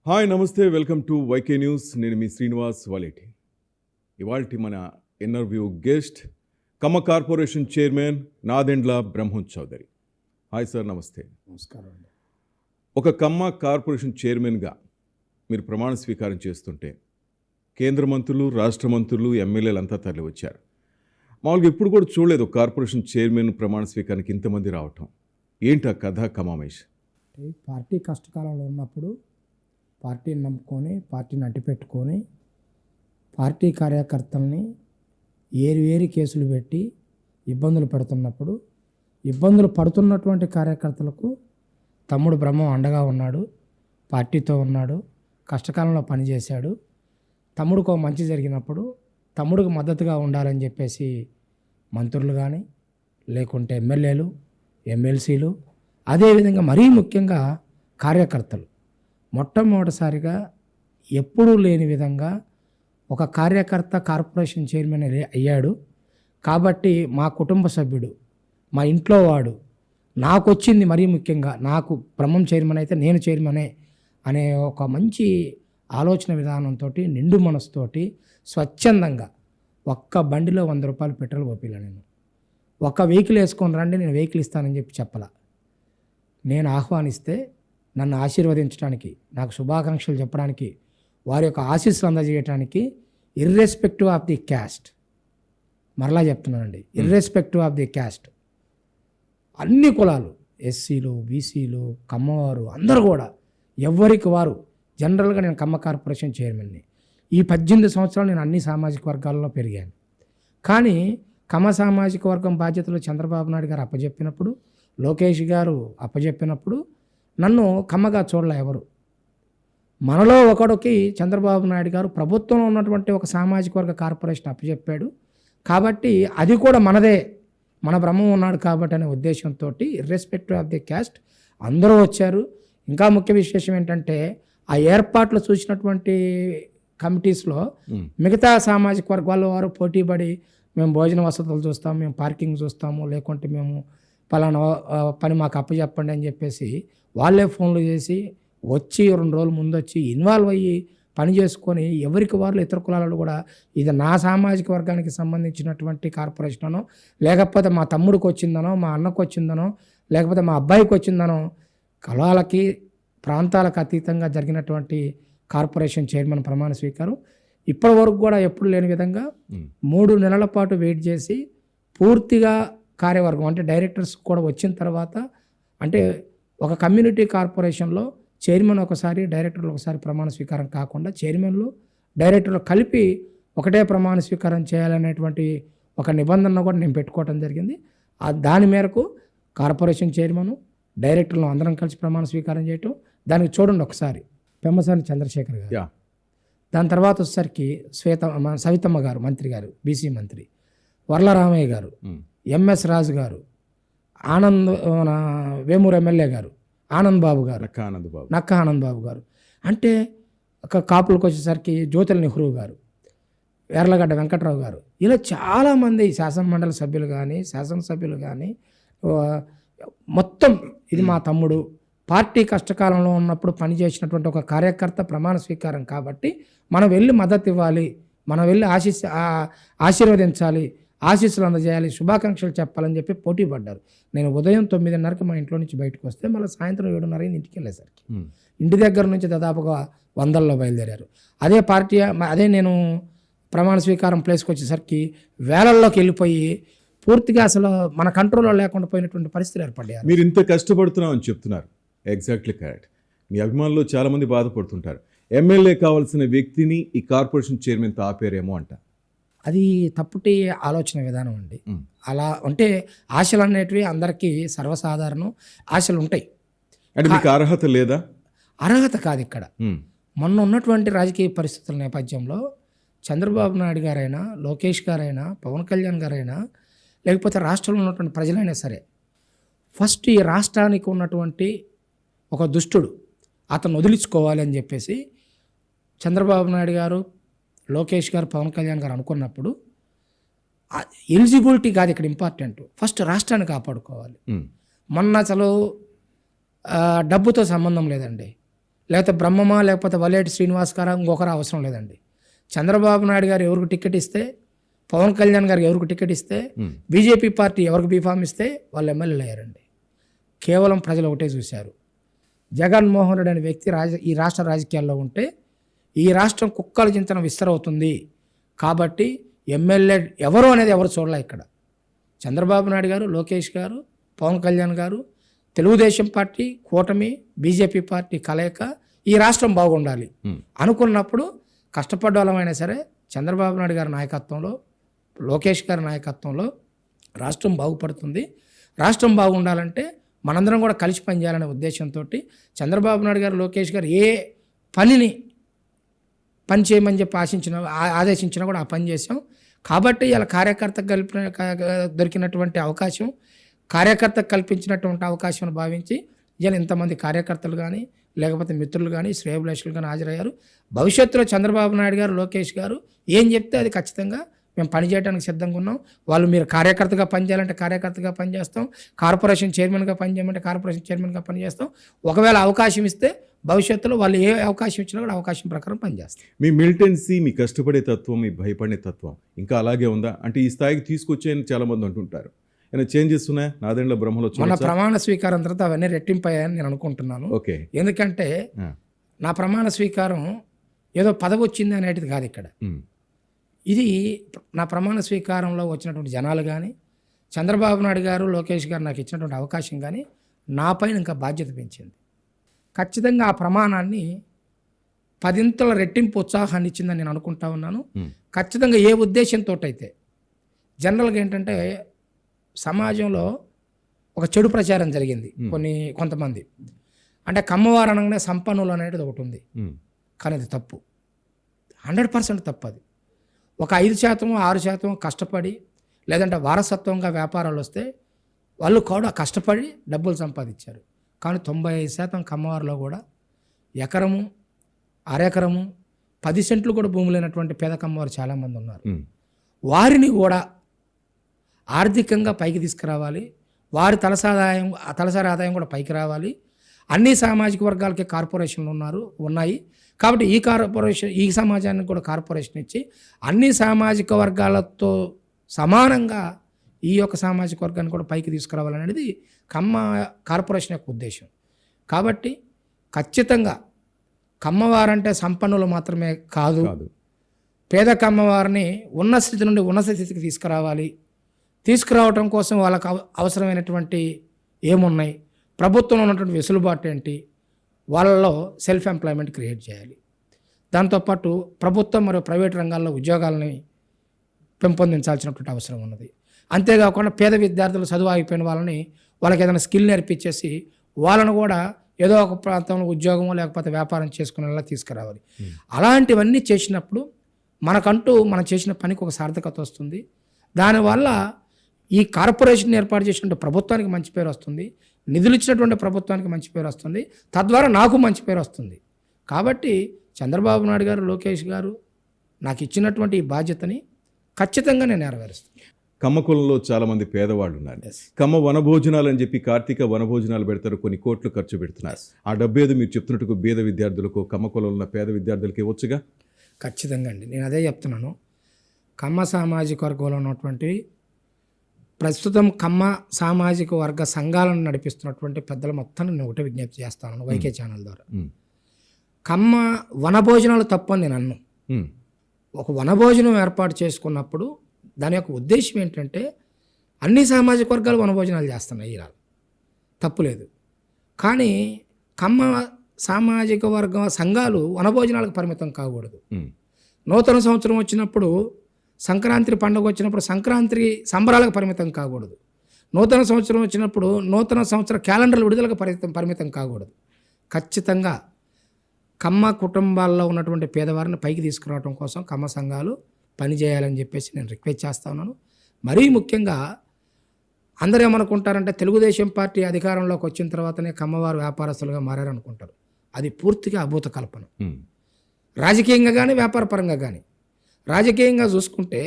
Hi నమస్తే, welcome to YK news. నేను మీ శ్రీనివాస్ వాలేటి. ఇవాల్టి మన interview guest Kamma corporation chairman Nadendla బ్రహ్మోత్ చౌదరి. హాయ్ సార్, నమస్తే. నమస్కారం అండి. ఒక కమ్మ కార్పొరేషన్ చైర్మన్గా మీరు ప్రమాణ స్వీకారం చేస్తుంటే కేంద్ర మంత్రులు, రాష్ట్ర మంత్రులు, ఎమ్మెల్యేలు అంతా తరలి వచ్చారు. మామూలుగా ఎప్పుడు కూడా చూడలేదు ఒక కార్పొరేషన్ చైర్మన్ ప్రమాణ స్వీకారానికి ఇంతమంది రావటం. ఏంటి ఆ కథ కమామేష్? పార్టీ కష్టకాలంలో ఉన్నప్పుడు పార్టీని నమ్ముకొని, పార్టీని అడ్డుపెట్టుకొని, పార్టీ కార్యకర్తల్ని ఏరి కేసులు పెట్టి ఇబ్బందులు పెడుతున్నప్పుడు, ఇబ్బందులు పడుతున్నటువంటి కార్యకర్తలకు తమ్ముడు బ్రహ్మం అండగా ఉన్నాడు, పార్టీతో ఉన్నాడు, కష్టకాలంలో పనిచేశాడు. తమ్ముడికో మంచి జరిగినప్పుడు తమ్ముడికి మద్దతుగా ఉండాలని చెప్పేసి మంత్రులు కానీ, లేకుంటే ఎమ్మెల్యేలు, ఎమ్మెల్సీలు, అదేవిధంగా మరీ ముఖ్యంగా కార్యకర్తలు మొట్టమొదటిసారిగా ఎప్పుడూ లేని విధంగా ఒక కార్యకర్త కార్పొరేషన్ చైర్మన్ అయ్యాడు. కాబట్టి మా కుటుంబ సభ్యుడు, మా ఇంట్లో వాడు, నాకు వచ్చింది మరీ ముఖ్యంగా, నాకు బ్రహ్మం చైర్మన్ అయితే నేను చైర్మనే అనే ఒక మంచి ఆలోచన విధానంతో, నిండు మనసుతోటి స్వచ్ఛందంగా ఒక్క బండిలో 100 రూపాయలు పెట్రోల్ పోపిలా. నేను ఒక్క వెహికల్ వేసుకొని రండి, నేను వెహికల్ ఇస్తానని చెప్పలా. నేను ఆహ్వానిస్తే నన్ను ఆశీర్వదించడానికి, నాకు శుభాకాంక్షలు చెప్పడానికి, వారి యొక్క ఆశీస్సులు అందజేయడానికి, ఇర్రెస్పెక్టివ్ ఆఫ్ ది క్యాస్ట్, మరలా చెప్తున్నానండి, ఇర్రెస్పెక్టివ్ ఆఫ్ ది క్యాస్ట్, అన్ని కులాలు, ఎస్సీలు, బీసీలు, కమ్మవారు అందరూ కూడా ఎవరికి వారు, జనరల్గా నేను కమ్మ కార్పొరేషన్ చైర్మన్ని. ఈ 18 సంవత్సరాలు నేను అన్ని సామాజిక వర్గాల్లో పెరిగాను. కానీ కమ్మ సామాజిక వర్గం బాధ్యతలు చంద్రబాబు నాయుడు గారు అప్పచెప్పినప్పుడు, లోకేష్ గారు అప్పచెప్పినప్పుడు నన్ను కమ్మగా చూడలే ఎవరు. మనలో ఒకడికి చంద్రబాబు నాయుడు గారు ప్రభుత్వంలో ఉన్నటువంటి ఒక సామాజిక వర్గ కార్పొరేషన్ అప్పచెప్పాడు. కాబట్టి అది కూడా మనదే, మన బ్రహ్మం ఉన్నాడు కాబట్టి అనే ఉద్దేశంతో ఇర్రెస్పెక్టివ్ ఆఫ్ ది క్యాస్ట్ అందరూ వచ్చారు. ఇంకా ముఖ్య విశేషం ఏంటంటే, ఆ ఏర్పాట్లు చూసినటువంటి కమిటీస్లో మిగతా సామాజిక వర్గాల వారు పోటీపడి, మేము భోజన వసతులు చూస్తాం, మేము పార్కింగ్ చూస్తాము, లేకుంటే మేము పలానా పని మాకు అప్పచెప్పండి అని చెప్పేసి వాళ్ళే ఫోన్లు చేసి వచ్చి 2 రోజుల ముందు వచ్చి ఇన్వాల్వ్ అయ్యి పని చేసుకొని, ఎవరికి వాళ్ళు ఇతర కులాలలో కూడా ఇది నా సామాజిక వర్గానికి సంబంధించినటువంటి కార్పొరేషనో, లేకపోతే మా తమ్ముడికి వచ్చిందనో, మా అన్నకు వచ్చిందనో, లేకపోతే మా అబ్బాయికి వచ్చిందనో, కులాలకి ప్రాంతాలకు అతీతంగా జరిగినటువంటి కార్పొరేషన్ చైర్మన్ ప్రమాణ స్వీకారం ఇప్పటి వరకు కూడా ఎప్పుడు లేని విధంగా 3 నెలల పాటు వెయిట్ చేసి పూర్తిగా కార్యవర్గం అంటే డైరెక్టర్స్ కూడా వచ్చిన తర్వాత, అంటే ఒక కమ్యూనిటీ కార్పొరేషన్లో చైర్మన్ ఒకసారి, డైరెక్టర్లు ఒకసారి ప్రమాణ స్వీకారం కాకుండా చైర్మన్లు, డైరెక్టర్లు కలిపి ఒకటే ప్రమాణ స్వీకారం చేయాలనేటువంటి ఒక నిబంధన కూడా నేను పెట్టుకోవడం జరిగింది. దాని మేరకు కార్పొరేషన్ చైర్మన్, డైరెక్టర్లు అందరం కలిసి ప్రమాణ స్వీకారం చేయటం. దానికి చూడండి ఒకసారి పెమ్మసాని చంద్రశేఖర్ గారు, దాని తర్వాత వచ్చేసరికి సవితమ్మ గారు, మంత్రి గారు, బీసీ మంత్రి, వర్లరామయ్య గారు, ఎంఎస్ రాజు గారు, మన వేమూరు ఎమ్మెల్యే గారు ఆనంద్ బాబు గారు, నక్క ఆనంద్ బాబు గారు, అంటే కాపులకు వచ్చేసరికి జ్యోతిల్ నెహ్రూ గారు, ఎర్లగడ్డ వెంకట్రావు గారు, ఇలా చాలామంది శాసనమండలి సభ్యులు కానీ, శాసనసభ్యులు కానీ, మొత్తం ఇది మా తమ్ముడు పార్టీ కష్టకాలంలో ఉన్నప్పుడు పనిచేసినటువంటి ఒక కార్యకర్త ప్రమాణ స్వీకారం కాబట్టి మనం వెళ్ళి మద్దతు ఇవ్వాలి, మనం వెళ్ళి ఆశీర్వదించాలి, ఆశీస్సులు అందజేయాలి, శుభాకాంక్షలు చెప్పాలని చెప్పి పోటీ పడ్డారు. నేను ఉదయం 9:30కి మా ఇంట్లో నుంచి బయటకు వస్తే మళ్ళీ సాయంత్రం 7:30 ఇంటికి వెళ్ళేసరికి ఇంటి దగ్గర నుంచి దాదాపుగా 100ల్లో బయలుదేరారు. అదే పార్టీ, అదే నేను ప్రమాణ స్వీకారం ప్లేస్కి వచ్చేసరికి వేలల్లోకి వెళ్ళిపోయి పూర్తిగా అసలు మన కంట్రోల్లో లేకుండా పోయినటువంటి పరిస్థితులు ఏర్పడ్డాయి. మీరు ఇంత కష్టపడుతున్నామని చెప్తున్నారు, ఎగ్జాక్ట్లీ కరెక్ట్. మీ అభిమానులు చాలామంది బాధపడుతుంటారు, ఎమ్మెల్యే కావాల్సిన వ్యక్తిని ఈ కార్పొరేషన్ చైర్మన్తో ఆపేరేమో అంట. అది తప్పుటి ఆలోచన విధానం అండి. అలా అంటే ఆశలు అనేటివి అందరికీ సర్వసాధారణం, ఆశలు ఉంటాయి. అంటే మీకు అర్హత లేదా? అర్హత కాదు ఇక్కడ. మొన్న ఉన్నటువంటి రాజకీయ పరిస్థితుల నేపథ్యంలో చంద్రబాబు నాయుడు గారైనా, లోకేష్ గారైనా, పవన్ కళ్యాణ్ గారైనా, లేకపోతే రాష్ట్రంలో ఉన్నటువంటి ప్రజలైనా సరే, ఫస్ట్ ఈ రాష్ట్రానికి ఉన్నటువంటి ఒక దుష్టుడు అతను వదిలించుకోవాలి అని చెప్పేసి చంద్రబాబు నాయుడు గారు, లోకేష్ గారు, పవన్ కళ్యాణ్ గారు అనుకున్నప్పుడు ఎలిజిబిలిటీ కాదు ఇక్కడ ఇంపార్టెంట్, ఫస్ట్ రాష్ట్రాన్ని కాపాడుకోవాలి. మొన్న అసలు డబ్బుతో సంబంధం లేదండి, లేకపోతే బ్రహ్మమా లేకపోతే వలేటి శ్రీనివాస్ గారు ఇంకొకరు అవసరం లేదండి. చంద్రబాబు నాయుడు గారు ఎవరికి టికెట్ ఇస్తే, పవన్ కళ్యాణ్ గారికి ఎవరికి టికెట్ ఇస్తే, బీజేపీ పార్టీ ఎవరికి బీఫామ్ ఇస్తే వాళ్ళు ఎమ్మెల్యేలు అయ్యారండి. కేవలం ప్రజలు ఒకటే చూశారు, జగన్మోహన్ రెడ్డి అనే వ్యక్తి ఈ రాష్ట్ర రాజకీయాల్లో ఉంటే ఈ రాష్ట్రం కుక్కల చింతన విస్తరవుతుంది. కాబట్టి ఎమ్మెల్యే ఎవరు అనేది ఎవరు చూడలే. ఇక్కడ చంద్రబాబు నాయుడు గారు, లోకేష్ గారు, పవన్ కళ్యాణ్ గారు, తెలుగుదేశం పార్టీ, కూటమి, బీజేపీ పార్టీ కలయిక ఈ రాష్ట్రం బాగుండాలి అనుకున్నప్పుడు కష్టపడ్డ వాళ్ళమైనా సరే చంద్రబాబు నాయుడు గారి నాయకత్వంలో, లోకేష్ గారి నాయకత్వంలో రాష్ట్రం బాగుపడుతుంది. రాష్ట్రం బాగుండాలంటే మనందరం కూడా కలిసి పనిచేయాలనే ఉద్దేశంతో చంద్రబాబు నాయుడు గారు, లోకేష్ గారు ఏ పని చేయమని చెప్పి ఆదేశించినా కూడా ఆ పని చేసాం. కాబట్టి ఇలా కార్యకర్తకు దొరికినటువంటి అవకాశం, కార్యకర్తకు కల్పించినటువంటి అవకాశం భావించి ఇలా ఇంతమంది కార్యకర్తలు కానీ లేకపోతే మిత్రులు కానీ శ్రేయోభిలాషులు కానీ హాజరయ్యారు. భవిష్యత్తులో చంద్రబాబు నాయుడు గారు, లోకేష్ గారు ఏం చెప్తే అది ఖచ్చితంగా మేము పనిచేయడానికి సిద్ధంగా ఉన్నాం. వాళ్ళు మీరు కార్యకర్తగా పనిచేయాలంటే కార్యకర్తగా పనిచేస్తాం, కార్పొరేషన్ చైర్మన్గా పనిచేయమంటే కార్పొరేషన్ చైర్మన్గా పనిచేస్తాం. ఒకవేళ అవకాశం ఇస్తే భవిష్యత్తులో వాళ్ళు ఏ అవకాశం ఇచ్చినా కూడా అవకాశం ప్రకారం పనిచేస్తాం. మీ మిలిటెన్సీ, మీ కష్టపడే తత్వం, మీ భయపడే తత్వం ఇంకా అలాగే ఉందా? అంటే ఈ స్థాయికి తీసుకొచ్చేయని చాలామంది అంటుంటారు. ఏమైనా చేంజెస్ ఉన్నాయా? నాదేళ్ల బ్రహ్మలో మన ప్రమాణ స్వీకారం తర్వాత అవన్నీ రెట్టింపయ్యాయని నేను అనుకుంటున్నాను. ఓకే. ఎందుకంటే నా ప్రమాణ స్వీకారం ఏదో పదవి వచ్చింది అనేటిది కాదు. ఇక్కడ ఇది నా ప్రమాణ స్వీకారంలో వచ్చినటువంటి జనాలు కానీ, చంద్రబాబు నాయుడు గారు, లోకేష్ గారు నాకు ఇచ్చినటువంటి అవకాశం కానీ నాపైన ఇంకా బాధ్యత పెంచింది. ఖచ్చితంగా ఆ ప్రమాణాన్ని 10 రెట్టింపు ఉత్సాహాన్ని ఇచ్చిందని నేను అనుకుంటా ఉన్నాను. ఖచ్చితంగా ఏ ఉద్దేశంతో అయితే జనరల్గా ఏంటంటే సమాజంలో ఒక చెడు ప్రచారం జరిగింది. కొంతమంది అంటే కమ్మవారు అనగానే సంపన్నులు అనేది ఒకటి ఉంది, కానీ అది తప్పు, 100% తప్పు. అది ఒక 5%, 6% కష్టపడి లేదంటే వారసత్వంగా వ్యాపారాలు వస్తే వాళ్ళు కూడా కష్టపడి డబ్బులు సంపాదించారు. కానీ 95% కమ్మవారిలో కూడా ఎకరము, అరెకరము, 10 సెంట్లు కూడా భూమి లేనటువంటి పేద కమ్మవారు చాలామంది ఉన్నారు. వారిని కూడా ఆర్థికంగా పైకి తీసుకురావాలి, వారి తలసరి ఆదాయం కూడా పైకి రావాలి. అన్ని సామాజిక వర్గాలకి కార్పొరేషన్లు ఉన్నాయి. కాబట్టి ఈ సమాజానికి కూడా కార్పొరేషన్ ఇచ్చి అన్ని సామాజిక వర్గాలతో సమానంగా ఈ యొక్క సామాజిక వర్గాన్ని కూడా పైకి తీసుకురావాలనేది కమ్మ కార్పొరేషన్ యొక్క ఉద్దేశం. కాబట్టి ఖచ్చితంగా కమ్మవారంటే సంపన్నులు మాత్రమే కాదు, పేద కమ్మవారిని ఉన్న స్థితి నుండి ఉన్నత స్థితికి తీసుకురావటం కోసం వాళ్ళకు అవసరమైనటువంటి ఏమున్నాయి, ప్రభుత్వంలో ఉన్నటువంటి వెసులుబాటు ఏంటి, వాళ్ళలో సెల్ఫ్ ఎంప్లాయ్మెంట్ క్రియేట్ చేయాలి. దాంతోపాటు ప్రభుత్వం మరియు ప్రైవేట్ రంగాల్లో ఉద్యోగాలని పెంపొందించాల్సినటువంటి అవసరం ఉన్నది. అంతేకాకుండా పేద విద్యార్థులు చదువు ఆగిపోయిన వాళ్ళకి ఏదైనా స్కిల్ నేర్పించేసి వాళ్ళను కూడా ఏదో ఒక ప్రాంతంలో ఉద్యోగమో లేకపోతే వ్యాపారం చేసుకునేలా తీసుకురావాలి. అలాంటివన్నీ చేసినప్పుడు మనం చేసిన పనికి ఒక సార్థకత వస్తుంది. దానివల్ల ఈ కార్పొరేషన్ ఏర్పాటు చేసినటువంటి ప్రభుత్వానికి మంచి పేరు వస్తుంది, నిధులు ఇచ్చినటువంటి ప్రభుత్వానికి మంచి పేరు వస్తుంది, తద్వారా నాకు మంచి పేరు వస్తుంది. కాబట్టి చంద్రబాబు నాయుడు గారు, లోకేష్ గారు నాకు ఇచ్చినటువంటి ఈ బాధ్యతని ఖచ్చితంగా నేను నెరవేరుస్తాను. కమ్మ కులంలో చాలామంది పేదవాళ్ళు ఉన్నారు. కమ్మ వనభోజనాలు అని చెప్పి కార్తీక వనభోజనాలు పెడతారు, కొన్ని కోట్లు ఖర్చు పెడుతున్నారు. ఆ డబ్బు ఏదో మీరు చెప్తున్నట్టు పేద విద్యార్థులకు, కమ్మ కులంలో ఉన్న పేద విద్యార్థులకి ఇవ్వచ్చుగా? ఖచ్చితంగా అండి, నేను అదే చెప్తున్నాను. కమ్మ సామాజిక వర్గంలో ఉన్నటువంటి ప్రస్తుతం కమ్మ సామాజిక వర్గ సంఘాలను నడిపిస్తున్నటువంటి పెద్దల మొత్తాన్ని నేను ఒకటే విజ్ఞప్తి చేస్తాను వైకే ఛానల్ ద్వారా. కమ్మ వనభోజనాలు తప్పని నేను అన్నాను. ఒక వనభోజనం ఏర్పాటు చేసుకున్నప్పుడు దాని యొక్క ఉద్దేశం ఏంటంటే అన్ని సామాజిక వర్గాలు వనభోజనాలు చేస్తున్నాయి, ఇలా తప్పులేదు. కానీ కమ్మ సామాజిక వర్గ సంఘాలు వనభోజనాలకు పరిమితం కాకూడదు. నూతన సంవత్సరం వచ్చినప్పుడు, సంక్రాంతి పండుగ వచ్చినప్పుడు సంక్రాంతి సంబరాలకు పరిమితం కాకూడదు. నూతన సంవత్సరం వచ్చినప్పుడు నూతన సంవత్సర క్యాలెండర్ల విడుదలకు పరిమితం కాకూడదు. ఖచ్చితంగా కమ్మ కుటుంబాల్లో ఉన్నటువంటి పేదవారిని పైకి తీసుకురావడం కోసం కమ్మ సంఘాలు పనిచేయాలని చెప్పేసి నేను రిక్వెస్ట్ చేస్తా ఉన్నాను. మరీ ముఖ్యంగా అందరూ ఏమనుకుంటారంటే తెలుగుదేశం పార్టీ అధికారంలోకి వచ్చిన తర్వాతనే కమ్మవారు వ్యాపారస్తులుగా మారారనుకుంటారు. అది పూర్తిగా అభూత కల్పన. రాజకీయంగా కానీ వ్యాపారపరంగా కానీ. రాజకీయంగా చూసుకుంటే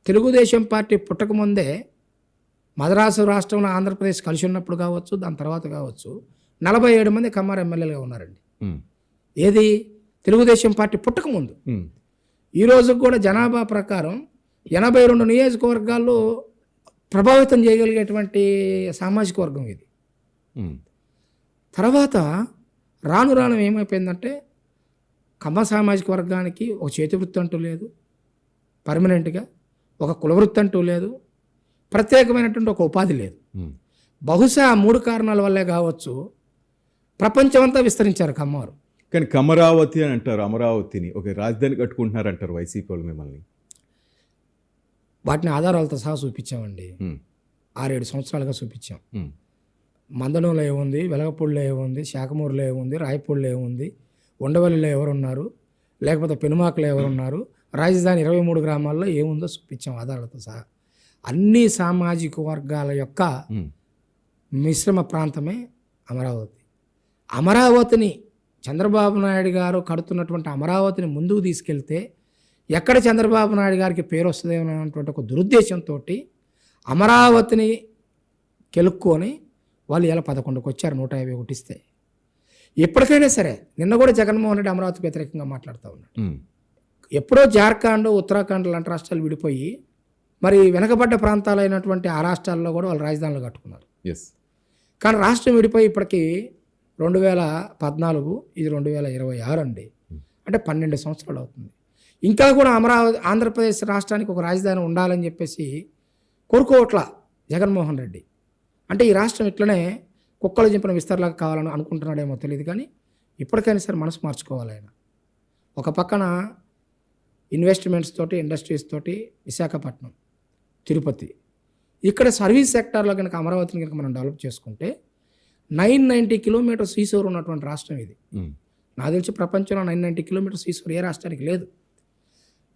తెలుగుదేశం పార్టీ పుట్టకముందే మద్రాసు రాష్ట్రంలో ఆంధ్రప్రదేశ్ కలిసి ఉన్నప్పుడు కావచ్చు, దాని తర్వాత కావచ్చు 47 మంది కమ్మారు ఎమ్మెల్యేలుగా ఉన్నారండి. ఏది తెలుగుదేశం పార్టీ పుట్టకముందు. ఉమ్, ఈ రోజు కూడా జనాభా ప్రకారం 82 నియోజకవర్గాల్లో ప్రభావితం చేయగలిగేటువంటి సామాజిక వర్గం ఇది. ఉమ్, తర్వాత రాను రాను ఏమైపోయిందంటే కమ్మ సామాజిక వర్గానికి ఒక చేతి వృత్తి అంటూ లేదు, పర్మనెంట్గా ఒక కుల వృత్తి అంటూ లేదు, ప్రత్యేకమైనటువంటి ఒక ఉపాధి లేదు. ఉమ్. బహుశా ఆ 3 కారణాల వల్లే కావచ్చు ప్రపంచమంతా విస్తరించారు కమ్మవారు. కానీ కమరావతి అని అంటారు, అమరావతిని ఒక రాజధాని కట్టుకుంటున్నారు అంటారు వైసీపీ వాళ్ళు మిమ్మల్ని. వాటిని ఆధారాలతో సహా చూపించామండి. ఉమ్, 6-7 సంవత్సరాలుగా చూపించాం. ఉమ్, మందడంలో ఏముంది, వెలగపూడిలో ఏముంది, శాఖమూరులో ఏముంది, రాయపూడిలో ఏముంది, ఉండవల్లిలో ఎవరున్నారు, లేకపోతే పెనుమాకలో ఎవరున్నారు, రాజధాని 23 గ్రామాల్లో ఏముందో చూపించాం ఆధారాలతో సహా. అన్ని సామాజిక వర్గాల యొక్క ఉమ్, మిశ్రమ ప్రాంతమే అమరావతి. అమరావతిని చంద్రబాబు నాయుడు గారు కడుతున్నటువంటి అమరావతిని ముందుకు తీసుకెళ్తే ఎక్కడ చంద్రబాబు నాయుడు గారికి పేరు వస్తుందేమో అనేటువంటి ఒక దురుద్దేశంతో అమరావతిని కెలుక్కొని వాళ్ళు ఇలా 11కి వచ్చారు 151 ఇస్తే. ఎప్పటికైనా సరే నిన్న కూడా జగన్మోహన్ రెడ్డి అమరావతికి వ్యతిరేకంగా మాట్లాడుతూ ఉన్నాడు. ఉమ్, ఎప్పుడో జార్ఖండ్, ఉత్తరాఖండ్ లాంటి రాష్ట్రాలు విడిపోయి మరి వెనకబడ్డ ప్రాంతాలైనటువంటి ఆ రాష్ట్రాల్లో కూడా వాళ్ళు రాజధానులు కట్టుకున్నారు. ఎస్. కానీ రాష్ట్రం విడిపోయి ఇప్పటికీ 2014, ఇది 2026 అండి. అంటే 12 సంవత్సరాలు అవుతుంది. ఇంకా కూడా ఆంధ్రప్రదేశ్ రాష్ట్రానికి ఒక రాజధాని ఉండాలని చెప్పేసి కోరుకోవట్లా జగన్మోహన్ రెడ్డి. అంటే ఈ రాష్ట్రం ఇట్లనే కుక్కలు చింపిన విస్తరలాగా కావాలని అనుకుంటున్నాడేమో తెలియదు. కానీ ఇప్పటికైనా సరే మనసు మార్చుకోవాలి ఆయన. ఒక పక్కన ఇన్వెస్ట్మెంట్స్ తోటి, ఇండస్ట్రీస్ తోటి విశాఖపట్నం, తిరుపతి, ఇక్కడ సర్వీస్ సెక్టార్లో కనుక అమరావతిని కనుక మనం డెవలప్ చేసుకుంటే 990 కిలోమీటర్స్ సీసోర్ ఉన్నటువంటి రాష్ట్రం ఇది. ఉమ్, నాకు తెలిసి ప్రపంచంలో 990 కిలోమీటర్స్ సీసోర్ ఏ రాష్ట్రానికి లేదు.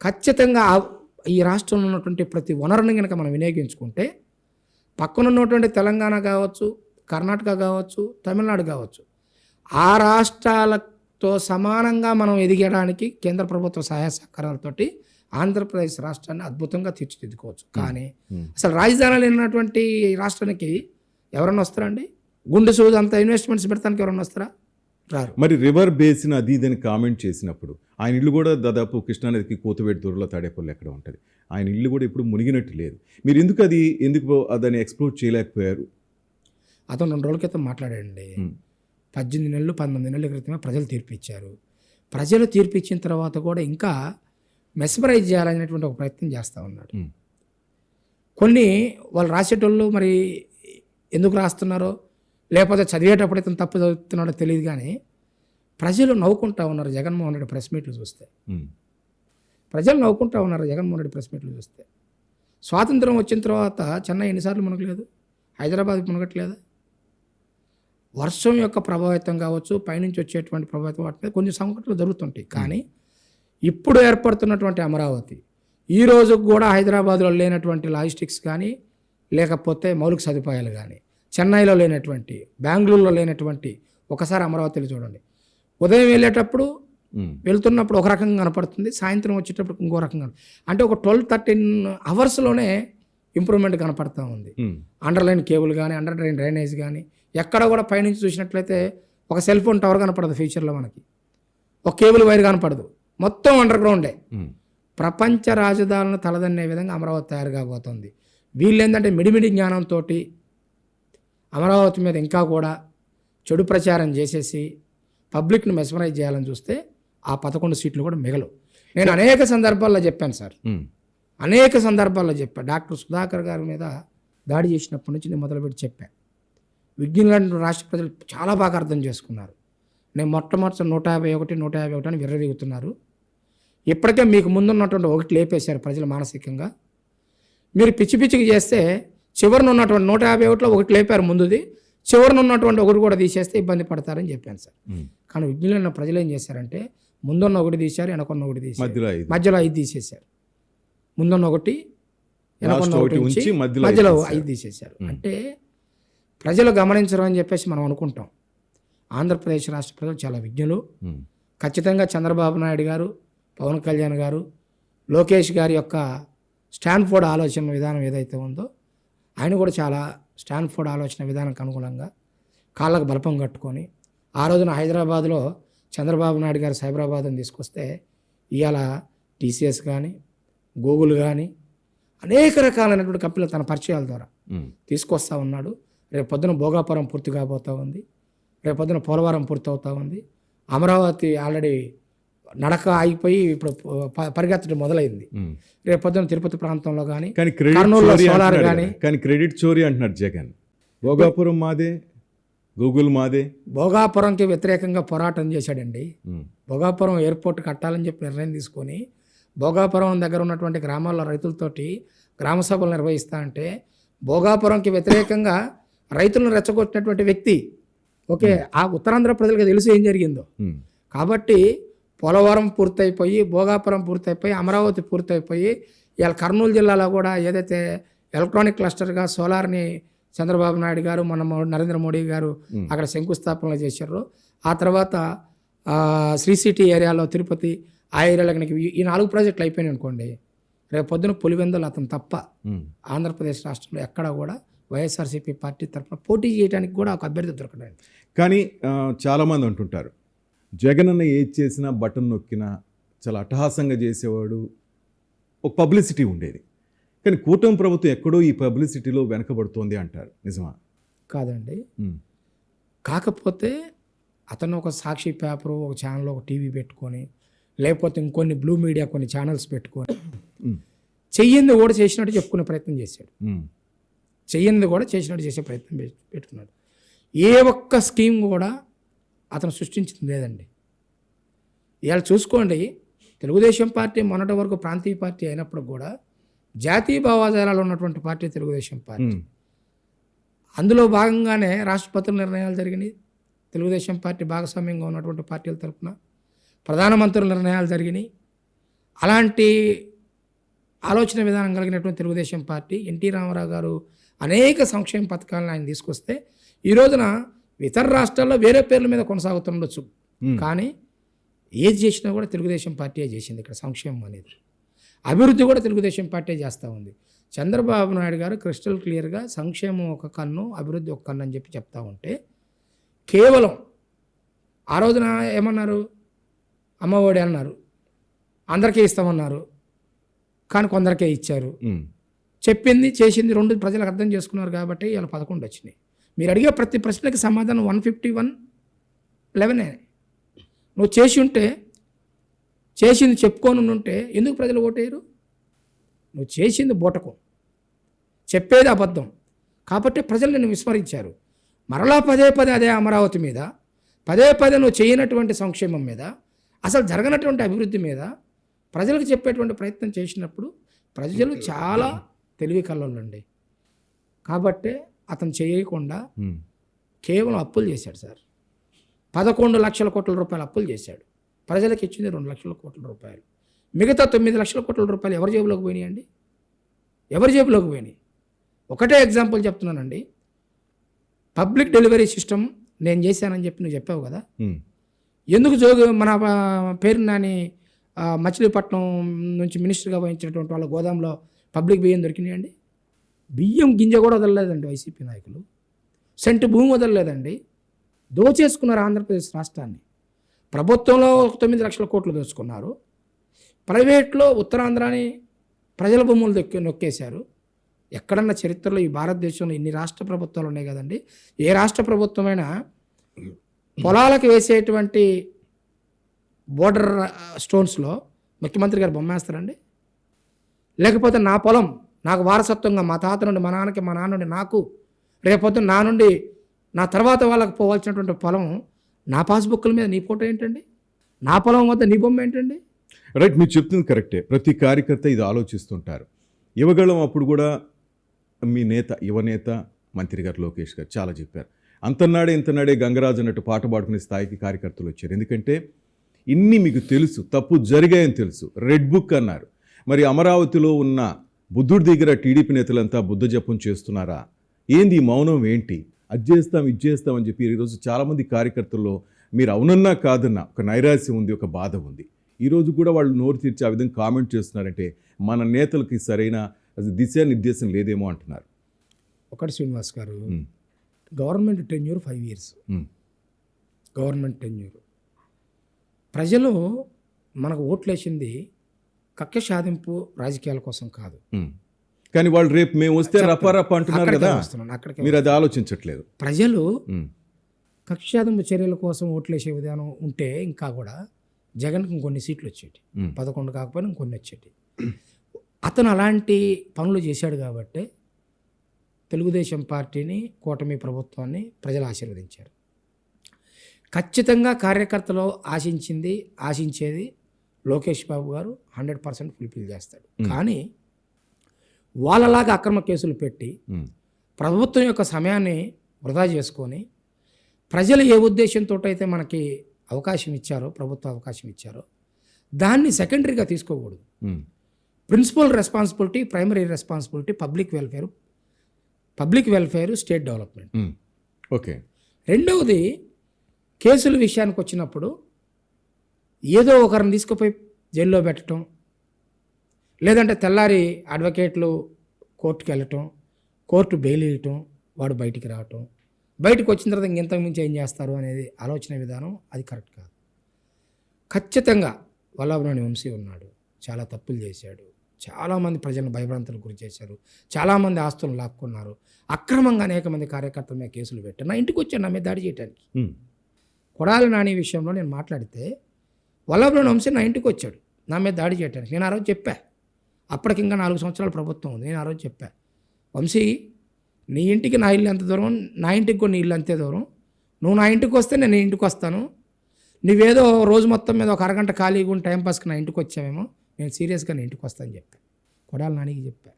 ఖచ్చితంగా ఈ రాష్ట్రంలో ఉన్నటువంటి ప్రతి వనరుని కనుక మనం వినియోగించుకుంటే పక్కన ఉన్నటువంటి తెలంగాణ కావచ్చు, కర్ణాటక కావచ్చు, తమిళనాడు కావచ్చు, ఆ రాష్ట్రాలతో సమానంగా మనం ఎదిగడానికి కేంద్ర ప్రభుత్వ సహాయ సహకారాలతోటి ఆంధ్రప్రదేశ్ రాష్ట్రాన్ని అద్భుతంగా తీర్చిదిద్దుకోవచ్చు. కానీ అసలు రాజధాని లేనటువంటి రాష్ట్రానికి ఎవరన్నా వస్తారండి? గుండె సూది అంత ఇన్వెస్ట్మెంట్స్ పెడతానికి ఎవరన్నా వస్తారా? రారు. మరి రివర్ బేసిన్ అది ఇదని కామెంట్ చేసినప్పుడు ఆయన ఇల్లు కూడా దాదాపు కృష్ణానదికి కోతవేటి దూరంలో తాడేపల్లి ఎక్కడ ఉంటుంది. ఆయన ఇల్లు కూడా ఇప్పుడు మునిగినట్టు లేదు. మీరు ఎందుకు దాన్ని ఎక్స్ప్లోర్ చేయలేకపోయారు? అతను 2 రోజుల క్రితం మాట్లాడండి. 18 నెలలు 19 నెలల క్రితమే ప్రజలు తీర్పు ఇచ్చారు. ప్రజలు తీర్పు ఇచ్చిన తర్వాత కూడా ఇంకా మెస్మరైజ్ చేయాలనేటువంటి ఒక ప్రయత్నం చేస్తూ ఉన్నాడు. కొన్ని వాళ్ళు రాసేటోళ్ళు మరి ఎందుకు రాస్తున్నారో లేకపోతే చదివేటప్పుడు ఇతను తప్పు చదువుతున్నాడో తెలియదు. కానీ ప్రజలు నవ్వుకుంటా ఉన్నారు జగన్మోహన్ రెడ్డి ప్రెస్ మీట్లు చూస్తే. ప్రజలు నవ్వుకుంటా ఉన్నారు జగన్మోహన్ రెడ్డి ప్రెస్ మీట్లు చూస్తే. స్వాతంత్రం వచ్చిన తర్వాత చెన్నై ఎన్నిసార్లు మునగలేదు? హైదరాబాద్ మునగట్లేదా? వర్షం యొక్క ప్రభావితం కావచ్చు, పైనుంచి వచ్చేటువంటి ప్రభావితం వాటి మీద కొన్ని సంఘటనలు జరుగుతుంటాయి. కానీ ఇప్పుడు ఏర్పడుతున్నటువంటి అమరావతి ఈ రోజుకు కూడా హైదరాబాద్లో లేనటువంటి లాజిస్టిక్స్ కానీ లేకపోతే మౌలిక సదుపాయాలు కానీ, చెన్నైలో లేనటువంటి, బెంగళూరులో లేనటువంటి, ఒకసారి అమరావతిలో చూడండి. ఉదయం వెళ్ళేటప్పుడు వెళ్తున్నప్పుడు ఒక రకంగా కనపడుతుంది, సాయంత్రం వచ్చేటప్పుడు ఇంకో రకంగా. అంటే ఒక 12-13 అవర్స్లోనే ఇంప్రూవ్మెంట్ కనపడతా ఉంది. అండర్లైన్ కేబుల్ కానీ, అండర్ డ్రైనేజ్ కానీ, ఎక్కడ కూడా పైనుంచి చూసినట్లయితే ఒక సెల్ ఫోన్ టవర్ కనపడదు ఫ్యూచర్లో మనకి, ఒక కేబుల్ వైర్ కనపడదు, మొత్తం అండర్ గ్రౌండే. ప్రపంచ రాజధానులను తలదన్నే విధంగా అమరావతి తయారు కాబోతుంది. వీళ్ళు ఏంటంటే మిడిమిడి జ్ఞానంతో అమరావతి మీద ఇంకా కూడా చెడు ప్రచారం చేసేసి పబ్లిక్ని మెస్మరైజ్ చేయాలని చూస్తే ఆ 11 సీట్లు కూడా మిగలవు. నేను అనేక సందర్భాల్లో చెప్పాను సార్, అనేక సందర్భాల్లో చెప్పాను. డాక్టర్ సుధాకర్ గారి మీద దాడి చేసినప్పటి నుంచి నేను మొదలుపెట్టి చెప్పాను. విజ్ఞాన రాష్ట్ర ప్రజలు చాలా బాగా అర్థం చేసుకున్నారు. నేను మొట్టమొదటి 151 అని విర్రవీగుతున్నారు. ఇప్పటికే మీకు ముందున్నటువంటి ఒకటి లేపేశారు ప్రజలు మానసికంగా. మీరు పిచ్చి పిచ్చికి చేస్తే చివరిన ఉన్నటువంటి 151లో ఒకటి లేపారు ముందుది, చివరిన ఉన్నటువంటి ఒకటి కూడా తీసేస్తే ఇబ్బంది పడతారని చెప్పాను సార్. కానీ విజ్ఞాన ప్రజలు ఏం చేశారంటే ముందున్న ఒకటి తీశారు, వెనకున్న ఒకటి తీశారు, మధ్యలో 5 తీసేశారు. ముందున్న ఒకటి, వెనకున్న ఒకటి ఉంచి మధ్యలో 5 తీసేశారు. అంటే ప్రజలు గమనించరు అని చెప్పేసి మనం అనుకుంటాం. ఆంధ్రప్రదేశ్ రాష్ట్ర ప్రజలు చాలా విజ్ఞులు. ఖచ్చితంగా చంద్రబాబు నాయుడు గారు, పవన్ కళ్యాణ్ గారు, లోకేష్ గారి యొక్క స్టాన్ఫోర్డ్ ఆలోచన విధానం ఏదైతే ఉందో ఆయన కూడా చాలా స్టాన్ఫోర్డ్ ఆలోచన విధానానికి అనుగుణంగా కాళ్ళకు బలపం కట్టుకొని ఆ రోజున హైదరాబాద్లో చంద్రబాబు నాయుడు గారు సైబరాబాద్ని తీసుకొస్తే ఇవాళ టీసీఎస్ కానీ గూగుల్ కానీ అనేక రకాలైనటువంటి కంపెనీలు తన పరిచయాల ద్వారా తీసుకొస్తా ఉన్నాడు. రేపు పొద్దున భోగాపురం పూర్తి కాబోతూ ఉంది, రేపు పొద్దున పోలవరం పూర్తి అవుతూ ఉంది, అమరావతి ఆల్రెడీ నడక ఆగిపోయి ఇప్పుడు పరిగెత్తడం మొదలైంది. రేపు పొద్దున తిరుపతి ప్రాంతంలో కానీ కర్నూలులో సోలార్ కానీ. కానీ క్రెడిట్ చోరీ అంటున్నాడు జగన్. భోగాపురం మాదే, గూగుల్ మాదే. భోగాపురంకి వ్యతిరేకంగా పోరాటం చేశాడండి. భోగాపురం ఎయిర్పోర్ట్ కట్టాలని చెప్పి నిర్ణయం తీసుకొని భోగాపురం దగ్గర ఉన్నటువంటి గ్రామాల్లో రైతులతోటి గ్రామ సభలు నిర్వహిస్తా అంటే భోగాపురంకి వ్యతిరేకంగా రైతులను రెచ్చగొట్టినటువంటి వ్యక్తి. ఓకే, ఆ ఉత్తరాంధ్ర ప్రజలకు తెలిసి ఏం జరిగిందో. కాబట్టి పోలవరం పూర్తయిపోయి, భోగాపురం పూర్తయిపోయి, అమరావతి పూర్తయిపోయి, ఇవాళ కర్నూలు జిల్లాలో కూడా ఏదైతే ఎలక్ట్రానిక్ క్లస్టర్గా సోలార్ని చంద్రబాబు నాయుడు గారు మన నరేంద్ర మోడీ గారు అక్కడ శంకుస్థాపనలు చేశారు. ఆ తర్వాత శ్రీ సిటీ ఏరియాలో తిరుపతి, ఆ ఏరియాలో కనుక ఈ 4 ప్రాజెక్టులు అయిపోయినాయి అనుకోండి, రేపు పొద్దున పులివెందులు అతను తప్ప ఆంధ్రప్రదేశ్ రాష్ట్రంలో ఎక్కడా కూడా వైఎస్ఆర్సీపీ పార్టీ తరఫున పోటీ చేయడానికి కూడా ఒక అభ్యర్థి దొరకడండి. కానీ చాలామంది అంటుంటారు జగన్ అన్న ఏది చేసినా బటన్ నొక్కినా చాలా అట్టహాసంగా చేసేవాడు, ఒక పబ్లిసిటీ ఉండేది. కానీ కూటమి ప్రభుత్వం ఎక్కడో ఈ పబ్లిసిటీలో వెనకబడుతోంది అంటారు, నిజమా? కాదండి. కాకపోతే అతను ఒక సాక్షి పేపరు, ఒక ఛానల్, ఒక టీవీ పెట్టుకొని, లేకపోతే ఇంకొన్ని బ్లూ మీడియా కొన్ని ఛానల్స్ పెట్టుకొని చెయ్యింది కూడా చేసినట్టు చెప్పుకునే ప్రయత్నం చేశాడు. చెయ్యింది కూడా చేసినట్టు చేసే ప్రయత్నం పెట్టుకున్నాడు. ఏ ఒక్క స్కీమ్ కూడా అతను సృష్టించింది లేదండి. ఇవాళ చూసుకోండి, తెలుగుదేశం పార్టీ మొన్నటి వరకు ప్రాంతీయ పార్టీ అయినప్పుడు కూడా జాతీయ భావాజాలాలు ఉన్నటువంటి పార్టీ తెలుగుదేశం పార్టీ. అందులో భాగంగానే రాష్ట్రపతుల నిర్ణయాలు జరిగినాయి. తెలుగుదేశం పార్టీ భాగస్వామ్యంగా ఉన్నటువంటి పార్టీల తరఫున ప్రధానమంత్రుల నిర్ణయాలు జరిగినాయి. అలాంటి ఆలోచన విధానం కలిగినటువంటి తెలుగుదేశం పార్టీ, ఎన్టీ రామారావు గారు అనేక సంక్షేమ పథకాలను ఆయన తీసుకొస్తే ఈ రోజున ఇతర రాష్ట్రాల్లో వేరే పేర్ల మీద కొనసాగుతుండొచ్చు, కానీ ఏది చేసినా కూడా తెలుగుదేశం పార్టీ చేసింది. ఇక్కడ సంక్షేమం అనేది, అభివృద్ధి కూడా తెలుగుదేశం పార్టీ చేస్తూ ఉంది. చంద్రబాబు నాయుడు గారు క్రిస్టల్ క్లియర్గా సంక్షేమం ఒక కన్ను, అభివృద్ధి ఒక కన్ను అని చెప్పి చెప్తా ఉంటే, కేవలం ఆ రోజున ఏమన్నారు, అమ్మఒడి అన్నారు, అందరికీ ఇస్తామన్నారు, కానీ కొందరికే ఇచ్చారు. చెప్పింది చేసింది రెండు ప్రజలకు అర్థం చేసుకున్నారు కాబట్టి ఇలా 11 వచ్చినాయి. మీరు అడిగే ప్రతి ప్రశ్నకి సమాధానం 151-11. నువ్వు చేసి ఉంటే, చేసింది చెప్పుకొని ఉంటే ఎందుకు ప్రజలు ఓటేయరు? నువ్వు చేసింది బూటకం, చెప్పేది అబద్ధం కాబట్టి ప్రజలు నిన్ను విస్మరించారు. మరలా పదే అదే అమరావతి మీద, పదే నువ్వు చేయనటువంటి సంక్షేమం మీద, అసలు జరగనటువంటి అభివృద్ధి మీద ప్రజలకు చెప్పేటువంటి ప్రయత్నం చేసినప్పుడు ప్రజలు చాలా తెలివి కల్లోళ్ళండి. కాబట్టే అతను చేయకుండా కేవలం అప్పులు చేశాడు సార్. 11 లక్షల కోట్ల రూపాయలు అప్పులు చేశాడు. ప్రజలకు ఇచ్చింది 2 లక్షల కోట్ల రూపాయలు. మిగతా 9 లక్షల కోట్ల రూపాయలు ఎవరి జేబులోకి పోయినాయండి? ఎవరి జేబులోకి పోయినాయి? ఒకటే ఎగ్జాంపుల్ చెప్తున్నానండి. పబ్లిక్ డెలివరీ సిస్టమ్ నేను చేశానని చెప్పి నువ్వు చెప్పావు కదా, ఎందుకు మన పేరు నాని మచిలీపట్నం నుంచి మినిస్టర్గా వహించినటువంటి వాళ్ళ గోదాంలో పబ్లిక్ బియ్యం దొరికినాయండి? బియ్యం గింజ కూడా వదలలేదండి వైసీపీ నాయకులు. సెంటు భూమి వదలలేదండి. దోచేసుకున్నారు ఆంధ్రప్రదేశ్ రాష్ట్రాన్ని. ప్రభుత్వంలో 9 లక్షల కోట్లు దోచుకున్నారు, ప్రైవేట్లో ఉత్తరాంధ్రాని ప్రజల భూములు నొక్కేశారు. ఎక్కడన్నా చరిత్రలో ఈ భారతదేశంలో ఇన్ని రాష్ట్ర ప్రభుత్వాలు ఉన్నాయి కదండి, ఏ రాష్ట్ర ప్రభుత్వమైనా పొలాలకు వేసేటువంటి బోర్డర్ స్టోన్స్లో ముఖ్యమంత్రి గారు బొమ్మేస్తారండి? లేకపోతే నా పొలం నాకు వారసత్వంగా మా తాత నుండి, మా నాన్నకి, మా నాన్న నుండి నాకు, రేపొద్దు నా నుండి నా తర్వాత వాళ్ళకి పోవాల్సినటువంటి పొలం నా పాస్బుక్ల మీద నీ ఫోటో ఏంటండి? నా పొలం వద్ద నీ బొమ్మ ఏంటండి? రైట్, మీరు చెప్తుంది కరెక్టే. ప్రతి కార్యకర్త ఇది ఆలోచిస్తుంటారు. యువగళం అప్పుడు కూడా మీ నేత, యువనేత మంత్రి గారు లోకేష్ గారు చాలా చెప్పారు. అంతనాడే ఇంతనాడే గంగరాజు అన్నట్టు పాట పాడుకునే స్థాయికి కార్యకర్తలు వచ్చారు. ఎందుకంటే ఇన్ని మీకు తెలుసు, తప్పు జరిగాయని తెలుసు, రెడ్ బుక్ అన్నారు. మరి అమరావతిలో ఉన్న బుద్ధుడి దగ్గర టీడీపీ నేతలంతా బుద్ధ జపం చేస్తున్నారా? ఏంది మౌనం ఏంటి? అది చేస్తాం ఇది చేస్తామని చెప్పి ఈరోజు చాలామంది కార్యకర్తల్లో మీరు అవునన్నా కాదన్నా ఒక నైరాశ్యం ఉంది, ఒక బాధ ఉంది. ఈరోజు కూడా వాళ్ళు నోరు తీర్చి ఆ విధంగా కామెంట్ చేస్తున్నారంటే మన నేతలకి సరైన దిశానిర్దేశం లేదేమో అంటున్నారు. ఒకటి శ్రీనివాస్ గారు, government tenure 5 years. Government tenure ప్రజలు మనకు ఓట్లేసింది కక్ష సాధింపు రాజకీయాల కోసం కాదు. కానీ వాళ్ళు రేపు మేము వస్తే రపారప అంటున్నారు కదా, అక్కడికి మీరు అది ఆలోచించట్లేదు. ప్రజలు కక్ష సాధింపు చర్యల కోసం ఓట్లేసే విధానం ఉంటే ఇంకా కూడా జగన్కి ఇంకొన్ని సీట్లు వచ్చేటి, 11 కాకపోయినా ఇంకొన్ని వచ్చేటి. అతను అలాంటి పనులు చేశాడు కాబట్టి తెలుగుదేశం పార్టీని, కూటమి ప్రభుత్వాన్ని ప్రజలు ఆశీర్వదించారు. ఖచ్చితంగా కార్యకర్తలు ఆశించేది లోకేష్ బాబు గారు 100% ఫుల్ఫిల్ చేస్తాడు. కానీ వాళ్ళలాగా అక్రమ కేసులు పెట్టి ప్రభుత్వం యొక్క సమయాన్ని వృధా చేసుకొని ప్రజలు ఏ ఉద్దేశంతో అయితే మనకి అవకాశం ఇచ్చారో, ప్రభుత్వ అవకాశం ఇచ్చారో దాన్ని సెకండరీగా తీసుకోకూడదు. Principal responsibility, primary responsibility public welfare, state development. Okay. రెండవది, కేసుల విషయానికి వచ్చినప్పుడు ఏదో ఒకరిని తీసుకుపోయి జైల్లో పెట్టడం, లేదంటే తెల్లారి అడ్వకేట్లు కోర్టుకు వెళ్ళటం, కోర్టు బెయిల్ ఇవ్వటం, వాడు బయటికి రావటం, బయటకు వచ్చిన తర్వాత ఇంకెంతకు మించి ఏం చేస్తారు అనేది ఆలోచన విధానం అది కరెక్ట్ కాదు. ఖచ్చితంగా వల్లభనేని వంశీ ఉన్నాడు, చాలా తప్పులు చేశాడు, చాలామంది ప్రజలను భయభ్రాంతులకు గురి చేశారు, చాలామంది ఆస్తులను లాక్కున్నారు, అక్రమంగా అనేక మంది కార్యకర్తల మీద కేసులు పెట్టారు. నా ఇంటికి వచ్చాను నా మీద దాడి చేయడానికి. కొడాలి నాని విషయంలో నేను మాట్లాడితే వల్లభనేని వంశీ నా ఇంటికి వచ్చాడు నా మీద దాడి చేయడానికి. నేను ఆ రోజు చెప్పా, అప్పటికి ఇంకా 4 సంవత్సరాల ప్రభుత్వం ఉంది. నేను ఆ రోజు చెప్పా, వంశీ నీ ఇంటికి నా ఇల్లు ఎంత దూరం, నా ఇంటికి కూడా నీ ఇల్లు అంతే దూరం. నువ్వు నా ఇంటికి వస్తే నేను నీ ఇంటికి వస్తాను. నువ్వేదో రోజు మొత్తం మీద ఒక అరగంట ఖాళీగా ఉండి టైంపాస్కి నా ఇంటికి వచ్చావేమో, నేను సీరియస్గా నీ ఇంటికి వస్తాను చెప్పా. కొడాలి నానికి చెప్పా.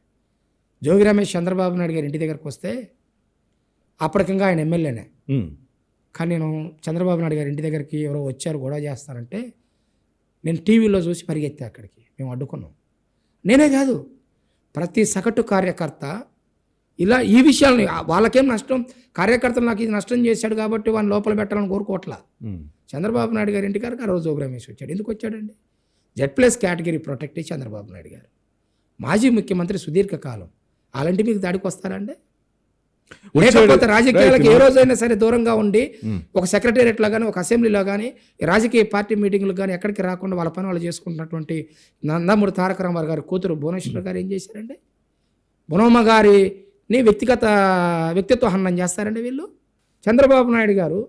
జోగి రమేష్ చంద్రబాబు నాయుడు గారి ఇంటి దగ్గరకు వస్తే అప్పటికింగా ఆయన ఎమ్మెల్యేనే, కానీ నేను చంద్రబాబు నాయుడు గారి ఇంటి దగ్గరికి ఎవరో వచ్చారు గొడవ చేస్తారంటే నేను టీవీలో చూసి పరిగెత్తా అక్కడికి. మేము అడ్డుకున్నాం. నేనే కాదు, ప్రతి సగటు కార్యకర్త ఇలా ఈ విషయాలని, వాళ్ళకేం నష్టం, కార్యకర్తలు నాకు ఇది నష్టం చేశాడు కాబట్టి వాళ్ళని లోపల పెట్టాలని కోరుకోవట్లా. చంద్రబాబు నాయుడు గారి ఇంటికి ఆ రోజు జోగి రమేష్ వచ్చాడు. ఎందుకు వచ్చాడండి? Z+ category protect Chandrababu Naidu గారు, మాజీ ముఖ్యమంత్రి సుదీర్ఘకాలం. అలాంటి మీకు దాడికి వస్తారండి? లేకపోతే రాజకీయాలకు ఏ రోజైనా సరే దూరంగా ఉండి ఒక సెక్రటేరియట్లో కానీ, ఒక అసెంబ్లీలో కానీ, రాజకీయ పార్టీ మీటింగ్లు కానీ ఎక్కడికి రాకుండా వాళ్ళ పని వాళ్ళు చేసుకుంటున్నటువంటి నందమూరి తారక రామారావు గారి కూతురు భువనేశ్వర్ గారు ఏం చేశారండి? బునమ్మ గారిని వ్యక్తిత్వ హననం చేస్తారండి వీళ్ళు. చంద్రబాబు నాయుడు గారు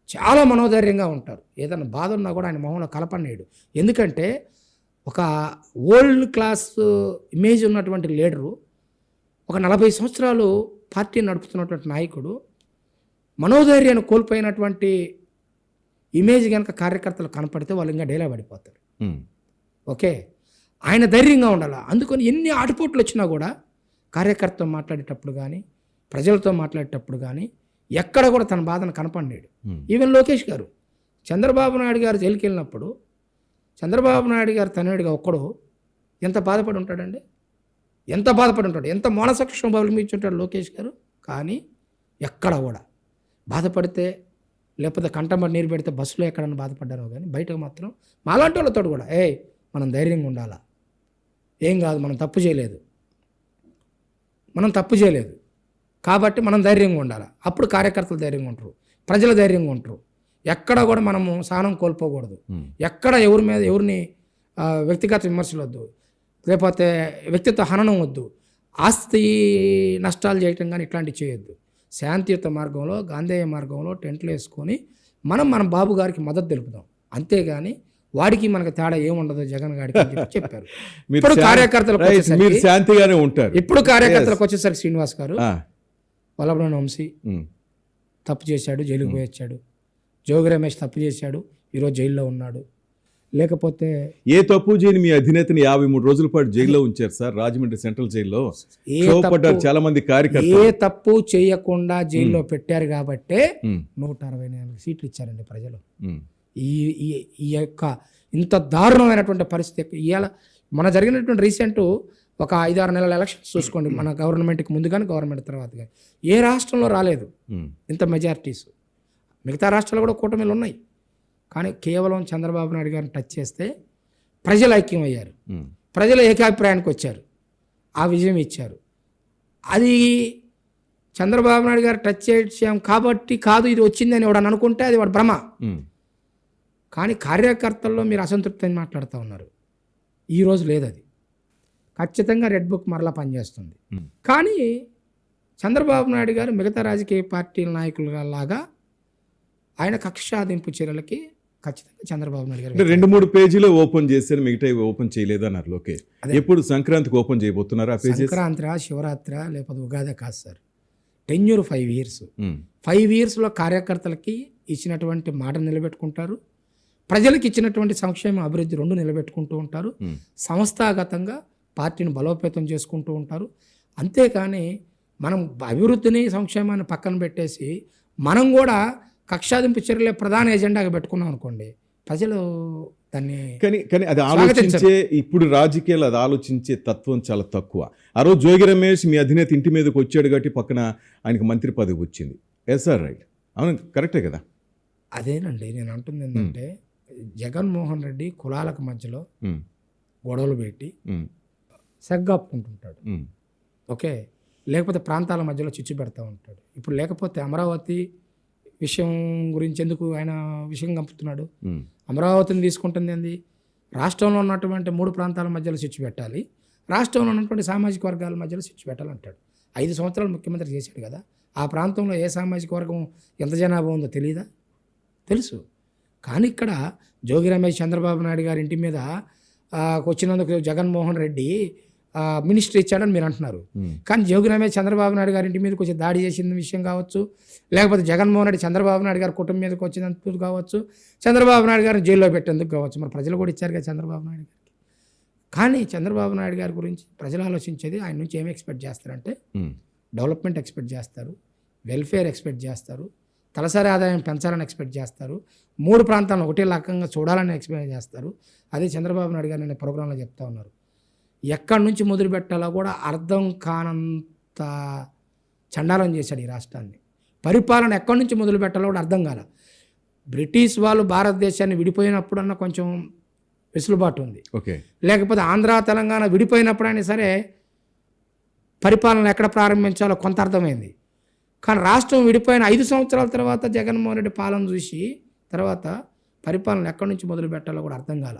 చాలా మనోధైర్యంగా ఉంటారు. ఏదైనా బాధ ఉన్నా కూడా ఆయన మొహంలో కలపనేడు. ఎందుకంటే ఒక ఓల్డ్ క్లాస్ ఇమేజ్ ఉన్నటువంటి లీడరు, ఒక 40 సంవత్సరాలు పార్టీని నడుపుతున్నటువంటి నాయకుడు, మనోధైర్యాన్ని కోల్పోయినటువంటి ఇమేజ్ కనుక కార్యకర్తలు కనపడితే వాళ్ళు ఇంకా డేలా పడిపోతారు. ఓకే, ఆయన ధైర్యంగా ఉండాలి. అందుకని ఎన్ని ఆటుపోట్లు వచ్చినా కూడా కార్యకర్తతో మాట్లాడేటప్పుడు కానీ, ప్రజలతో మాట్లాడేటప్పుడు కానీ ఎక్కడ కూడా తన బాధను కనపడినాడు. ఈవెన్ లోకేష్ గారు, చంద్రబాబు నాయుడు గారు జైలుకి వెళ్ళినప్పుడు చంద్రబాబు నాయుడు గారు తనయుడిగా ఒక్కడు ఎంత బాధపడి ఉంటాడండి, ఎంత బాధపడి ఉంటాడు, ఎంత మానసిక బలిమించుంటాడు లోకేష్ గారు. కానీ ఎక్కడ కూడా బాధపడితే, లేకపోతే కంటంబడి నీరు పెడితే బస్సులో ఎక్కడన్నా బాధపడ్డారో కానీ బయటకు మాత్రం మాలాంటి వాళ్ళతో కూడా మనం ధైర్యంగా ఉండాలా, ఏం కాదు, మనం తప్పు చేయలేదు కాబట్టి మనం ధైర్యంగా ఉండాలి. అప్పుడు కార్యకర్తలు ధైర్యంగా ఉంటారు, ప్రజలు ధైర్యంగా ఉంటారు. ఎక్కడ కూడా మనము సహనం కోల్పోకూడదు. ఎక్కడ ఎవరిని వ్యక్తిగత విమర్శలు వద్దు, లేకపోతే వ్యక్తిత్వ హననం వద్దు, ఆస్తి నష్టాలు చేయటం కానీ ఇట్లాంటివి చేయొద్దు. శాంతియుత మార్గంలో, గాంధేయ మార్గంలో టెంట్లు వేసుకొని మన బాబు గారికి మద్దతు తెలుపుదాం. అంతేగాని వాడికి మనకు తేడా ఏముండదు జగన్ గారికి అని చెప్పారు. ఇప్పుడు కార్యకర్తలకు వచ్చేసరికి శ్రీనివాస్ గారు, వల్లభనేని వంశీ తప్పు చేశాడు, జైలుకి పోయి వచ్చాడు. జోగి రమేష్ తప్పు చేశాడు, ఈరోజు జైల్లో ఉన్నాడు. లేకపోతే ఏ తప్పు చేయని మీ అధినేతని 53 రోజుల పాటు జైల్లో ఉంచారు సార్, రాజమండ్రి సెంట్రల్ జైల్లో. చాలా మంది కార్యకర్తలు ఏ తప్పు చేయకుండా జైల్లో పెట్టారు కాబట్టే 164 సీట్లు ఇచ్చారండి ప్రజలు. ఈ యొక్క ఇంత దారుణమైనటువంటి పరిస్థితి ఇవాళ మన జరిగినటువంటి రీసెంట్ ఒక 5-6 నెలల ఎలక్షన్స్ చూసుకోండి, మన గవర్నమెంట్కి ముందు కానీ గవర్నమెంట్ తర్వాత కానీ ఏ రాష్ట్రంలో రాలేదు ఇంత మెజారిటీస్. మిగతా రాష్ట్రాలు కూడా కూటమిలు ఉన్నాయి, కానీ కేవలం చంద్రబాబు నాయుడు గారిని టచ్ చేస్తే ప్రజలు ఐక్యం అయ్యారు, ప్రజలు ఏకాభిప్రాయానికి వచ్చారు, ఆ విజయం ఇచ్చారు. అది చంద్రబాబు నాయుడు గారు టచ్ చేసాం కాబట్టి కాదు ఇది వచ్చిందని వాడు అనుకుంటే అది వాడు భ్రమ. కానీ కార్యకర్తల్లో మీరు అసంతృప్తి అని మాట్లాడుతూ ఉన్నారు. ఈరోజు లేదు అది. ఖచ్చితంగా రెడ్ బుక్ మరలా పనిచేస్తుంది. కానీ చంద్రబాబు నాయుడు గారు మిగతా రాజకీయ పార్టీల నాయకుల లాగా ఆయన కక్ష సాధింపు చర్యలకి ఖచ్చితంగా చంద్రబాబు నాయుడు గారు 2-3 పేజీలో ఓపెన్ చేశారు, మిగతా ఓపెన్ చేయలేదన్నారు లోకేష్. ఎప్పుడు సంక్రాంతికి ఓపెన్ చేయబోతున్నారు ఆ పేజెస్? సంక్రాంతి, శివరాత్రి లేకపోతే ఉగాది కాదు సార్. Tenure 5 years. 5 yearsలో కార్యకర్తలకి ఇచ్చినటువంటి మాట నిలబెట్టుకుంటారు, ప్రజలకు ఇచ్చినటువంటి సంక్షేమ అభివృద్ధి 2 నిలబెట్టుకుంటూ ఉంటారు, సంస్థాగతంగా పార్టీని బలోపేతం చేసుకుంటూ ఉంటారు. అంతేకాని మనం అభివృద్ధిని సంక్షేమాన్ని పక్కన పెట్టేసి మనం కూడా కక్షాదింపు చర్యలే ప్రధాన ఎజెండాగా పెట్టుకున్నాం అనుకోండి, ప్రజలు దాన్ని కానీ అది ఆలోచించే, ఇప్పుడు రాజకీయాలు అది ఆలోచించే తత్వం చాలా తక్కువ. ఆ రోజు జోగి రమేష్ మీ అధినేత ఇంటి మీదకి వచ్చాడు కాబట్టి పక్కన ఆయనకు మంత్రి పదవి వచ్చింది. సార్ రైట్, అవును, కరెక్టే కదా. అదేనండి నేను అంటుంది ఏంటంటే, జగన్మోహన్ రెడ్డి కులాలకు మధ్యలో గొడవలు పెట్టి సెగ్గాపుకుంటుంటాడు. ఓకే, లేకపోతే ప్రాంతాల మధ్యలో చిచ్చు పెడతా ఉంటాడు. ఇప్పుడు లేకపోతే అమరావతి విషయం గురించి ఎందుకు ఆయన విషయం కలుపుతున్నాడు? అమరావతిని తీసుకుంటుంది ఏంది? రాష్ట్రంలో ఉన్నటువంటి 3 ప్రాంతాల మధ్యలో చిచ్చు పెట్టాలి, రాష్ట్రంలో ఉన్నటువంటి సామాజిక వర్గాల మధ్యలో చిచ్చు పెట్టాలంటాడు. 5 సంవత్సరాలు ముఖ్యమంత్రి చేశాడు కదా. ఆ ప్రాంతంలో ఏ సామాజిక వర్గం ఎంత జనాభా ఉందో తెలియదా? తెలుసు. కానీ ఇక్కడ జోగి రమేష్ చంద్రబాబు నాయుడు గారి ఇంటి మీద వచ్చినందుకు జగన్మోహన్ రెడ్డి మినిస్టర్ ఇచ్చాడని మీరు అంటున్నారు. కానీ జోగి రమేష్ చంద్రబాబు నాయుడు గారి ఇంటి మీదకి వచ్చి దాడి చేసిన విషయం కావచ్చు, లేకపోతే జగన్మోహన్ రెడ్డి చంద్రబాబు నాయుడు గారి కుటుంబం మీదకి వచ్చినందుకు కావచ్చు, చంద్రబాబు నాయుడు గారిని జైల్లో పెట్టేందుకు కావచ్చు. మరి ప్రజలు కూడా ఇచ్చారు కదా చంద్రబాబు నాయుడు గారికి. కానీ చంద్రబాబు నాయుడు గారి గురించి ప్రజలు ఆలోచించేది ఆయన నుంచి ఏమి ఎక్స్పెక్ట్ చేస్తారంటే, డెవలప్మెంట్ ఎక్స్పెక్ట్ చేస్తారు, వెల్ఫేర్ ఎక్స్పెక్ట్ చేస్తారు, తలసరి ఆదాయం పెంచాలని ఎక్స్పెక్ట్ చేస్తారు, 3 ప్రాంతాలను ఒకటే రకంగా చూడాలని ఎక్స్పెక్ట్ చేస్తారు. అదే చంద్రబాబు నాయుడు గారు నేను ప్రోగ్రాంలో చెప్తా ఉన్నారు. ఎక్కడి నుంచి మొదలు పెట్టాలో కూడా అర్థం కానంత చండాలం చేశాడు ఈ రాష్ట్రాన్ని. పరిపాలన ఎక్కడి నుంచి మొదలు పెట్టాలో కూడా అర్థం కాల. బ్రిటిష్ వాళ్ళు భారతదేశాన్ని విడిపోయినప్పుడన్నా కొంచెం వెసులుబాటు ఉంది, లేకపోతే ఆంధ్ర తెలంగాణ విడిపోయినప్పుడైనా సరే పరిపాలన ఎక్కడ ప్రారంభించాలో కొంత అర్థమైంది. కానీ రాష్ట్రం విడిపోయిన 5 సంవత్సరాల తర్వాత జగన్మోహన్ రెడ్డి పాలన చూసి తర్వాత పరిపాలన ఎక్కడి నుంచి మొదలు పెట్టాలో కూడా అర్థం కాల,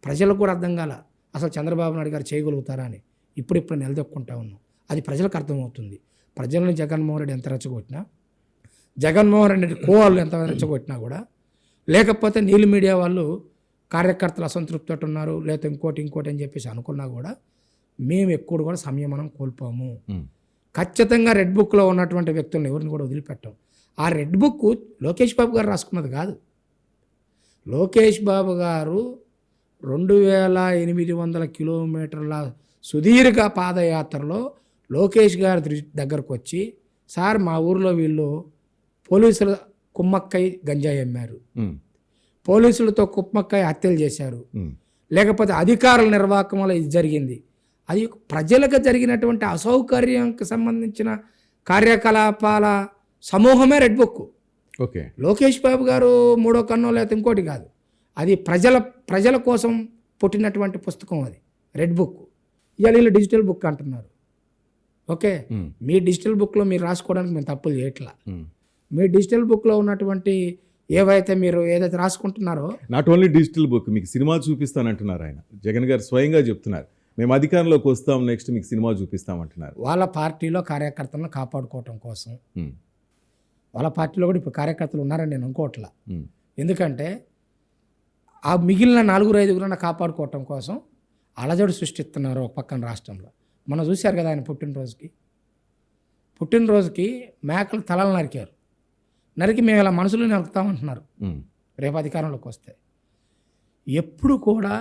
ప్రజలకు కూడా అర్థం కాల అసలు చంద్రబాబు నాయుడు గారు చేయగలుగుతారా అని. ఇప్పుడు నిలదొక్కుంటా ఉన్నాం. అది ప్రజలకు అర్థమవుతుంది. ప్రజలను జగన్మోహన్ రెడ్డి ఎంత రెచ్చగొట్టినా, జగన్మోహన్ రెడ్డి కోవాళ్ళు ఎంత రెచ్చగొట్టినా కూడా, లేకపోతే నీళ్ళు మీడియా వాళ్ళు కార్యకర్తలు అసంతృప్తితో ఉన్నారు, లేకపోతే ఇంకోటి అని చెప్పేసి అనుకున్నా కూడా మేము ఎప్పుడు కూడా సంయమనం కోల్పోము. ఖచ్చితంగా రెడ్ బుక్లో ఉన్నటువంటి వ్యక్తులను ఎవరిని కూడా వదిలిపెట్టాం. ఆ రెడ్ బుక్ లోకేష్ బాబు గారు రాసుకున్నది కాదు. లోకేష్ బాబు గారు 2800 కిలోమీటర్ల సుదీర్ఘ పాదయాత్రలో లోకేష్ గారి దగ్గరకు వచ్చి, సార్ మా ఊరిలో వీళ్ళు పోలీసుల కుమ్మక్కై గంజాయి అమ్మారు, పోలీసులతో కుమ్మక్కై హత్యలు చేశారు, లేకపోతే అధికారుల నిర్వాహకం వల్ల ఇది జరిగింది, అది ప్రజలకు జరిగినటువంటి అసౌకర్యంకి సంబంధించిన కార్యకలాపాల సమూహమే red book. Okay, Lokesh Babu గారు 3వ కన్నో లేకపోతే ఇంకోటి కాదు, అది ప్రజల కోసం పుట్టినటువంటి పుస్తకం అది రెడ్ బుక్. ఇవాళ వీళ్ళు డిజిటల్ బుక్ అంటున్నారు. ఓకే, మీ డిజిటల్ బుక్లో మీరు రాసుకోవడానికి మేము తప్పులు చేయట్లా. మీ డిజిటల్ బుక్లో ఉన్నటువంటి ఏవైతే మీరు ఏదైతే రాసుకుంటున్నారో, నాట్ ఓన్లీ డిజిటల్ బుక్, మీకు సినిమా చూపిస్తానంటున్నారు ఆయన. జగన్ గారు స్వయంగా చెప్తున్నారు, మేము అధికారంలోకి వస్తాం, నెక్స్ట్ మీకు సినిమా చూపిస్తామంటున్నారు. వాళ్ళ పార్టీలో కార్యకర్తలను కాపాడుకోవటం కోసం. వాళ్ళ పార్టీలో కూడా ఇప్పుడు కార్యకర్తలు ఉన్నారని నేను అనుకోవట్లా. ఎందుకంటే ఆ మిగిలిన 4-5 కాపాడుకోవటం కోసం అలజడి సృష్టిస్తున్నారు ఒక పక్కన రాష్ట్రంలో. మనం చూశారు కదా ఆయన పుట్టినరోజుకి మేకల తలలు నరికి మేము ఇలా మనసులో నరుకుతామంటున్నారు రేపు అధికారంలోకి వస్తే. ఎప్పుడు కూడా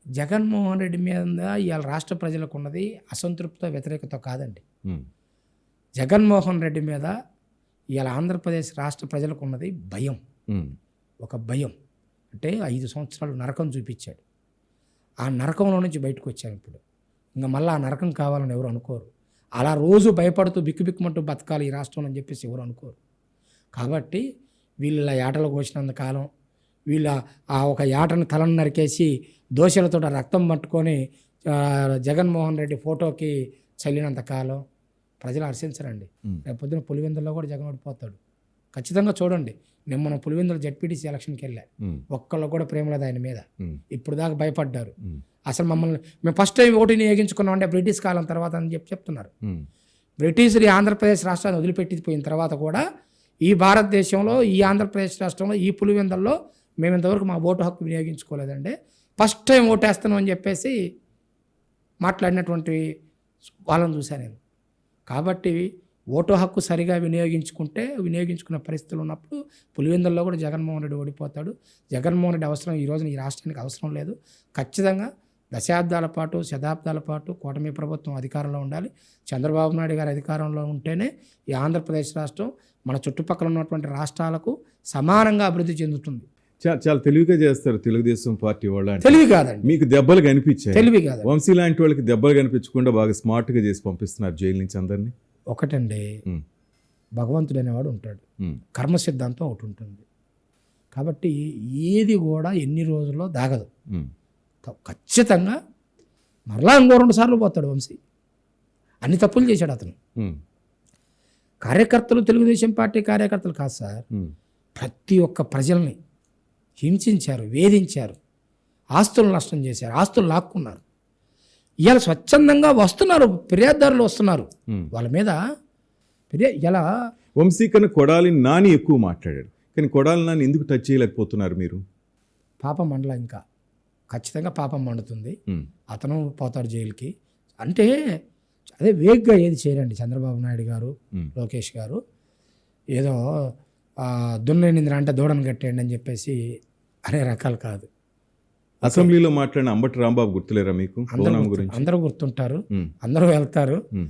జగన్మోహన్ రెడ్డి మీద ఇవాళ రాష్ట్ర ప్రజలకు ఉన్నది అసంతృప్త వ్యతిరేకత కాదండి. జగన్మోహన్ రెడ్డి మీద ఇవాళ ఆంధ్రప్రదేశ్ రాష్ట్ర ప్రజలకు ఉన్నది భయం. ఒక భయం అంటే 5 సంవత్సరాలు నరకం చూపించాడు. ఆ నరకంలో నుంచి బయటకు వచ్చాం. ఇప్పుడు ఇంకా మళ్ళీ ఆ నరకం కావాలని ఎవరు అనుకోరు. అలా రోజు భయపడుతూ బిక్కుబిక్కుమంటూ బతకాలి ఈ రాష్ట్రం అని చెప్పేసి ఎవరు అనుకోరు. కాబట్టి వీళ్ళ ఏటలు కోసినంత కాలం, వీళ్ళ ఆ ఒక ఏటను తలను నరికేసి దోశలతో రక్తం పట్టుకొని జగన్మోహన్ రెడ్డి ఫోటోకి చల్లినంత కాలం ప్రజలు హర్షించరండి. రేపు పొద్దున పులివెందుల్లో కూడా జగన్ ఓడిపోతాడు. ఖచ్చితంగా చూడండి. నేను మన పులివెందుల జెడ్పీటీసీ ఎలక్షన్కి వెళ్ళా, ఉమ్, ఒక్కళ్ళు కూడా ప్రేమ లేదు ఆయన మీద. ఉమ్, ఇప్పుడు దాకా భయపడ్డారు. ఉమ్, అసలు మేము ఫస్ట్ టైం ఓటు వినియోగించుకున్నాం అంటే బ్రిటిష్ కాలం తర్వాత అని చెప్తున్నారు. ఉమ్, బ్రిటిష్ ఈ ఆంధ్రప్రదేశ్ రాష్ట్రాన్ని వదిలిపెట్టిపోయిన తర్వాత కూడా ఈ భారతదేశంలో, ఈ ఆంధ్రప్రదేశ్ రాష్ట్రంలో, ఈ పులివెందుల్లో మేము ఇంతవరకు మా ఓటు హక్కు వినియోగించుకోలేదంటే ఫస్ట్ టైం ఓటేస్తాను అని చెప్పేసి మాట్లాడినటువంటి వాళ్ళని చూశాను నేను. కాబట్టి ఓటు హక్కు సరిగా వినియోగించుకునే పరిస్థితులు ఉన్నప్పుడు పులివెందుల్లో కూడా జగన్మోహన్ రెడ్డి ఓడిపోతాడు. జగన్మోహన్ రెడ్డి అవసరం ఈ రోజున ఈ రాష్ట్రానికి అవసరం లేదు. ఖచ్చితంగా దశాబ్దాల పాటు, శతాబ్దాల పాటు కూటమి ప్రభుత్వం అధికారంలో ఉండాలి. చంద్రబాబు నాయుడు గారు అధికారంలో ఉంటేనే ఈ ఆంధ్రప్రదేశ్ రాష్ట్రం మన చుట్టుపక్కల ఉన్నటువంటి రాష్ట్రాలకు సమానంగా అభివృద్ధి చెందుతుంది. చాలా తెలివిగా చేస్తారు తెలుగుదేశం పార్టీ వాళ్ళు. అంటే తెలివి కాదండి, మీకు దెబ్బలు కనిపించాయి. తెలివి కాదండి. వంశీ లాంటి వాళ్ళకి దెబ్బలు కనిపించకుండా బాగా స్మార్ట్గా చేసి పంపిస్తున్నారు జైలు నుంచి అందరినీ. ఒకటండి, ఉమ్, భగవంతుడు అనేవాడు ఉంటాడు, ఉమ్, కర్మ సిద్ధాంతం ఒకటి ఉంటుంది. కాబట్టి ఏది కూడా ఎన్ని రోజుల్లో దాగదు. ఉమ్, ఖచ్చితంగా మరలా ఇంకో 2 సార్లు పోతాడు వంశీ. అన్ని తప్పులు చేశాడు అతను. ఉమ్, కార్యకర్తలు, తెలుగుదేశం పార్టీ కార్యకర్తలు కాదు సార్, ఉమ్, ప్రతి ఒక్క ప్రజల్ని హింసించారు, వేధించారు, ఆస్తులు నష్టం చేశారు, ఆస్తులు లాక్కున్నారు. ఇవాళ స్వచ్ఛందంగా వస్తున్నారు, ఫిర్యాదుదారులు వస్తున్నారు ఉమ్. వాళ్ళ మీద. ఇలా వంశీ కన్నా కొడాలి నాని ఎక్కువ మాట్లాడాడు, కానీ కొడాలి నాని ఎందుకు టచ్ చేయలేకపోతున్నారు మీరు? పాపం మండల ఇంకా ఖచ్చితంగా పాపం మండుతుంది. ఉమ్, అతను పోతాడు జైలుకి. అంటే అదే వేగ్గా ఏది చేయరండి చంద్రబాబు నాయుడు గారు, ఉమ్, లోకేష్ గారు. ఏదో దున్నేనింద్ర అంటే దూడను కట్టేయండి అని చెప్పేసి అనే రకాలు కాదు. అసెంబ్లీలో మాట్లాడిన అంబటి రాంబాబు గుర్తులేరా మీకు? పవనం గురించి అందరూ గుర్తుంటారు, ఉమ్, అందరూ వెళ్తారు. ఉమ్,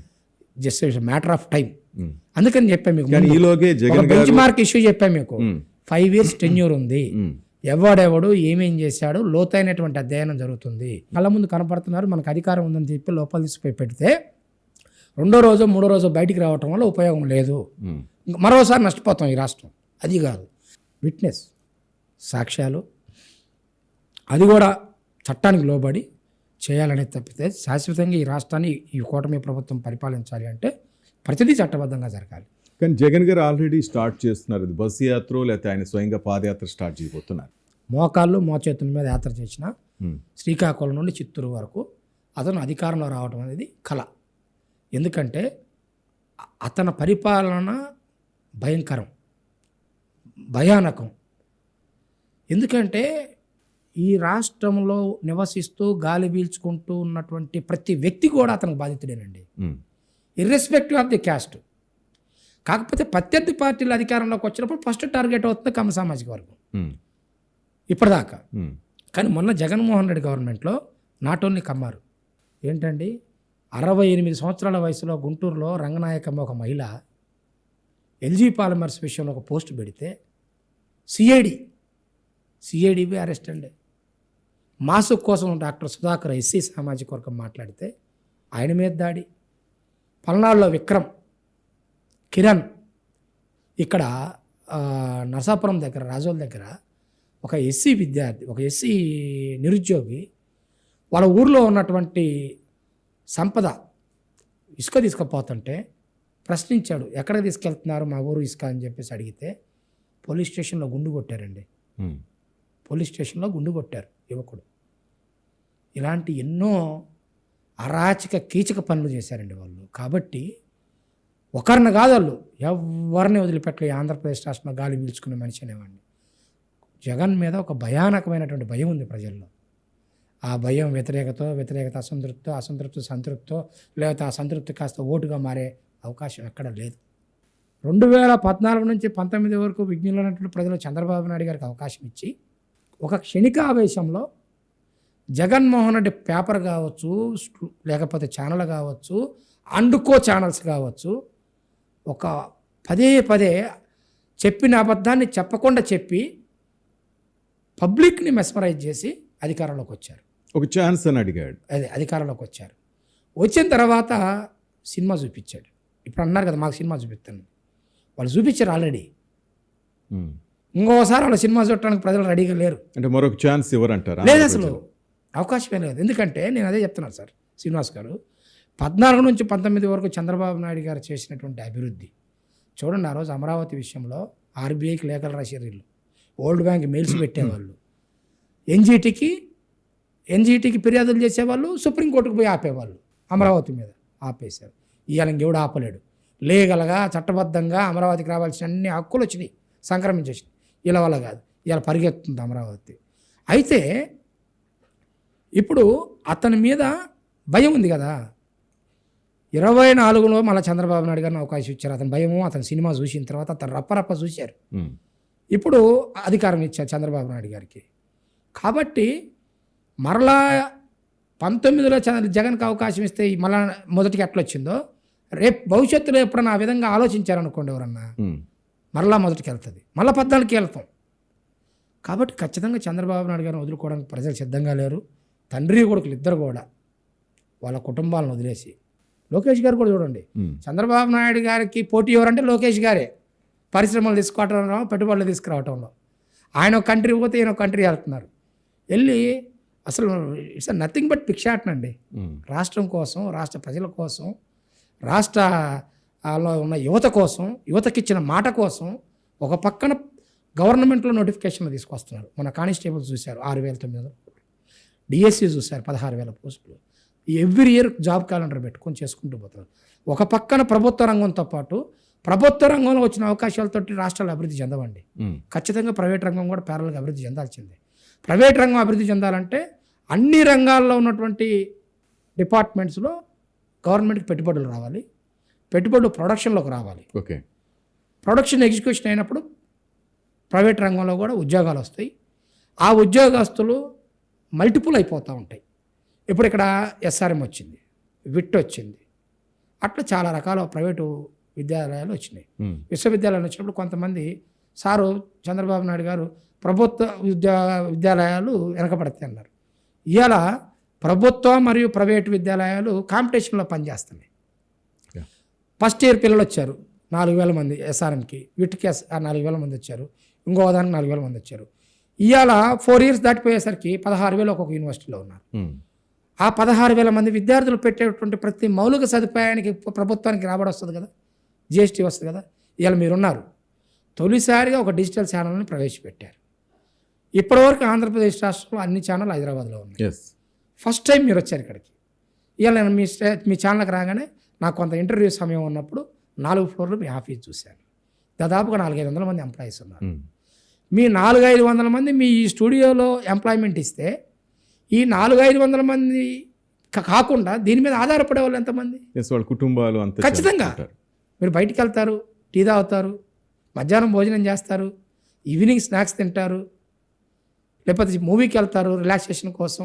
జస్ట్ మ్యాటర్ ఆఫ్ టైం. ఉమ్. అందుకని చెప్పాను మీకు, కానీ ఈలోగే జగన్ బెంచ్ గారు మార్క్ ఇష్యూ చెప్పాను మీకు. ఉమ్, 5 years టెన్యూర్ ఉంది. ఉమ్, ఎవడెవడు ఏమేం చేశాడు లోతైనటువంటి అధ్యయనం జరుగుతుంది. కళ్ళ ముందు కనపడుతున్నారు, మనకు అధికారం ఉందని చెప్పి లోపల తీసిపోయి పెడితే 2వ రోజు 3వ రోజు బయటికి రావటం వల్ల ఉపయోగం లేదు. ఉమ్, మరోసారి నష్టపోతాం ఈ రాష్ట్రం. అది కాదు, విట్నెస్, సాక్ష్యాలు, అది కూడా చట్టానికి లోబడి చేయాలనేది తప్పితే శాశ్వతంగా ఈ రాష్ట్రాన్ని ఈ కూటమి ప్రభుత్వం పరిపాలించాలి అంటే ప్రతిదీ చట్టబద్ధంగా జరగాలి. కానీ జగన్ గారు ఆల్రెడీ స్టార్ట్ చేస్తున్నారు. ఇది బస్సు యాత్ర లేకపోతే ఆయన స్వయంగా పాదయాత్ర స్టార్ట్ చేయబోతున్నారు. మోకాళ్ళు మోచేతుల మీద యాత్ర చేసిన ఉమ్, శ్రీకాకుళం నుండి చిత్తూరు వరకు అతను అధికారంలో రావడం అనేది కళ. ఎందుకంటే అతని పరిపాలన భయంకరం, భయానకం. ఎందుకంటే ఈ రాష్ట్రంలో నివసిస్తూ గాలి పీల్చుకుంటూ ఉన్నటువంటి ప్రతి వ్యక్తి కూడా అతనికి బాధితుడేనండి, ఉమ్, ఇర్రెస్పెక్టివ్ ఆఫ్ ది క్యాస్ట్. కాకపోతే ప్రత్యర్థి పార్టీలు అధికారంలోకి వచ్చినప్పుడు ఫస్ట్ టార్గెట్ అవుతుంది కమ్మ సామాజిక వర్గం ఉమ్, ఇప్పటిదాకా. ఉమ్, కానీ మొన్న జగన్మోహన్ రెడ్డి గవర్నమెంట్లో నాట్ ఓన్లీ కమ్మారు. ఏంటండి, 68 సంవత్సరాల వయసులో గుంటూరులో రంగనాయకమ్మ ఒక మహిళ ఎల్జీ పాలిమర్స్ విషయంలో ఒక పోస్ట్ పెడితే సిఐడిబి అరెస్ట్ అండి. మాసు కోసం డాక్టర్ సుధాకర్ ఎస్సీ సామాజిక వర్గం మాట్లాడితే ఆయన మీద దాడి. పల్నాడులో విక్రమ్, కిరణ్, ఇక్కడ నరసాపురం దగ్గర రాజోల్ దగ్గర ఒక ఎస్సీ విద్యార్థి, ఒక ఎస్సీ నిరుద్యోగి వాళ్ళ ఊర్లో ఉన్నటువంటి సంపద ఇసుక తీసుకుపోతుంటే ప్రశ్నించాడు, ఎక్కడ తీసుకెళ్తున్నారు మా ఊరు ఇసుక అని చెప్పేసి అడిగితే పోలీస్ స్టేషన్లో గుండు కొట్టారండి. ఉమ్, పోలీస్ స్టేషన్లో గుండు కొట్టారు యువకుడు. ఇలాంటి ఎన్నో అరాచక కీచక పనులు చేశారండి వాళ్ళు. కాబట్టి ఒకరిని కాదు, వాళ్ళు ఎవరిని వదిలిపెట్టలేదు. ఆంధ్రప్రదేశ్ రాష్ట్రంలో గాలి పీల్చుకునే మనిషి అనేవాడిని. జగన్ మీద ఒక భయానకమైనటువంటి భయం ఉంది ప్రజల్లో. ఆ భయం వ్యతిరేకత అసంతృప్తి సంతృప్తో, లేకపోతే ఆ సంతృప్తి కాస్త ఓటుగా మారే అవకాశం ఎక్కడ లేదు. 2014 నుంచి 19 వరకు విజ్ఞులైనటువంటి ప్రజలు చంద్రబాబు నాయుడు గారికి అవకాశం ఇచ్చి ఒక క్షణిక ఆవేశంలో జగన్మోహన్ రెడ్డి పేపర్ కావచ్చు, లేకపోతే ఛానల్ కావచ్చు, అండుకో ఛానల్స్ కావచ్చు, ఒక పదే చెప్పిన అబద్ధాన్ని చెప్పకుండా చెప్పి పబ్లిక్ని మెస్మరైజ్ చేసి అధికారంలోకి వచ్చారు. ఒక ఛాన్స్ అని అడిగాడు. అదే అధికారంలోకి వచ్చారు. వచ్చిన తర్వాత సినిమా చూపించాడు. ఇప్పుడు అన్నారు కదా మాకు సినిమా చూపిస్తాను, వాళ్ళు చూపించారు ఆల్రెడీ. ఉమ్, ఇంకోసారి వాళ్ళ సినిమా చూడటానికి ప్రజలు రెడీగా లేరు. అంటే మరొక ఛాన్స్ ఇవ్వరంటారా? లేదు, అసలు అవకాశమే లేదు. ఎందుకంటే నేను అదే చెప్తున్నాను సార్ శ్రీనివాస్ గారు, 14 నుంచి 19 వరకు చంద్రబాబు నాయుడు గారు చేసినటువంటి అభివృద్ధి చూడండి. ఆ రోజు అమరావతి విషయంలో ఆర్బీఐకి లేఖలు రాశారు వీళ్ళు, వరల్డ్ బ్యాంక్ మెయిల్స్ పెట్టేవాళ్ళు, ఎన్జీటీకి ఫిర్యాదులు చేసేవాళ్ళు, సుప్రీంకోర్టుకు పోయి ఆపేవాళ్ళు, అమరావతి మీద ఆపేశారు. ఇవాళ ఇంకెవడు ఆపలేడు. లీగల్గా చట్టబద్ధంగా అమరావతికి రావాల్సిన అన్ని హక్కులు వచ్చినాయి, సంక్రమించేసినాయి. ఇలా వల్ల కాదు, ఇలా పరిగెత్తుంది అమరావతి. అయితే ఇప్పుడు అతని మీద భయం ఉంది కదా. 24లో మళ్ళీ చంద్రబాబు నాయుడు గారిని అవకాశం ఇచ్చారు. అతని భయము, అతని సినిమా చూసిన తర్వాత అతను రప్పరప్ప చూశారు. ఇప్పుడు అధికారం ఇచ్చారు చంద్రబాబు నాయుడు గారికి. కాబట్టి మరలా 19లో జగన్కి అవకాశం ఇస్తే మళ్ళా మొదటికి ఎట్లా వచ్చిందో, రేపు భవిష్యత్తులో ఎప్పుడన్నా ఆ విధంగా ఆలోచించారనుకోండి ఎవరన్నా, మరలా మొదటికి వెళ్తుంది, మళ్ళీ 14కి వెళ్తాం. కాబట్టి ఖచ్చితంగా చంద్రబాబు నాయుడు గారిని వదులుకోవడానికి ప్రజలు సిద్ధంగా లేరు. తండ్రి కొడుకులు ఇద్దరు కూడా వాళ్ళ కుటుంబాలను వదిలేసి, లోకేష్ గారు కూడా చూడండి, చంద్రబాబు నాయుడు గారికి పోటీ ఎవరంటే లోకేష్ గారే. పరిశ్రమలు తీసుకోవటంలో, పెట్టుబడులు తీసుకురావటంలో ఆయన ఒక కంట్రీ పోతే ఈయన ఒక కంట్రీ వెళ్తున్నారు. వెళ్ళి అసలు ఇట్స్ నథింగ్ బట్ భిక్షాటనండి. రాష్ట్రం కోసం, రాష్ట్ర ప్రజల కోసం, రాష్ట్రంలో ఉన్న యువత కోసం, యువతకిచ్చిన మాట కోసం ఒక పక్కన గవర్నమెంట్లో నోటిఫికేషన్లు తీసుకొస్తున్నారు. మన కానిస్టేబుల్ చూశారు 6,900, డిఎస్సి చూశారు 16,000 పోస్టులు. ఎవ్రీ ఇయర్ జాబ్ క్యాలెండర్ పెట్టుకొని చేసుకుంటూ పోతారు. ఒక పక్కన ప్రభుత్వ రంగంతో పాటు ప్రభుత్వ రంగంలో వచ్చిన అవకాశాలతో రాష్ట్రాలు అభివృద్ధి చెందవండి. ఖచ్చితంగా ప్రైవేట్ రంగం కూడా ప్యారల్గా అభివృద్ధి చెందాల్సిందే. ప్రైవేట్ రంగం అభివృద్ధి చెందాలంటే అన్ని రంగాల్లో ఉన్నటువంటి డిపార్ట్మెంట్స్లో గవర్నమెంట్కి పెట్టుబడులు రావాలి, పెట్టుబడులు ప్రొడక్షన్లోకి రావాలి. ఓకే, ప్రొడక్షన్ ఎగ్జిక్యూషన్ అయినప్పుడు ప్రైవేట్ రంగంలో కూడా ఉద్యోగాలు వస్తాయి. ఆ ఉద్యోగస్తులు మల్టిపుల్ అయిపోతూ ఉంటాయి. ఇప్పుడు ఇక్కడ ఎస్ఆర్ఎం వచ్చింది, విట్ వచ్చింది, అట్లా చాలా రకాల ప్రైవేటు విద్యాలయాలు వచ్చినాయి. విశ్వవిద్యాలయాలు వచ్చినప్పుడు కొంతమంది సారు చంద్రబాబు నాయుడు గారు ప్రభుత్వ విద్యాలయాలు వెనకబడతాయి అన్నారు. ఇవాళ ప్రభుత్వ మరియు ప్రైవేటు విద్యాలయాలు కాంపిటీషన్లో పనిచేస్తున్నాయి. ఫస్ట్ ఇయర్ పిల్లలు వచ్చారు 4,000 మంది ఎస్ఆర్ఎంకి, విట్కి 4,000 మంది వచ్చారు, ఇంకో దానికి 4,000 మంది వచ్చారు. ఇవాళ 4 years దాటిపోయేసరికి 16,000 ఒక్కొక్క యూనివర్సిటీలో ఉన్నారు. ఆ 16,000 మంది విద్యార్థులు పెట్టేటువంటి ప్రతి మౌలిక సదుపాయానికి ప్రభుత్వానికి రాబడి వస్తుంది కదా, జిఎస్టీ వస్తుంది కదా. ఇవాళ మీరున్నారు. తొలిసారిగా ఒక డిజిటల్ ఛానల్ని ప్రవేశపెట్టారు. ఇప్పటివరకు ఆంధ్రప్రదేశ్ రాష్ట్రంలో అన్ని ఛానల్ హైదరాబాద్లో ఉన్నాయి. ఫస్ట్ టైం మీరు వచ్చారు ఇక్కడికి. ఇవాళ నేను మీ ఛానల్కి రాగానే నాకు కొంత ఇంటర్వ్యూ సమయం ఉన్నప్పుడు 4 floorలు మీ ఆఫీస్ చూశాను. దాదాపుగా 400-500 మంది ఎంప్లాయీస్ ఉన్నారు. మీ 400-500 మంది మీ ఈ స్టూడియోలో ఎంప్లాయ్మెంట్ ఇస్తే ఈ 400-500 మంది కాకుండా దీని మీద ఆధారపడే వాళ్ళు ఎంతమంది? వాళ్ళ కుటుంబాలు అంతా ఖచ్చితంగా. మీరు బయటికి వెళ్తారు, టీ తాగుతారు, మధ్యాహ్నం భోజనం చేస్తారు, ఈవినింగ్ స్నాక్స్ తింటారు, లేకపోతే మూవీకి వెళ్తారు రిలాక్సేషన్ కోసం,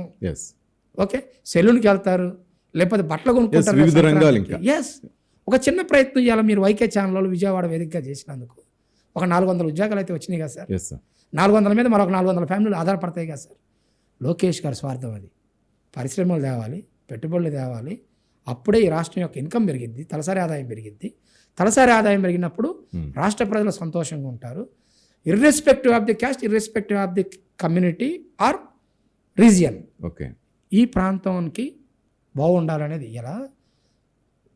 ఓకే, సెలూన్కి వెళ్తారు, లేకపోతే బట్టలు కొనుక్కుంటారు. ఎస్, ఒక చిన్న ప్రయత్నం ఇవాళ మీరు వైకే ఛానల్లో విజయవాడ వేదికగా చేసినందుకు ఒక 400 ఉద్యోగాలు అయితే వచ్చినాయి కదా సార్. 400 మీద మరొక 400 ఫ్యామిలీలు ఆధారపడతాయి కదా సార్. లోకేష్ గారి స్వార్థం అది. పరిశ్రమలు తేవాలి, పెట్టుబడులు తేవాలి, అప్పుడే ఈ రాష్ట్రం యొక్క ఇన్కమ్ పెరిగిద్ది, తలసరి ఆదాయం పెరిగిద్ది. తలసరి ఆదాయం పెరిగినప్పుడు రాష్ట్ర ప్రజలు సంతోషంగా ఉంటారు. Irrespective of the caste, irrespective of the community or region, okay, ఈ ప్రాంతానికి బాగుండాలనేది. ఇలా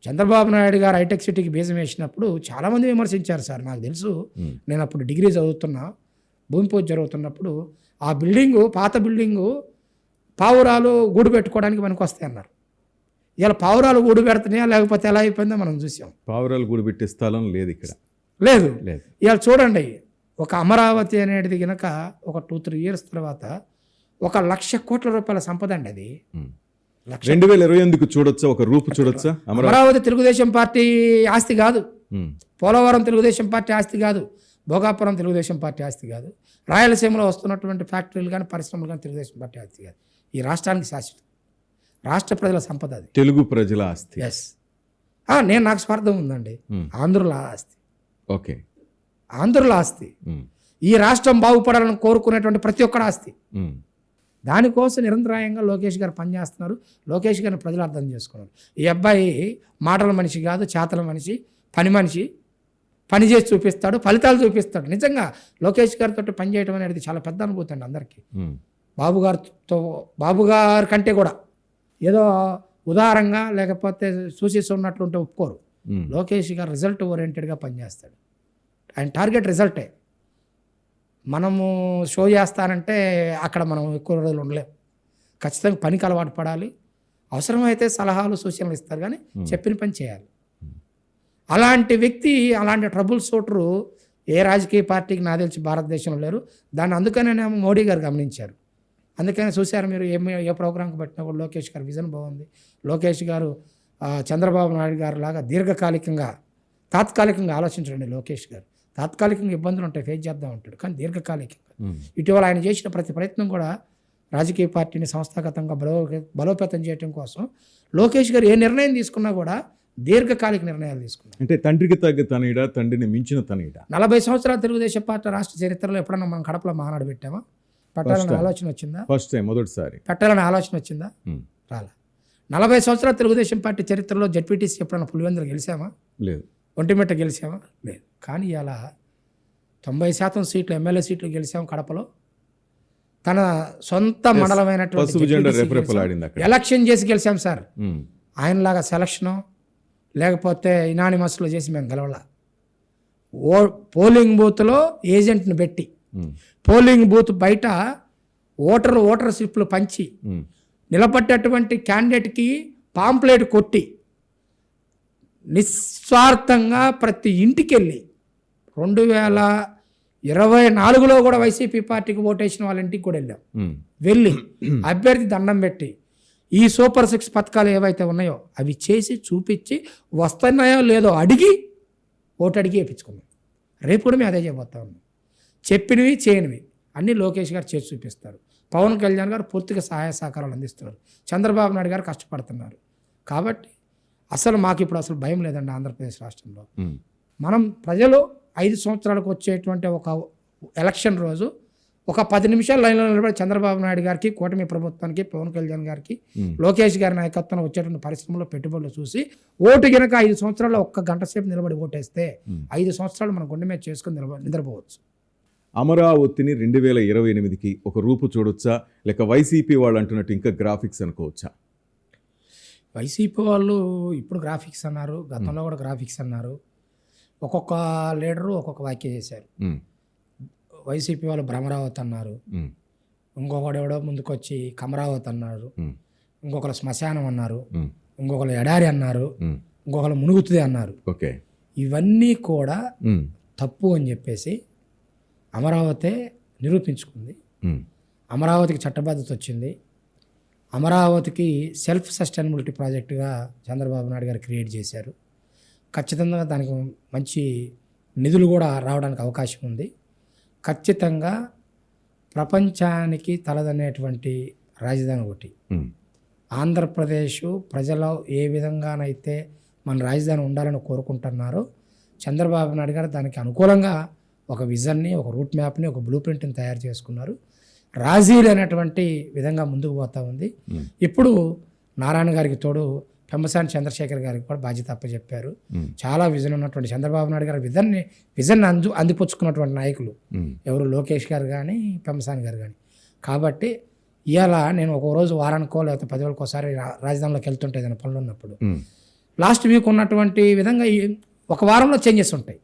చంద్రబాబు నాయుడు గారు హైటెక్ సిటీకి బీజం వేసినప్పుడు చాలామంది విమర్శించారు సార్. నాకు తెలుసు, నేను అప్పుడు డిగ్రీ చదువుతున్నా, భూమి పూజ జరుగుతున్నప్పుడు ఆ బిల్డింగు, పాత బిల్డింగు పావురాలు గూడు పెట్టుకోవడానికి మనకు వస్తాయి అన్నారు. ఇలా పావురాలు గూడు పెడుతున్నాయా లేకపోతే ఎలా అయిపోయిందో మనం చూసాం. పావురాలు గూడు పెట్టే స్థలం లేదు ఇక్కడ, లేదు. ఇవాళ చూడండి, ఒక అమరావతి అనేది కనుక ఒక 2-3 years తర్వాత 1,00,000 కోట్ల రూపాయల సంపద అండి. అది 2028 చూడొచ్చా, ఒక రూపు చూడొచ్చా? అమరావతి తెలుగుదేశం పార్టీ ఆస్తి కాదు, పోలవరం తెలుగుదేశం పార్టీ ఆస్తి కాదు, భోగాపురం తెలుగుదేశం పార్టీ ఆస్తి కాదు, రాయలసీమలో వస్తున్నటువంటి ఫ్యాక్టరీలు కానీ పరిశ్రమలు కానీ తెలుగుదేశం పార్టీ ఆస్తి కాదు. ఈ రాష్ట్రానికి శాశ్వతం, రాష్ట్ర ప్రజల సంపద అది, తెలుగు ప్రజల ఆస్తి. ఎస్, నాకు స్వార్థం ఉందండి. ఆంధ్రుల ఆస్తి, ఓకే, ఆంధ్రుల ఆస్తి. ఈ రాష్ట్రం బాగుపడాలని కోరుకునేటువంటి ప్రతి ఒక్కరి ఆస్తి. దానికోసం నిరంతరాయంగా లోకేష్ గారు పనిచేస్తున్నారు. లోకేష్ గారిని ప్రజలు అర్థం చేసుకున్నారు. ఈ అబ్బాయి మాటల మనిషి కాదు, చేతల మనిషి, పని మనిషి, పని చేసి చూపిస్తాడు, ఫలితాలు చూపిస్తాడు. నిజంగా లోకేష్ గారితో పనిచేయడం అనేది చాలా పెద్ద అనుభూతి అండి అందరికీ. బాబు గారి కంటే కూడా ఏదో ఉదారంగా లేకపోతే సూచిస్తున్నట్లుంటే ఒప్పుకోరు. లోకేష్ గారు రిజల్ట్ ఓరియంటెడ్గా పనిచేస్తాడు. ఆయన టార్గెట్ రిజల్టే. మనము షో చేస్తానంటే అక్కడ మనం ఎక్కువ రోజులు ఉండలేం. ఖచ్చితంగా పనికి అలవాటు పడాలి. అవసరమైతే సలహాలు సూచనలు ఇస్తారు, కానీ చెప్పిన పని చేయాలి. అలాంటి వ్యక్తి, అలాంటి ట్రబుల్ షూటరు ఏ రాజకీయ పార్టీకి నాకు తెలిసి భారతదేశంలో లేరు. దాన్ని అందుకనే మోడీ గారు గమనించారు. అందుకని చూశారు మీరు, ఏ ప్రోగ్రాంకి పెట్టినా కూడా లోకేష్ గారు విజన్ బాగుంది. లోకేష్ గారు చంద్రబాబు నాయుడు గారు లాగా తాత్కాలికంగా ఆలోచించండి. లోకేష్ గారు తాత్కాలికంగా ఇబ్బందులు ఉంటాయి, ఫేస్ చేద్దాం ఉంటాడు, కానీ దీర్ఘకాలికంగా ఇటీవల ఆయన చేసిన ప్రతి ప్రయత్నం కూడా రాజకీయ పార్టీని సంస్థాగతంగా బలోపేతం చేయడం కోసం లోకేష్ గారు ఏ నిర్ణయం తీసుకున్నా కూడా దీర్ఘకాలిక నిర్ణయాలు తీసుకున్నారు. అంటే తండ్రికి తగ్గ తనయుడా, తండ్రిని మించిన తనయుడా? 40 సంవత్సరాల తెలుగుదేశం పార్టీ రాష్ట్ర చరిత్రలో ఎప్పుడన్నా మనం కడపలో మానాడు పెట్టామా? పెట్టాలనే ఆలోచన వచ్చిందా? ఫస్ట్ టైం, మొదటిసారి పెట్టాలనే ఆలోచన వచ్చిందా? రాలా. 40 సంవత్సరాల తెలుగుదేశం పార్టీ చరిత్రలో జడ్పీటీసీ ఎప్పుడన్నా పులివెందులు గెలిచామా? లేదు. ఒంటిమిట్ట గెలిచామా? లేదు. కానీ ఇలా 90% సీట్లు, ఎమ్మెల్యే సీట్లు గెలిచాము కడపలో. తన సొంత మండలమైనటువంటి ఎలక్షన్ చేసి గెలిచాం సార్. ఆయనలాగా సెలక్షను లేకపోతే ఇనానిమస్లో చేసి మేము గెలవాల. పోలింగ్ బూత్లో ఏజెంట్ని పెట్టి, పోలింగ్ బూత్ బయట ఓటర్ స్లిప్లు పంచి, నిలబడ్డటువంటి క్యాండిడేట్కి పాంప్లెట్ కొట్టి, నిస్వార్థంగా ప్రతి ఇంటికి వెళ్ళి 2024లో కూడా వైసీపీ పార్టీకి ఓటేసిన వాళ్ళ ఇంటికి కూడా వెళ్ళి అభ్యర్థి దండం పెట్టి ఈ సూపర్ 6 పథకాలు ఏవైతే ఉన్నాయో అవి చేసి చూపించి, వస్తున్నాయో లేదో అడిగి ఓటు అడిగి వేయించుకున్నాం. రేపు కూడా మేము అదే చేయబోతా ఉన్నాం. చెప్పినవి చేయనివి అన్నీ లోకేష్ గారు చేసి చూపిస్తారు. పవన్ కళ్యాణ్ గారు పూర్తిగా సహాయ సహకారాలు అందిస్తున్నారు. చంద్రబాబు నాయుడు గారు కష్టపడుతున్నారు. కాబట్టి మాకు ఇప్పుడు అసలు భయం లేదండి. ఆంధ్రప్రదేశ్ రాష్ట్రంలో మనం ప్రజలు 5 సంవత్సరాలకు వచ్చేటువంటి ఒక ఎలక్షన్ రోజు ఒక 10 నిమిషాలు లైన్లో నిలబడి చంద్రబాబు నాయుడు గారికి, కూటమి ప్రభుత్వానికి, పవన్ కళ్యాణ్ గారికి, లోకేష్ గారి నాయకత్వంలో వచ్చేటువంటి పరిశ్రమలో పెట్టుబడులు చూసి ఓటు గనక 5 సంవత్సరాల్లో 1 గంట సేపు నిలబడి ఓటేస్తే 5 సంవత్సరాలు మనం గుండె మీద చేసుకుని నిద్రపోవచ్చు. అమరావతిని 2028కి ఒక రూపు చూడొచ్చా, లేక వైసీపీ వాళ్ళు అంటున్నట్టు ఇంకా గ్రాఫిక్స్ అనుకోవచ్చా? వైసీపీ వాళ్ళు ఇప్పుడు గ్రాఫిక్స్ అన్నారు, గతంలో కూడా గ్రాఫిక్స్ అన్నారు. ఒక్కొక్క లీడరు ఒక్కొక్క వ్యాఖ్య చేశారు. వైసీపీ వాళ్ళు భ్రమరావతి అన్నారు, ఇంకొకడెవడో ముందుకొచ్చి కమరావతి అన్నారు, ఇంకొకరు శ్మశానం అన్నారు, ఇంకొకరు ఎడారి అన్నారు, ఇంకొకరు మునుగుతుంది అన్నారు. ఓకే, ఇవన్నీ కూడా తప్పు అని చెప్పేసి అమరావతి నిరూపించుకుంది. అమరావతికి చట్టబద్ధత వచ్చింది. అమరావతికి సెల్ఫ్ సస్టైనబిలిటీ ప్రాజెక్టుగా చంద్రబాబు నాయుడు గారు క్రియేట్ చేశారు. ఖచ్చితంగా దానికి మంచి నిధులు కూడా రావడానికి అవకాశం ఉంది. ఖచ్చితంగా ప్రపంచానికి తలదనేటువంటి రాజధాని ఒకటి. ఆంధ్రప్రదేశ్ ప్రజలు ఏ విధంగానైతే మన రాజధాని ఉండాలని కోరుకుంటున్నారో చంద్రబాబు నాయుడు గారు దానికి అనుకూలంగా ఒక విజన్ని, ఒక రూట్ మ్యాప్ని, ఒక బ్లూ ప్రింట్ని తయారు చేసుకున్నారు. రాజీ లేనటువంటి విధంగా ముందుకు పోతూ ఉంది. ఇప్పుడు నారాయణ గారికి తోడు పెమ్మసాని చంద్రశేఖర్ గారికి కూడా బాధ్యత అప్పచెప్పారు. చాలా విజన్ ఉన్నటువంటి చంద్రబాబు నాయుడు గారి విజన్ అందిపుచ్చుకున్నటువంటి నాయకులు ఎవరు, లోకేష్ గారు కానీ, పెమ్మసాని గారు కానీ. కాబట్టి ఇవాళ నేను ఒక రోజు వారానికో లేకపోతే 10 రోజులకి ఒకసారి రాజధానిలోకి వెళ్తుంటే ఏదైనా పనులు ఉన్నప్పుడు లాస్ట్ వీక్ ఉన్నటువంటి విధంగా ఒక వారంలో చేంజెస్ ఉంటాయి.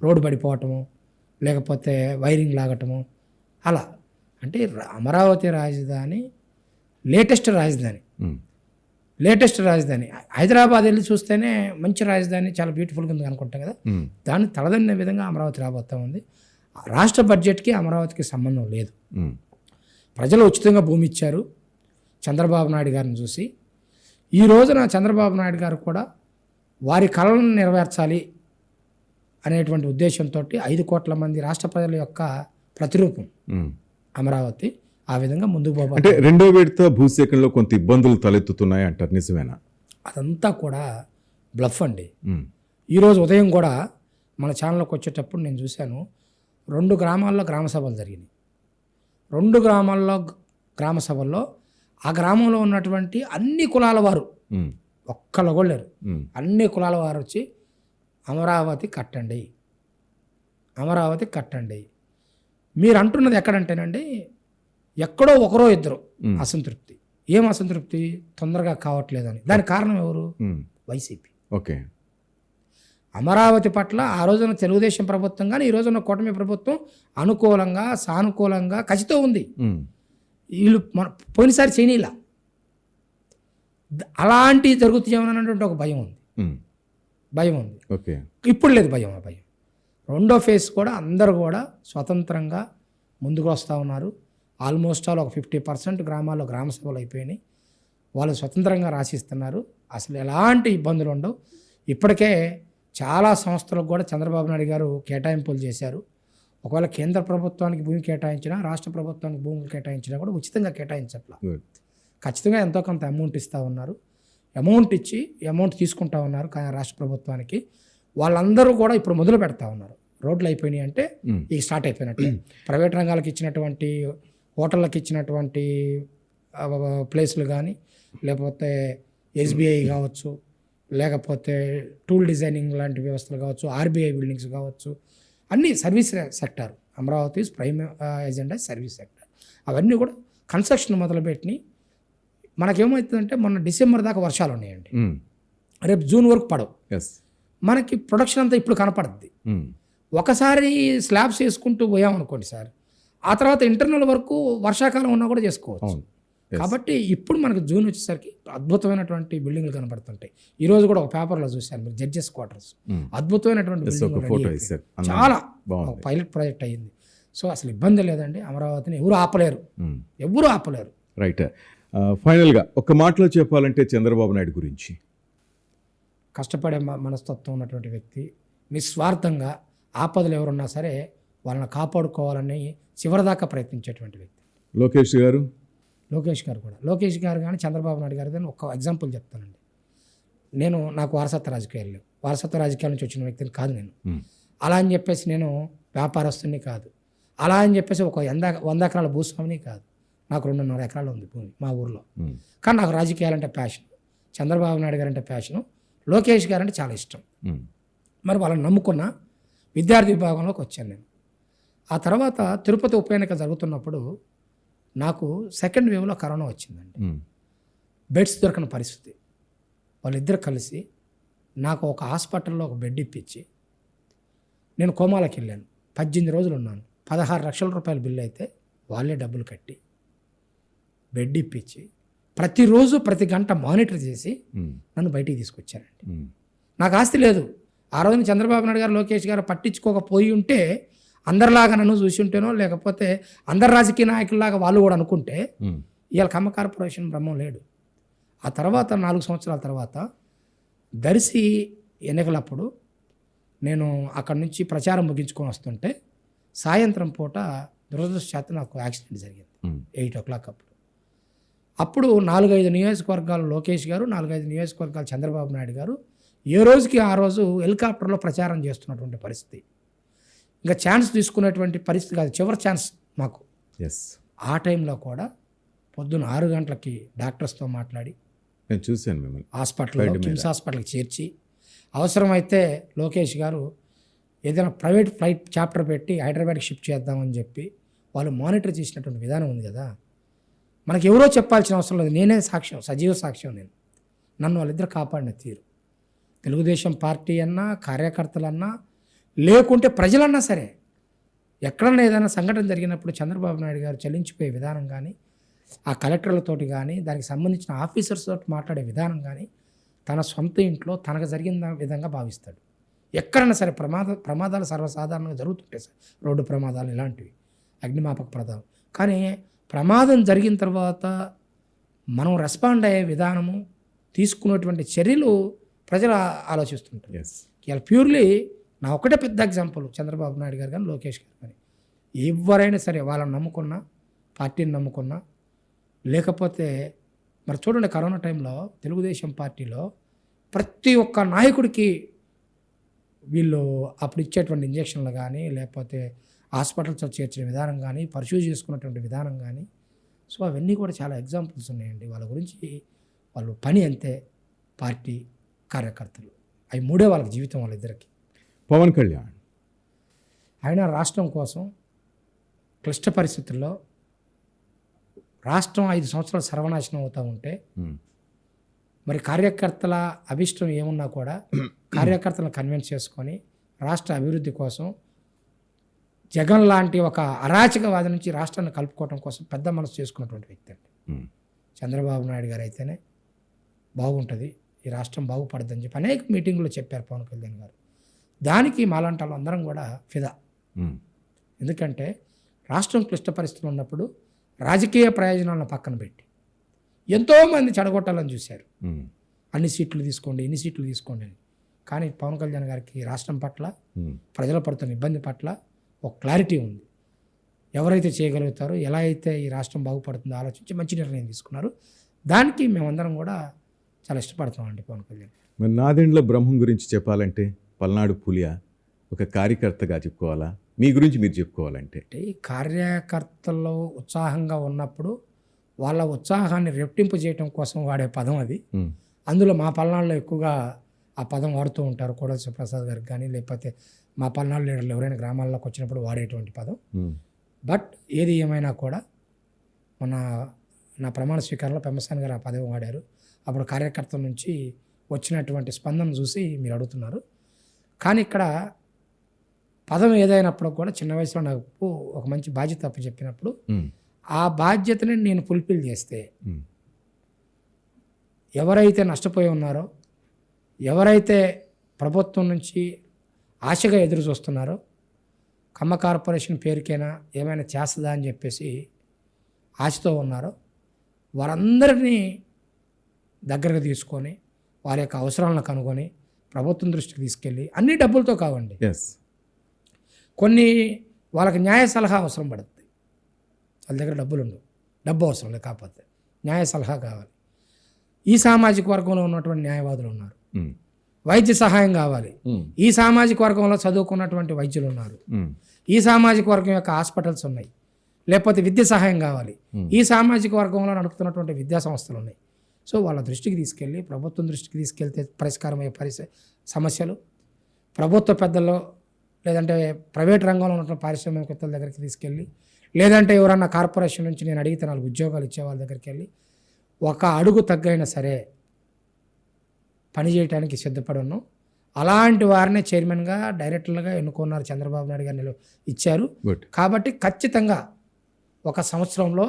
రోడ్డు పడిపోవటము, లేకపోతే వైరింగ్ లాగటము, అలా. అంటే అమరావతి రాజధాని లేటెస్ట్ రాజధాని. హైదరాబాద్ వెళ్ళి చూస్తేనే మంచి రాజధాని, చాలా బ్యూటిఫుల్గా ఉంది అనుకుంటాం కదా. దాన్ని తలదన్నే విధంగా అమరావతి రాబోతూ ఉంది. రాష్ట్ర బడ్జెట్కి అమరావతికి సంబంధం లేదు. ప్రజలు ఉచితంగా భూమి ఇచ్చారు చంద్రబాబు నాయుడు గారిని చూసి. ఈ రోజున చంద్రబాబు నాయుడు గారు కూడా వారి కళలను నెరవేర్చాలి అనేటువంటి ఉద్దేశంతో 5 కోట్ల మంది రాష్ట్ర ప్రజల యొక్క ప్రతిరూపం అమరావతి. ఆ విధంగా ముందుకు పోవాలి. అంటే రెండో విడత భూసేకరణలో కొంత ఇబ్బందులు తలెత్తుతున్నాయి అంటారు, నిజమేనా? అదంతా కూడా బ్లఫ్ అండి. ఈరోజు ఉదయం కూడా మన ఛానల్లోకి వచ్చేటప్పుడు నేను చూశాను, 2 గ్రామాల్లో గ్రామ సభలు జరిగినాయి. 2 గ్రామాల్లో గ్రామ సభల్లో ఆ గ్రామంలో ఉన్నటువంటి అన్ని కులాల వారు, ఒక్కళ్ళు కూడా లేరు, అన్ని కులాల వారు వచ్చి అమరావతి కట్టండి. మీరు అంటున్నది ఎక్కడంటేనండి, ఎక్కడో ఒకరో ఇద్దరు అసంతృప్తి. ఏం అసంతృప్తి? తొందరగా కావట్లేదని. దానికి కారణం ఎవరు? వైసీపీ. ఓకే. అమరావతి పట్ల ఆ రోజున తెలుగుదేశం ప్రభుత్వం కానీ ఈ రోజున కూటమి ప్రభుత్వం అనుకూలంగా సానుకూలంగా కసితో ఉంది. వీళ్ళు మన పోయినసారి చేయనీలా అలాంటివి జరుగుతాయేమన్నటువంటి ఒక భయం ఉంది. ఓకే, ఇప్పుడు లేదు భయం. ఆ భయం రెండో ఫేజ్ కూడా అందరూ కూడా స్వతంత్రంగా ముందుకు వస్తూ ఉన్నారు. ఆల్మోస్ట్ ఆల్ ఒక 50% గ్రామాల్లో గ్రామ సభలు అయిపోయినాయి. వాళ్ళు స్వతంత్రంగా రాసిస్తున్నారు. అసలు ఎలాంటి ఇబ్బందులు ఉండవు. ఇప్పటికే చాలా సంస్థలకు కూడా చంద్రబాబు నాయుడు గారు కేటాయింపులు చేశారు. ఒకవేళ కేంద్ర ప్రభుత్వానికి భూమి కేటాయించినా రాష్ట్ర ప్రభుత్వానికి భూములు కేటాయించినా కూడా ఉచితంగా కేటాయించట్లా. ఖచ్చితంగా ఎంతో కొంత అమౌంట్ ఇస్తూ ఉన్నారు. అమౌంట్ తీసుకుంటా ఉన్నారు కానీ రాష్ట్ర ప్రభుత్వానికి. వాళ్ళందరూ కూడా ఇప్పుడు మొదలు పెడతా ఉన్నారు. రోడ్లు అయిపోయినాయి అంటే ఇక స్టార్ట్ అయిపోయినట్టు. ప్రైవేట్ రంగాలకు ఇచ్చినటువంటి హోటళ్ళకి ఇచ్చినటువంటి ప్లేసులు కానీ, లేకపోతే ఎస్బీఐ కావచ్చు, లేకపోతే టూల్ డిజైనింగ్ లాంటి వ్యవస్థలు కావచ్చు, ఆర్బీఐ బిల్డింగ్స్ కావచ్చు, అన్నీ service sector. Amaravati prime agenda service sector. అవన్నీ కూడా కన్స్ట్రక్షన్ మొదలుపెట్టి మనకేమవుతుందంటే మొన్న డిసెంబర్ దాకా వర్షాలు ఉన్నాయండి. రేపు జూన్ వరకు పడవు. మనకి ప్రొడక్షన్ అంతా ఇప్పుడు కనపడుద్ది. ఒకసారి స్లాబ్స్ వేసుకుంటూ పోయామనుకోండి సార్, ఆ తర్వాత ఇంటర్నల్ వరకు వర్షాకాలం ఉన్నా కూడా చేసుకోవచ్చు. కాబట్టి ఇప్పుడు మనకు జూన్ వచ్చేసరికి అద్భుతమైనటువంటి బిల్డింగ్లు కనపడుతుంటాయి. ఈ రోజు కూడా ఒక పేపర్లో చూశాను మీరు, జడ్జెస్ క్వార్టర్స్ అద్భుతమైనటువంటి బిల్డింగ్, చాలా పైలట్ ప్రాజెక్ట్ అయ్యింది. సో అసలు ఇబ్బంది లేదండి. అమరావతిని ఎవరు ఆపలేరు. రైట్. ఫైనల్గా ఒక మాటలో చెప్పాలంటే చంద్రబాబు నాయుడు గురించి, కష్టపడే మనస్తత్వం ఉన్నటువంటి వ్యక్తి, నిస్వార్థంగా ఆపదలు ఎవరున్నా సరే వాళ్ళని కాపాడుకోవాలని చివరిదాకా ప్రయత్నించేటువంటి వ్యక్తి. లోకేష్ గారు కానీ చంద్రబాబు నాయుడు గారు అని ఒక ఎగ్జాంపుల్ చెప్తానండి. నాకు వారసత్వ రాజకీయాలు లేవు. వారసత్వ రాజకీయాల నుంచి వచ్చిన వ్యక్తిని కాదు నేను. అలా అని చెప్పేసి నేను వ్యాపారస్తుని కాదు. అలా అని చెప్పేసి ఒక 100 ఎకరాల భూస్వామిని కాదు. నాకు 2.5 ఎకరాలు ఉంది భూమి మా ఊర్లో. కానీ నాకు రాజకీయాలంటే ప్యాషన్. చంద్రబాబు నాయుడు గారు అంటే ప్యాషను. లోకేష్ గారు అంటే చాలా ఇష్టం. మరి వాళ్ళని నమ్ముకున్న విద్యార్థి విభాగంలోకి వచ్చాను నేను. ఆ తర్వాత తిరుపతి ఉప ఎన్నిక జరుగుతున్నప్పుడు నాకు సెకండ్ వేవ్లో కరోనా వచ్చిందండి. బెడ్స్ దొరకని పరిస్థితి. వాళ్ళిద్దరు కలిసి నాకు ఒక హాస్పిటల్లో ఒక బెడ్ ఇప్పించి నేను కోమాలోకి వెళ్ళాను. 18 రోజులు ఉన్నాను. 16 లక్షల రూపాయల బిల్లు అయితే వాళ్ళే డబ్బులు కట్టి బెడ్ ఇప్పించి ప్రతిరోజు ప్రతి గంట మానిటర్ చేసి నన్ను బయటికి తీసుకొచ్చారండి. నాకు ఆస్తి లేదు. ఆ రోజున చంద్రబాబు నాయుడు గారు లోకేష్ గారు పట్టించుకోకపోయి ఉంటే అందరిలాగా నన్ను చూసి ఉంటేనో, లేకపోతే అందరు రాజకీయ నాయకుల్లాగా వాళ్ళు కూడా అనుకుంటే ఇవాళ కమ్మ కార్పొరేషన్ బ్రహ్మం లేడు. ఆ తర్వాత 4 సంవత్సరాల తర్వాత దర్శి ఎన్నికలప్పుడు నేను అక్కడి నుంచి ప్రచారం ముగించుకొని వస్తుంటే సాయంత్రం పూట దురదృష్టవశాత్తు నాకు యాక్సిడెంట్ జరిగింది 8 o'clock అప్పుడు 4-5 నియోజకవర్గాలు లోకేష్ గారు, 4-5 నియోజకవర్గాలు చంద్రబాబు నాయుడు గారు ఏ రోజుకి ఆ రోజు హెలికాప్టర్లో ప్రచారం చేస్తున్నటువంటి పరిస్థితి. ఇంకా ఛాన్స్ తీసుకునేటువంటి పరిస్థితి కాదు, చివరి ఛాన్స్ మాకు. ఆ టైంలో కూడా పొద్దున్న 6 గంటలకి డాక్టర్స్తో మాట్లాడి నేను చూశాను మిమ్మల్ని హాస్పిటల్లో, కిమ్స్ హాస్పిటల్కి చేర్చి, అవసరమైతే లోకేష్ గారు ఏదైనా ప్రైవేట్ ఫ్లైట్ చాప్టర్ పెట్టి హైదరాబాద్కి షిఫ్ట్ చేద్దామని చెప్పి వాళ్ళు మానిటర్ చేసినటువంటి విధానం ఉంది కదా. మనకి ఎవరో చెప్పాల్సిన అవసరం లేదు. నేనే సాక్ష్యం, సజీవ సాక్ష్యం. నన్ను వాళ్ళిద్దరు కాపాడిన తీరు, తెలుగుదేశం పార్టీ అన్నా, కార్యకర్తలన్నా, లేకుంటే ప్రజలన్నా సరే, ఎక్కడన్నా ఏదైనా సంఘటన జరిగినప్పుడు చంద్రబాబు నాయుడు గారు చలించిపోయే విధానం కానీ, ఆ కలెక్టర్లతోటి కానీ, దానికి సంబంధించిన ఆఫీసర్స్ తోటి మాట్లాడే విధానం కానీ తన సొంత ఇంట్లో తనకు జరిగిన విధంగా భావిస్తాడు. ఎక్కడైనా సరే ప్రమాదాలు సర్వసాధారణంగా జరుగుతుంటాయి సార్, రోడ్డు ప్రమాదాలు ఇలాంటివి, అగ్నిమాపక ప్రమాదం. కానీ ప్రమాదం జరిగిన తర్వాత మనం రెస్పాండ్ అయ్యే విధానము, తీసుకున్నటువంటి చర్యలు ప్రజలు ఆలోచిస్తుంటారు. ఇవాళ ప్యూర్లీ నా ఒకటే పెద్ద ఎగ్జాంపుల్ చంద్రబాబు నాయుడు గారు కానీ, లోకేష్ గారు కానీ, ఎవరైనా సరే వాళ్ళని నమ్ముకున్నా, పార్టీని నమ్ముకున్నా, లేకపోతే మరి చూడండి కరోనా టైంలో తెలుగుదేశం పార్టీలో ప్రతి ఒక్క నాయకుడికి వీళ్ళు అప్పుడు ఇచ్చేటువంటి ఇంజక్షన్లు కానీ, లేకపోతే హాస్పిటల్స్లో చేర్చిన విధానం కానీ, పర్సూ చేసుకున్నటువంటి విధానం కానీ, సో అవన్నీ కూడా చాలా ఎగ్జాంపుల్స్ ఉన్నాయండి. వాళ్ళ గురించి వాళ్ళు పని అంతే, పార్టీ, కార్యకర్తలు, అవి మూడే వాళ్ళకి జీవితం వాళ్ళిద్దరికి. పవన్ కళ్యాణ్ ఆయన రాష్ట్రం కోసం క్లిష్ట పరిస్థితుల్లో రాష్ట్రం 5 సంవత్సరాలు సర్వనాశనం అవుతూ ఉంటే మరి కార్యకర్తల అభిష్టం ఏమున్నా కూడా కార్యకర్తలను కన్విన్స్ చేసుకొని రాష్ట్ర అభివృద్ధి కోసం జగన్ లాంటి ఒక అరాచకవాది నుంచి రాష్ట్రాన్ని కలుపుకోవడం కోసం పెద్ద మనసు చేసుకున్నటువంటి వ్యక్తి అండి. చంద్రబాబు నాయుడు గారు అయితేనే బాగుంటుంది, ఈ రాష్ట్రం బాగుపడదని చెప్పి అనేక మీటింగుల్లో చెప్పారు పవన్ కళ్యాణ్ గారు. దానికి మాలాంటి వాళ్ళు అందరం కూడా ఫిదా. ఎందుకంటే రాష్ట్రం క్లిష్ట పరిస్థితులు ఉన్నప్పుడు రాజకీయ ప్రయోజనాలను పక్కన పెట్టి ఎంతోమంది చెడగొట్టాలని చూశారు. అన్ని సీట్లు తీసుకోండి, ఇన్ని సీట్లు తీసుకోండి అని. కానీ పవన్ కళ్యాణ్ గారికి రాష్ట్రం పట్ల, ప్రజల పడుతున్న ఇబ్బంది పట్ల ఒక క్లారిటీ ఉంది. ఎవరైతే చేయగలుగుతారో, ఎలా అయితే ఈ రాష్ట్రం బాగుపడుతుందో ఆలోచించి మంచి నిర్ణయం తీసుకున్నారు. దానికి మేమందరం కూడా చాలా ఇష్టపడుతున్నామండి పవన్ కళ్యాణ్. మరి నాదెండ్ల బ్రహ్మం గురించి చెప్పాలంటే పల్నాడు పులియా ఒక కార్యకర్తగా చెప్పుకోవాలా, మీ గురించి మీరు చెప్పుకోవాలంటే? ఈ కార్యకర్తల్లో ఉత్సాహంగా ఉన్నప్పుడు వాళ్ళ ఉత్సాహాన్ని రెట్టింపు చేయడం కోసం వాడే పదం అది. అందులో మా పల్నాడులో ఎక్కువగా ఆ పదం వాడుతూ ఉంటారు. కోడల శివప్రసాద్ గారికి కానీ, లేకపోతే మా పల్నాడు లీడర్లు ఎవరైనా గ్రామాల్లోకి వచ్చినప్పుడు వాడేటువంటి పదం. బట్ ఏది ఏమైనా కూడా నా ప్రమాణ స్వీకారంలో పెమ్మసాని గారు ఆ పదవి వాడారు. అప్పుడు కార్యకర్తల నుంచి వచ్చినటువంటి స్పందన చూసి మీరు అడుగుతున్నారు. కానీ ఇక్కడ పదం ఏదైనప్పుడు కూడా చిన్న వయసులో నాకు ఒక మంచి బాధ్యత అప్పు చెప్పినప్పుడు ఆ బాధ్యతని నేను ఫుల్ఫిల్ చేస్తే ఎవరైతే నష్టపోయి ఉన్నారో, ఎవరైతే ప్రభుత్వం నుంచి ఆశగా ఎదురు చూస్తున్నారో, కమ్మ కార్పొరేషన్ పేరుకైనా ఏమైనా చేస్తుందా అని చెప్పేసి ఆశతో ఉన్నారో, వారందరినీ దగ్గరకు తీసుకొని వారి యొక్క అవసరాలను కనుగొని ప్రభుత్వం దృష్టికి తీసుకెళ్ళి, అన్ని డబ్బులతో కావండి, కొన్ని వాళ్ళకి న్యాయ సలహా అవసరం పడుతుంది. వాళ్ళ దగ్గర డబ్బులు ఉండవు, డబ్బు అవసరం లేదు, కాకపోతే న్యాయ సలహా కావాలి. ఈ సామాజిక వర్గంలో ఉన్నటువంటి న్యాయవాదులు ఉన్నారు, వైద్య సహాయం కావాలి, ఈ సామాజిక వర్గంలో చదువుకున్నటువంటి వైద్యులు ఉన్నారు, ఈ సామాజిక వర్గం యొక్క హాస్పిటల్స్ ఉన్నాయి, లేకపోతే విద్య సహాయం కావాలి, ఈ సామాజిక వర్గంలో నడుపుతున్నటువంటి విద్యా సంస్థలు ఉన్నాయి. సో వాళ్ళ దృష్టికి తీసుకెళ్ళి, ప్రభుత్వం దృష్టికి తీసుకెళ్తే పరిష్కారమయ్యే సమస్యలు, ప్రభుత్వ పెద్దల్లో లేదంటే ప్రైవేట్ రంగంలో ఉన్నటువంటి పారిశ్రామికవేత్తల దగ్గరికి తీసుకెళ్ళి, లేదంటే ఎవరన్నా కార్పొరేషన్ నుంచి నేను అడిగితే 4 ఉద్యోగాలు ఇచ్చే వాళ్ళ దగ్గరికి వెళ్ళి ఒక అడుగు తగ్గైనా సరే పని చేయడానికి సిద్ధపడి ఉన్నాం. అలాంటి వారినే చైర్మన్గా, డైరెక్టర్లుగా ఎన్నుకున్నారు. చంద్రబాబు నాయుడు గారిని ఇచ్చారు. కాబట్టి ఖచ్చితంగా 1 సంవత్సరంలో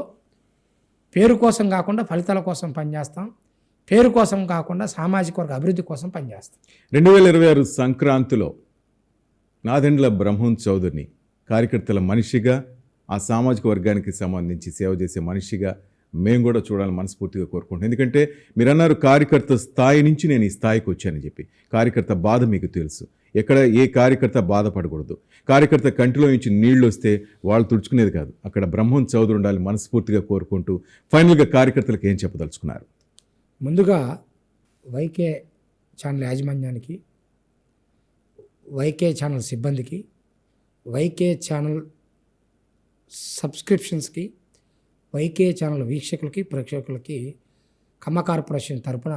పేరు కోసం కాకుండా ఫలితాల కోసం పనిచేస్తాం, పేరు కోసం కాకుండా సామాజిక వర్గ అభివృద్ధి కోసం పనిచేస్తాం. 2026 సంక్రాంతిలో నాదెండ్ల బ్రహ్మం చౌదరిని కార్యకర్తల మనిషిగా, ఆ సామాజిక వర్గానికి సంబంధించి సేవ చేసే మనిషిగా మేము కూడా చూడాలని మనస్ఫూర్తిగా కోరుకుంటున్నాం. ఎందుకంటే మీరు అన్నారు కార్యకర్త స్థాయి నుంచి నేను ఈ స్థాయికి వచ్చానని చెప్పి. కార్యకర్త బాధ మీకు తెలుసు. ఎక్కడ ఏ కార్యకర్త బాధపడకూడదు. కార్యకర్త కంటిలో నుంచి నీళ్లు వస్తే వాళ్ళు తుడుచుకునేది కాదు. అక్కడ బ్రహ్మం చౌదరి ఉండాలి మనస్ఫూర్తిగా కోరుకుంటూ ఫైనల్గా కార్యకర్తలకు ఏం చెప్పదలుచుకున్నారు? ముందుగా వైకే ఛానల్ యాజమాన్యానికి, వైకే ఛానల్ సిబ్బందికి, వైకే ఛానల్ సబ్స్క్రిప్షన్స్కి, వైకే ఛానల్ వీక్షకులకి, ప్రేక్షకులకి కమ్మ కార్పొరేషన్ తరపున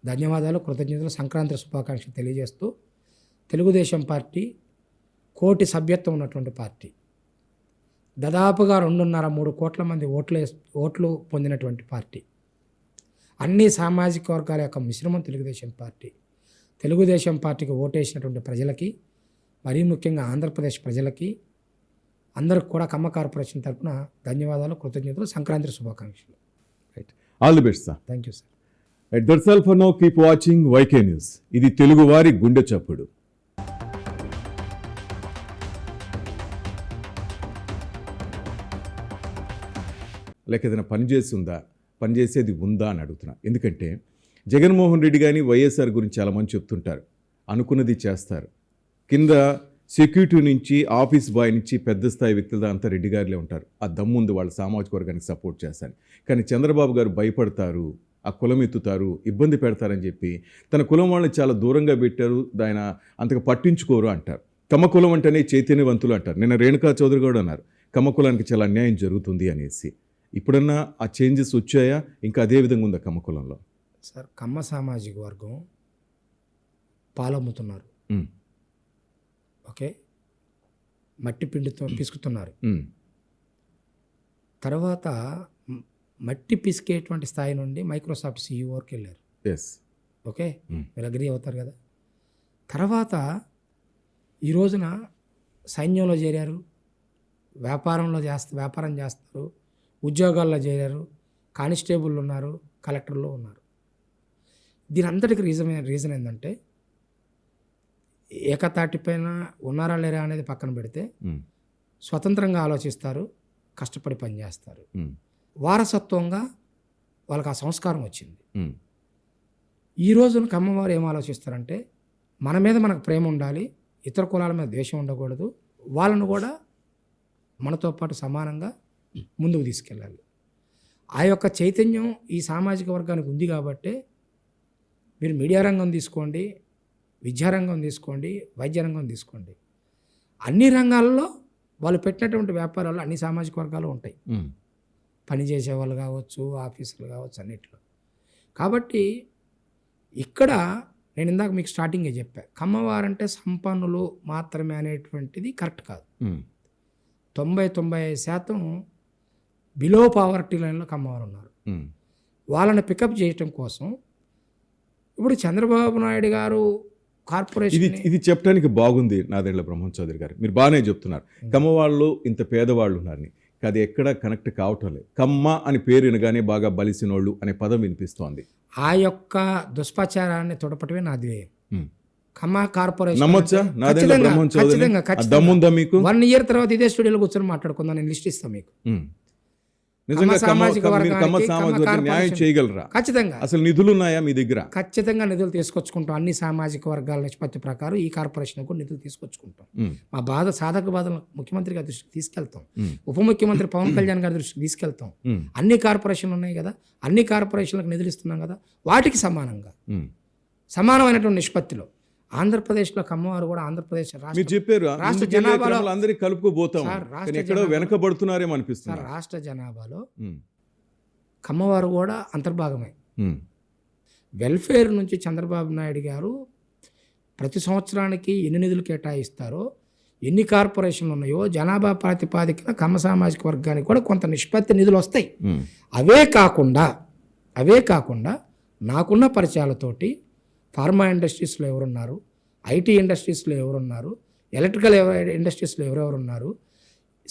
ధన్యవాదాలు, కృతజ్ఞతలు, సంక్రాంతి శుభాకాంక్షలు తెలియజేస్తూ, తెలుగుదేశం పార్టీ కోటి సభ్యత్వం ఉన్నటువంటి పార్టీ, దాదాపుగా 2.5-3 కోట్ల మంది ఓట్లు పొందినటువంటి పార్టీ, అన్ని సామాజిక వర్గాల యొక్క మిశ్రమం తెలుగుదేశం పార్టీ. తెలుగుదేశం పార్టీకి ఓటేసినటువంటి ప్రజలకి, మరీ ముఖ్యంగా ఆంధ్రప్రదేశ్ ప్రజలకి అందరికి కూడా కమ్మ కార్పొరేషన్ తరఫున ధన్యవాదాలు, కృతజ్ఞతలు, సంక్రాంతి శుభాకాంక్షలు. Right, all the best sir. Thank you sir. Right, that's all for now. Keep watching YK news. ఇది తెలుగు వారి గుండె చప్పుడు. లేక ఏదైనా పనిచేసేది ఉందా అని అడుగుతున్నా. ఎందుకంటే జగన్మోహన్ రెడ్డి కానీ వైఎస్ఆర్ గురించి చాలామంది చెప్తుంటారు, అనుకున్నది చేస్తారు. కింద సెక్యూరిటీ నుంచి, ఆఫీస్ బాయ్ నుంచి పెద్ద స్థాయి వ్యక్తుల అంతా రెడ్డి గారిలే ఉంటారు. ఆ దమ్ముంది వాళ్ళ సామాజిక వర్గానికి సపోర్ట్ చేస్తారు. కానీ చంద్రబాబు గారు భయపడతారు, ఆ కులం ఎత్తుతారు, ఇబ్బంది పెడతారని చెప్పి తన కులం వాళ్ళని చాలా దూరంగా పెట్టారు, ఆయన అంతగా పట్టించుకోరు అంటారు. కమ్మ కులం అంటేనే చైతన్యవంతులు అంటారు. నిన్న రేణుకా చౌదరి కూడా అన్నారు కమ్మ కులానికి చాలా అన్యాయం జరుగుతుంది అనేసి. ఇప్పుడన్నా ఆ చేంజెస్ వచ్చాయా? ఇంకా అదే విధంగా ఉందా కమ్మ కులంలో? సార్, కమ్మ సామాజిక వర్గం పాలమ్ముతున్నారు, ఓకే, మట్టి పిండితో పిసుకుతున్నారు. తర్వాత మట్టి పిసికేటువంటి స్థాయి నుండి మైక్రోసాఫ్ట్ CEO వరకు వెళ్ళారు. ఎస్. ఓకే, మీరు అగ్రీ అవుతారు కదా. తర్వాత ఈ రోజున సైన్యంలో చేరారు, వ్యాపారం చేస్తారు, ఉద్యోగాల్లో చేరారు, కానిస్టేబుల్ ఉన్నారు, కలెక్టర్లు ఉన్నారు. దీని అంతటికి రీజన్ ఏంటంటే ఏకతాటిపైన ఉన్నారా లేరా అనేది పక్కన పెడితే స్వతంత్రంగా ఆలోచిస్తారు, కష్టపడి పనిచేస్తారు. వారసత్వంగా వాళ్ళకి ఆ సంస్కారం వచ్చింది. ఈ రోజున కమ్మవారు ఏం ఆలోచిస్తారంటే మన మీద మనకు ప్రేమ ఉండాలి, ఇతర కులాల మీద ద్వేషం ఉండకూడదు, వాళ్ళను కూడా మనతో పాటు సమానంగా ముందుకు తీసుకెళ్ళాలి. ఆ యొక్క చైతన్యం ఈ సామాజిక వర్గానికి ఉంది కాబట్టి మీరు మీడియా రంగం తీసుకోండి, విద్యారంగం తీసుకోండి, వైద్య రంగం తీసుకోండి, అన్ని రంగాల్లో వాళ్ళు పెట్టినటువంటి వ్యాపారాలు అన్ని సామాజిక వర్గాలు ఉంటాయి. పనిచేసే వాళ్ళు కావచ్చు, ఆఫీసులు కావచ్చు, అన్నిట్లో. కాబట్టి ఇక్కడ నేను ఇందాక మీకు స్టార్టింగే చెప్పా, కమ్మవారంటే సంపన్నులు మాత్రమే అనేటువంటిది కరెక్ట్ కాదు. 90-95% బిలో పావర్టీ లైన్లో కమ్మవారు ఉన్నారు. వాళ్ళని పికప్ చేయటం కోసం ఇప్పుడు చంద్రబాబు నాయుడు గారు కార్పొరేషన్ ఇది చెప్పడానికి బాగుంది నాదెండ్ల బ్రహ్మం చౌదరి గారు, మీరు బాగానే చెప్తున్నారు. కమ్మవాళ్ళు ఇంత పేదవాళ్ళు ఉన్నారని, అది ఎక్కడ కనెక్ట్ కావటం లేదు. కమ్మ అని పేరు వినగానే బాగా బలిసినోళ్ళు అనే పదం వినిపిస్తోంది. ఆ యొక్క దుష్ప్రచారాన్ని తొడపటమే నా ధ్యేయం. కమ్మ కార్పొరేషన్ నమ్మొచ్చా నాదెండ్ల బ్రహ్మం చౌదరి? దమ్ముందా మీకు? 1 year తర్వాత ఇదే స్టూడియోలో కూర్చొని మాట్లాడుకుందాం, నేను లిస్ట్ ఇస్తాను మీకు. నిజంగా సామాజిక కమ్మ సామాజిక న్యాయం చేయగలరా? ఖచ్చితంగా. అసలు నిధులు ఉన్నాయా మీ దగ్గర? ఖచ్చితంగా నిధులు తీసుకొచ్చుకుంటాం. అన్ని సామాజిక వర్గాల నిష్పత్తి ప్రకారం ఈ కార్పొరేషన్ కూడా నిధులు తీసుకొచ్చుకుంటాం. మా సాధక బాధలు ముఖ్యమంత్రి గారి దృష్టికి తీసుకెళ్తాం, ఉప ముఖ్యమంత్రి పవన్ కళ్యాణ్ గారి దృష్టికి తీసుకెళ్తాం. అన్ని కార్పొరేషన్లు ఉన్నాయి కదా, అన్ని కార్పొరేషన్లకు నిధులు ఇస్తున్నాం కదా, వాటికి సమానంగా సమానమైనటువంటి నిష్పత్తిలో ఆంధ్రప్రదేశ్లో కమ్మవారు కూడా ఆంధ్రప్రదేశ్ మీరు చెప్పారు రాష్ట్ర జనాభాలో అందరికి కలుపుకోబోతాం, ఎక్కడో వెనకబడుతున్నారేమో అనిపిస్తుంది. రాష్ట్ర జనాభాలో కమ్మవారు కూడా అంతర్భాగమే. వెల్ఫేర్ నుంచి చంద్రబాబు నాయుడు గారు ప్రతి సంవత్సరానికి ఎన్ని నిధులు కేటాయిస్తారో, ఎన్ని కార్పొరేషన్లు ఉన్నాయో జనాభా ప్రాతిపాదికన కమ్మ సామాజిక వర్గానికి కూడా కొంత నిష్పత్తి నిధులు వస్తాయి. అవే కాకుండా నాకున్న పరిచయాలతోటి ఫార్మా ఇండస్ట్రీస్లో ఎవరున్నారు, ఐటీ ఇండస్ట్రీస్లో ఎవరున్నారు, ఎలక్ట్రికల్ ఇండస్ట్రీస్లో ఎవరెవరున్నారు,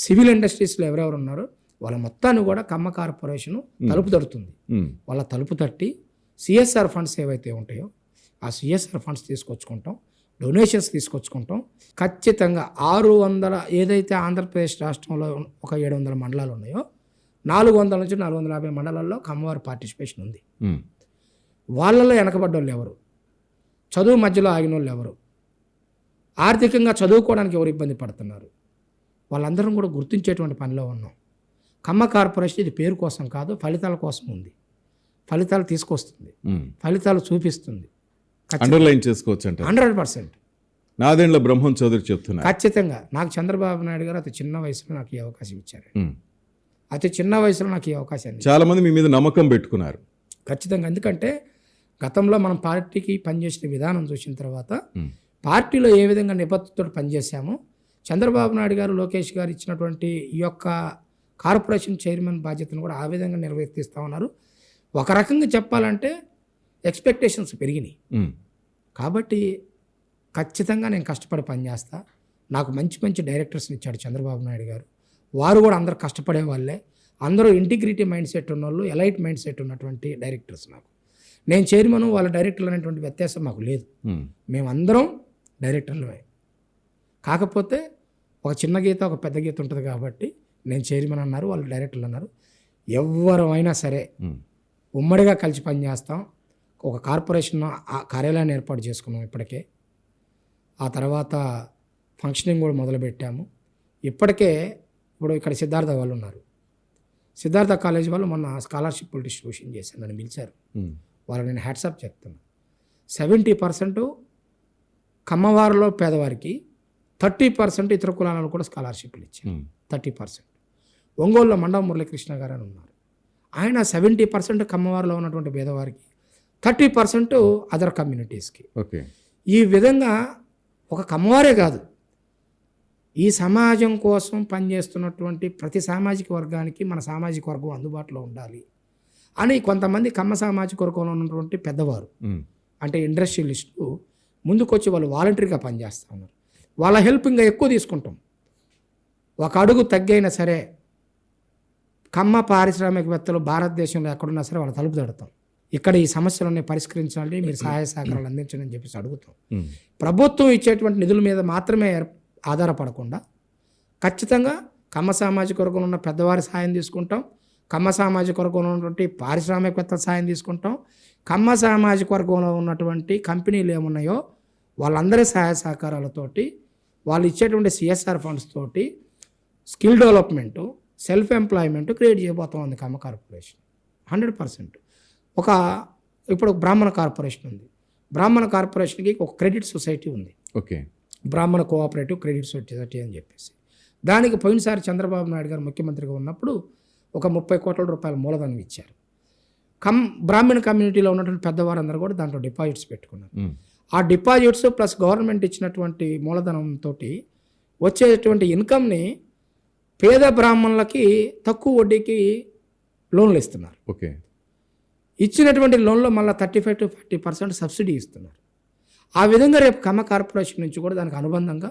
సివిల్ ఇండస్ట్రీస్లో ఎవరెవరున్నారు, వాళ్ళ మొత్తాన్ని కూడా కమ్మ కార్పొరేషన్ తలుపు తడుతుంది. వాళ్ళ తలుపు తట్టి సిఎస్ఆర్ ఫండ్స్ ఏవైతే ఉంటాయో ఆ సిఎస్ఆర్ ఫండ్స్ తీసుకొచ్చుకుంటాం, డొనేషన్స్ తీసుకొచ్చుకుంటాం. ఖచ్చితంగా 600 ఏదైతే ఆంధ్రప్రదేశ్ రాష్ట్రంలో ఒక 700 మండలాలు ఉన్నాయో 400 నుంచి 450 మండలాల్లో కమ్మవారి పార్టిసిపేషన్ ఉంది. వాళ్ళలో వెనకబడ్డ వాళ్ళు ఎవరు, చదువు మధ్యలో ఆగిన వాళ్ళు ఎవరు, ఆర్థికంగా చదువుకోవడానికి ఎవరు ఇబ్బంది పడుతున్నారు, వాళ్ళందరం కూడా గుర్తించేటువంటి పనిలో ఉన్నాం. కమ్మ కార్పొరేషన్ ఇది పేరు కోసం కాదు, ఫలితాల కోసం ఉంది. ఫలితాలు తీసుకొస్తుంది, ఫలితాలు చూపిస్తుంది. అండర్లైన్ చేసుకోవచ్చు అంటే 100% నాదెండ్ల బ్రహ్మం చౌదరి చెప్తున్నారు. ఖచ్చితంగా నాకు చంద్రబాబు నాయుడు గారు అతి చిన్న వయసులో నాకు ఈ అవకాశం ఇచ్చారు. అతి చిన్న వయసులో నాకు ఈ అవకాశాన్ని చాలా మంది మీ మీద నమ్మకం పెట్టుకున్నారు. ఖచ్చితంగా. ఎందుకంటే గతంలో మనం పార్టీకి పనిచేసిన విధానం చూసిన తర్వాత పార్టీలో ఏ విధంగా నిబద్ధతతో పనిచేశామో, చంద్రబాబు నాయుడు గారు, లోకేష్ గారు ఇచ్చినటువంటి ఈ యొక్క కార్పొరేషన్ చైర్మన్ బాధ్యతను కూడా ఆ విధంగా నిర్వర్తిస్తూ ఉన్నారు. ఒక రకంగా చెప్పాలంటే ఎక్స్పెక్టేషన్స్ పెరిగినాయి. కాబట్టి ఖచ్చితంగా నేను కష్టపడి పనిచేస్తా. నాకు మంచి మంచి డైరెక్టర్స్ని ఇచ్చాడు చంద్రబాబు నాయుడు గారు. వారు కూడా అందరూ కష్టపడే వాళ్ళే, అందరూ ఇంటిగ్రిటీ మైండ్ సెట్ ఉన్న వాళ్ళు, ఎలైట్ మైండ్ సెట్ ఉన్నటువంటి డైరెక్టర్స్. నాకు నేను చైర్మన్, వాళ్ళ డైరెక్టర్లు అనేటువంటి వ్యత్యాసం మాకు లేదు. మేమందరం డైరెక్టర్లమే. కాకపోతే ఒక చిన్న గీత ఒక పెద్ద గీత ఉంటుంది కాబట్టి నేను చైర్మన్ అన్నారు, వాళ్ళు డైరెక్టర్లు అన్నారు. ఎవరైనా సరే ఉమ్మడిగా కలిసి పనిచేస్తాం. ఒక కార్పొరేషన్ కార్యాలయాన్ని ఏర్పాటు చేసుకున్నాం ఇప్పటికే. ఆ తర్వాత ఫంక్షనింగ్ కూడా మొదలుపెట్టాము. ఇప్పటికే ఇప్పుడు ఇక్కడ సిద్ధార్థ వాళ్ళు ఉన్నారు. సిద్ధార్థ కాలేజ్ వాళ్ళు మొన్న స్కాలర్షిప్ డిస్ట్రిబ్యూషన్ చేశారు, నన్ను పిలిచారు. వాళ్ళు నేను హ్యాట్సాప్ చెప్తాను. 70% కమ్మవారిలో పేదవారికి, 30% ఇతర కులాలను కూడా స్కాలర్షిప్లు ఇచ్చారు. 30%. ఒంగోలులో మండవ మురళీకృష్ణ గారు అని ఉన్నారు. ఆయన 70% కమ్మవారిలో ఉన్నటువంటి పేదవారికి, 30% అదర్ కమ్యూనిటీస్కి. ఈ విధంగా ఒక కమ్మవారే కాదు, ఈ సమాజం కోసం పనిచేస్తున్నటువంటి ప్రతి సామాజిక వర్గానికి మన సామాజిక వర్గం అందుబాటులో ఉండాలి అని కొంతమంది కమ్మ సామాజిక వర్గంలో ఉన్నటువంటి పెద్దవారు ఉమ్, అంటే ఇండస్ట్రియలిస్టులు ముందుకొచ్చి వాళ్ళు వాలంటరీగా పనిచేస్తూ ఉన్నారు. వాళ్ళ హెల్ప్ ఇంకా ఎక్కువ తీసుకుంటాం. ఒక అడుగు తగ్గైనా సరే కమ్మ పారిశ్రామికవేత్తలు భారతదేశంలో ఎక్కడున్నా సరే వాళ్ళ తలుపు తడతాం. ఇక్కడ ఈ సమస్యలన్నీ పరిష్కరించాలి, మీరు సహాయ సహకారాలు అందించండి అని చెప్పేసి అడుగుతాం. ఉమ్, ప్రభుత్వం ఇచ్చేటువంటి నిధుల మీద మాత్రమే ఆధారపడకుండా ఖచ్చితంగా కమ్మ సామాజిక వర్గంలో ఉన్న పెద్దవారి సాయం తీసుకుంటాం, కమ్మ సామాజిక వర్గంలో ఉన్నటువంటి పారిశ్రామికవేత్తల సాయం తీసుకుంటాం, కమ్మ సామాజిక వర్గంలో ఉన్నటువంటి కంపెనీలు ఏమున్నాయో వాళ్ళందరి సహాయ సహకారాలతోటి వాళ్ళు ఇచ్చేటువంటి సిఎస్ఆర్ ఫండ్స్ తోటి skill development, self employment create చేయబోతా ఉంది కమ్మ కార్పొరేషన్ 100%. ఇప్పుడు బ్రాహ్మణ కార్పొరేషన్ ఉంది. బ్రాహ్మణ కార్పొరేషన్కి ఒక క్రెడిట్ సొసైటీ ఉంది, ఓకే, బ్రాహ్మణ కోఆపరేటివ్ క్రెడిట్ సొసైటీ అని చెప్పేసి. దానికి పోయినసారి చంద్రబాబు నాయుడు గారు ముఖ్యమంత్రిగా ఉన్నప్పుడు ఒక 30 కోట్ల రూపాయల మూలధనం ఇచ్చారు. బ్రాహ్మణ కమ్యూనిటీలో ఉన్నటువంటి పెద్దవారందరూ కూడా దాంట్లో డిపాజిట్స్ పెట్టుకున్నారు. ఉమ్, ఆ డిపాజిట్స్ ప్లస్ గవర్నమెంట్ ఇచ్చినటువంటి మూలధనంతో వచ్చేటువంటి ఇన్కమ్ని పేద బ్రాహ్మణులకి తక్కువ వడ్డీకి లోన్లు ఇస్తున్నారు. ఓకే, ఇచ్చినటువంటి లోన్లో మళ్ళీ 35 to 40% సబ్సిడీ ఇస్తున్నారు. ఆ విధంగా రేపు కమ్మ కార్పొరేషన్ నుంచి కూడా దానికి అనుబంధంగా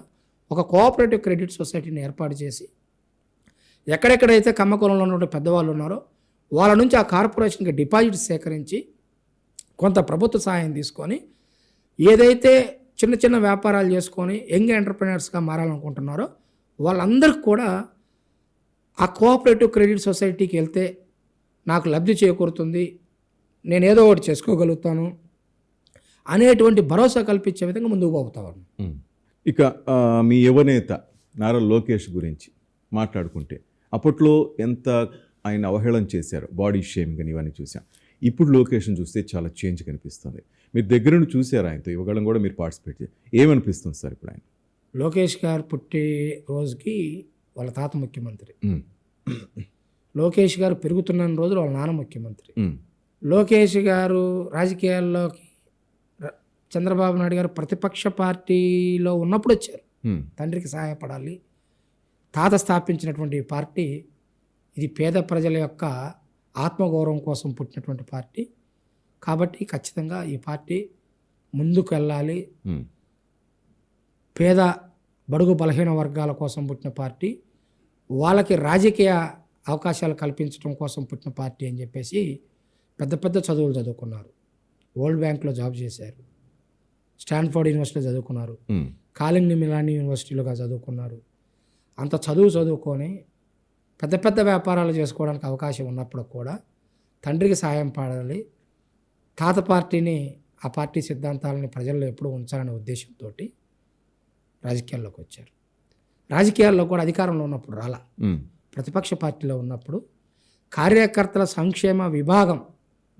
ఒక కోఆపరేటివ్ క్రెడిట్ సొసైటీని ఏర్పాటు చేసి ఎక్కడెక్కడైతే కమ్మ కులంలో ఉన్న పెద్దవాళ్ళు ఉన్నారో వాళ్ళ నుంచి ఆ కార్పొరేషన్కి డిపాజిట్స్ సేకరించి కొంత ప్రభుత్వ సహాయం తీసుకొని ఏదైతే చిన్న చిన్న వ్యాపారాలు చేసుకొని యంగ్ ఎంటర్ప్రినర్స్గా మారాలనుకుంటున్నారో వాళ్ళందరికీ కూడా ఆ కోఆపరేటివ్ క్రెడిట్ సొసైటీకి వెళ్తే నాకు లబ్ధి చేకూరుతుంది, నేను ఏదో ఒకటి చేసుకోగలుగుతాను అనేటువంటి భరోసా కల్పించే విధంగా ముందుకు పోతాను. ఉమ్. ఇక మీ యువనేత నారా లోకేష్ గురించి మాట్లాడుకుంటే అప్పట్లో ఎంత ఆయన అవహేళన చేశారు, బాడీ షేమ్ కానీ ఇవన్నీ చూసాం. ఇప్పుడు లోకేష్ని చూస్తే చాలా చేంజ్ కనిపిస్తుంది. మీరు దగ్గర నుండి చూసారు, ఆయనతో ఇవ్వగలం కూడా మీరు పార్టిసిపేట్ చేయాలి. ఏమనిపిస్తుంది సార్ ఇప్పుడు ఆయన? లోకేష్ గారు పుట్టే రోజుకి వాళ్ళ తాత ముఖ్యమంత్రి, ఉమ్, లోకేష్ గారు పెరుగుతున్న రోజులు వాళ్ళ నాన్న ముఖ్యమంత్రి. ఉమ్, లోకేష్ గారు రాజకీయాల్లోకి చంద్రబాబు నాయుడు గారు ప్రతిపక్ష పార్టీలో ఉన్నప్పుడు వచ్చారు. ఉమ్, తండ్రికి సహాయపడాలి, తాత స్థాపించినటువంటి ఈ పార్టీ ఇది పేద ప్రజల యొక్క ఆత్మగౌరవం కోసం పుట్టినటువంటి పార్టీ కాబట్టి ఖచ్చితంగా ఈ పార్టీ ముందుకు వెళ్ళాలి. ఉమ్, పేద బడుగు బలహీన వర్గాల కోసం పుట్టిన పార్టీ, వాళ్ళకి రాజకీయ అవకాశాలు కల్పించడం కోసం పుట్టిన పార్టీ అని చెప్పేసి పెద్ద పెద్ద చదువులు చదువుకున్నారు. వరల్డ్ బ్యాంక్లో జాబ్ చేశారు, స్టాన్ఫోర్డ్ యూనివర్సిటీలో చదువుకున్నారు, ఉమ్, కాలింగ్ మిలానీ యూనివర్సిటీలోగా చదువుకున్నారు. అంత చదువుకొని పెద్ద పెద్ద వ్యాపారాలు చేసుకోవడానికి అవకాశం ఉన్నప్పుడు కూడా తండ్రికి సాయం పడాలి, తాత పార్టీని ఆ పార్టీ సిద్ధాంతాలని ప్రజల్లో ఎప్పుడూ ఉంచాలనే ఉద్దేశంతో రాజకీయాల్లోకి వచ్చారు. రాజకీయాల్లో కూడా అధికారంలో ఉన్నప్పుడు రాలా, ఉమ్, ప్రతిపక్ష పార్టీలో ఉన్నప్పుడు కార్యకర్తల సంక్షేమ విభాగం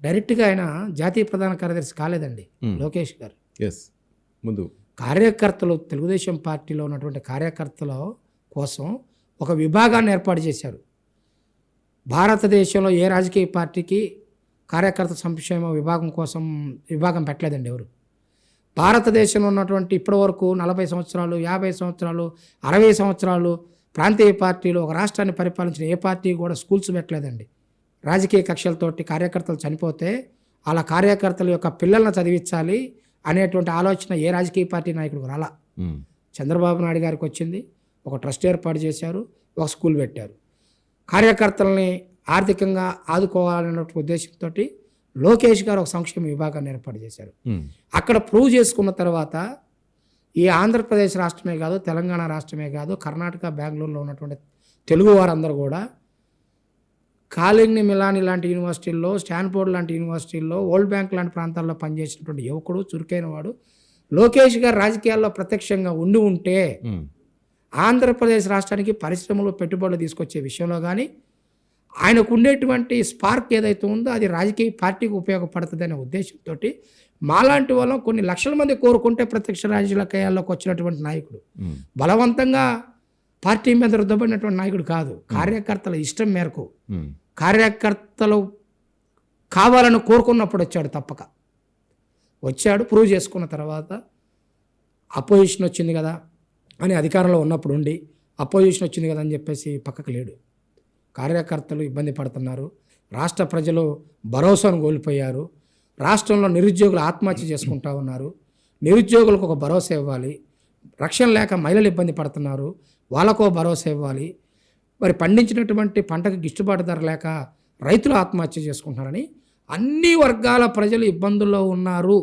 డైరెక్ట్గా ఆయన జాతీయ ప్రధాన కార్యదర్శి కాలేదండి లోకేష్ గారు. ఎస్, ముందు కార్యకర్తలు తెలుగుదేశం పార్టీలో ఉన్నటువంటి కార్యకర్తల కోసం ఒక విభాగాన్ని ఏర్పాటు చేశారు. భారతదేశంలో ఏ రాజకీయ పార్టీకి కార్యకర్త సంక్షేమ విభాగం పెట్టలేదండి ఎవరు. భారతదేశంలో ఉన్నటువంటి ఇప్పటివరకు 40 సంవత్సరాలు 50 సంవత్సరాలు 60 సంవత్సరాలు ప్రాంతీయ పార్టీలు ఒక రాష్ట్రాన్ని పరిపాలించిన ఏ పార్టీ కూడా స్కూల్స్ పెట్టలేదండి. రాజకీయ కక్షలతోటి కార్యకర్తలు చనిపోతే అలా కార్యకర్తల యొక్క పిల్లలను చదివించాలి అనేటువంటి ఆలోచన ఏ రాజకీయ పార్టీ నాయకుడికి రాలా. ఉమ్, చంద్రబాబు నాయుడు గారికి వచ్చింది, ఒక ట్రస్ట్ ఏర్పాటు చేశారు, ఒక స్కూల్ పెట్టారు. కార్యకర్తలని ఆర్థికంగా ఆదుకోవాలనే ఉద్దేశంతో లోకేష్ గారు ఒక సంక్షేమ విభాగాన్ని ఏర్పాటు చేశారు. ఉమ్, అక్కడ ప్రూవ్ చేసుకున్న తర్వాత ఈ ఆంధ్రప్రదేశ్ రాష్ట్రమే కాదు, తెలంగాణ రాష్ట్రమే కాదు, కర్ణాటక బెంగళూరులో ఉన్నటువంటి తెలుగు వారందరూ కూడా కాలింగ్ మిలానీ లాంటి యూనివర్సిటీల్లో, స్టాన్ఫోర్డ్ లాంటి యూనివర్సిటీల్లో, వరల్డ్ బ్యాంక్ లాంటి ప్రాంతాల్లో పనిచేసినటువంటి యువకుడు, చురుకైన వాడు లోకేష్ గారు రాజకీయాల్లో ప్రత్యక్షంగా ఉంటే ఉమ్, ఆంధ్రప్రదేశ్ రాష్ట్రానికి పరిశ్రమలు పెట్టుబడులు తీసుకొచ్చే విషయంలో కానీ ఆయనకు ఉండేటువంటి స్పార్క్ ఏదైతే ఉందో అది రాజకీయ పార్టీకి ఉపయోగపడుతుంది అనే ఉద్దేశంతో మాలాంటి వాళ్ళం కొన్ని లక్షల మంది కోరుకుంటే ప్రత్యక్ష రాజకీయాల్లోకి వచ్చినటువంటి నాయకుడు, ఉమ్, బలవంతంగా పార్టీ మీద రుద్దబడినటువంటి నాయకుడు కాదు. కార్యకర్తల ఇష్టం మేరకు ఉమ్, కార్యకర్తలు కావాలని కోరుకున్నప్పుడు వచ్చాడు, తప్పక వచ్చాడు. ప్రూవ్ చేసుకున్న తర్వాత అపోజిషన్ వచ్చింది కదా అని అధికారంలో ఉన్నప్పుడు ఉండి అపోజిషన్ వచ్చింది కదా అని చెప్పేసి పక్కకు లేడు. కార్యకర్తలు ఇబ్బంది పడుతున్నారు, రాష్ట్ర ప్రజలు భరోసాను కోల్పోయారు. రాష్ట్రంలో నిరుద్యోగులు ఆత్మహత్య చేసుకుంటా ఉన్నారు. నిరుద్యోగులకు ఒక భరోసా ఇవ్వాలి. రక్షణ లేక మహిళలు ఇబ్బంది పడుతున్నారు, వాళ్ళకో భరోసా ఇవ్వాలి. మరి పండించినటువంటి పంటకు గిట్టుబాటు ధర లేక రైతులు ఆత్మహత్య చేసుకుంటున్నారని, అన్ని వర్గాల ప్రజలు ఇబ్బందుల్లో ఉన్నారు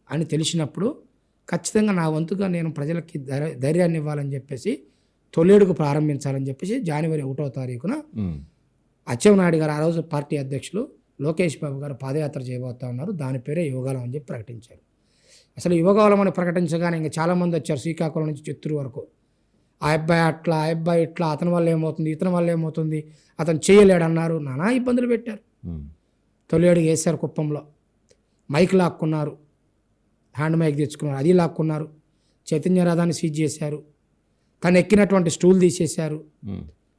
అని తెలిసినప్పుడు ఖచ్చితంగా నా వంతుగా నేను ప్రజలకి ధైర్యాన్ని ఇవ్వాలని చెప్పేసి తొలేడుకు ప్రారంభించాలని చెప్పేసి జనవరి 1వ తారీఖున అచ్చెన్నాయుడు గారు, ఆ రోజు పార్టీ అధ్యక్షులు లోకేష్ బాబు గారు పాదయాత్ర చేయబోతా ఉన్నారు. దాని పేరే యువగాలం అని చెప్పి ప్రకటించారు. అసలు యువగాలం అని ప్రకటించగానే ఇంకా చాలామంది వచ్చారు, శ్రీకాకుళం నుంచి చిత్తూరు వరకు. ఆ అబ్బాయి అట్లా, ఆ అబ్బాయి ఇట్లా, అతని వల్ల ఏమవుతుంది, ఇతని వల్ల ఏమవుతుంది, అతను చేయలేడన్నారు, నానా ఇబ్బందులు పెట్టారు. తొలేడుగు వేశారు, కుప్పంలో మైక్ లాక్కున్నారు, హ్యాండ్ మైక్ తెచ్చుకున్నారు, అది లాక్కున్నారు. చైతన్య రథాన్ని సీజ్ చేశారు, తను ఎక్కినటువంటి స్టూల్ తీసేశారు,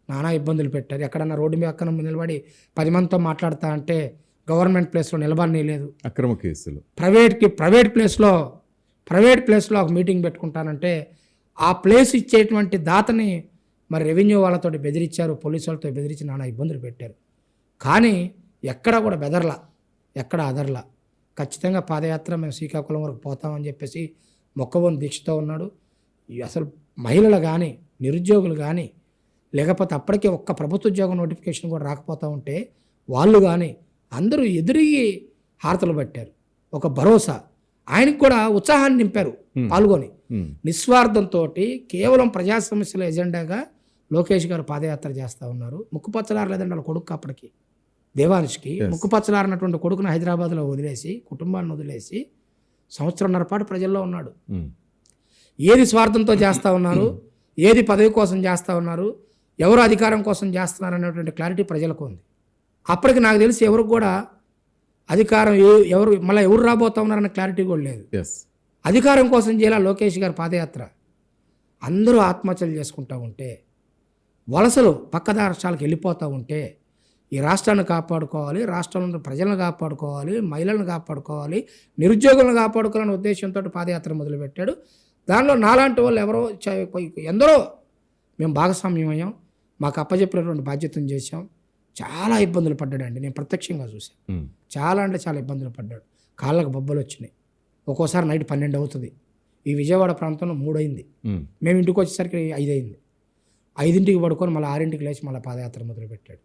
నానా ఇబ్బందులు పెట్టారు. ఎక్కడన్నా రోడ్డు మీద అక్కడ నిలబడి 10 మందితో మాట్లాడతా అంటే గవర్నమెంట్ ప్లేస్లో నిలబడనే లేదు. అక్రమ కేసులు. ప్రైవేట్ ప్లేస్లో ఒక మీటింగ్ పెట్టుకుంటానంటే ఆ ప్లేస్ ఇచ్చేటువంటి దాతని మరి రెవెన్యూ వాళ్ళతో బెదిరించారు, పోలీసు వాళ్ళతో బెదిరించి నానా ఇబ్బందులు పెట్టారు. కానీ ఎక్కడ కూడా బెదర్లా, ఎక్కడ అదర్లా. ఖచ్చితంగా పాదయాత్ర మేము శ్రీకాకుళం వరకు పోతామని చెప్పేసి మొక్కవోని దీక్షతో ఉన్నాడు. అసలు మహిళలు కానీ, నిరుద్యోగులు కానీ, లేకపోతే అప్పటికే ఒక్క ప్రభుత్వ ఉద్యోగం నోటిఫికేషన్ కూడా రాకపోతూ ఉంటే వాళ్ళు కానీ అందరూ ఎదురిగి హారతలు పట్టారు. ఒక భరోసా, ఆయనకు కూడా ఉత్సాహాన్ని నింపారు పాల్గొని. నిస్వార్థంతో కేవలం ప్రజా సమస్యల ఎజెండాగా లోకేష్ గారు పాదయాత్ర చేస్తూ ఉన్నారు. ముక్కుపచ్చలారు లేదంటే వాళ్ళ కొడుకు అప్పటికి దేవాంష్కి ముక్కుపచ్చలారినటువంటి కొడుకును హైదరాబాద్లో వదిలేసి, కుటుంబాన్ని వదిలేసి 1.5 సంవత్సరం పాటు ప్రజల్లో ఉన్నాడు. ఏది స్వార్థంతో చేస్తూ ఉన్నారు, ఏది పదవి కోసం చేస్తూ ఉన్నారు, ఎవరు అధికారం కోసం చేస్తున్నారు అనేటువంటి క్లారిటీ ప్రజలకు ఉంది. అప్పటికి నాకు తెలిసి ఎవరికి కూడా అధికారం ఎవరు రాబోతా ఉన్నారన్న క్లారిటీ కూడా లేదు. అధికారం కోసం చేయాల లోకేష్ గారు పాదయాత్ర. అందరూ ఆత్మహత్యలు చేసుకుంటూ ఉంటే, వలసలు పక్క రాష్ట్రాలకు వెళ్ళిపోతూ ఉంటే, ఈ రాష్ట్రాన్ని కాపాడుకోవాలి, రాష్ట్రంలో ప్రజలను కాపాడుకోవాలి, మహిళలను కాపాడుకోవాలి, నిరుద్యోగులను కాపాడుకోవాలనే ఉద్దేశంతో పాదయాత్ర మొదలుపెట్టాడు. దానిలో నాలాంటి వాళ్ళు ఎందరో మేము భాగస్వామ్యం అయ్యాం, మాకు అప్పచెప్పినటువంటి బాధ్యతను చేశాం. చాలా ఇబ్బందులు పడ్డాడండి, నేను ప్రత్యక్షంగా చూశాను. చాలా అంటే చాలా ఇబ్బందులు పడ్డాడు. కాళ్ళకు బొబ్బలు వచ్చినాయి, ఒక్కోసారి నైట్ 12 అవుతుంది. ఈ విజయవాడ ప్రాంతంలో 3 అయింది. మేము ఇంటికి వచ్చేసరికి 5 అయింది. 5ంటికి పడుకొని మళ్ళీ 6ంటికి లేచి మళ్ళీ పాదయాత్ర మొదలుపెట్టాడు.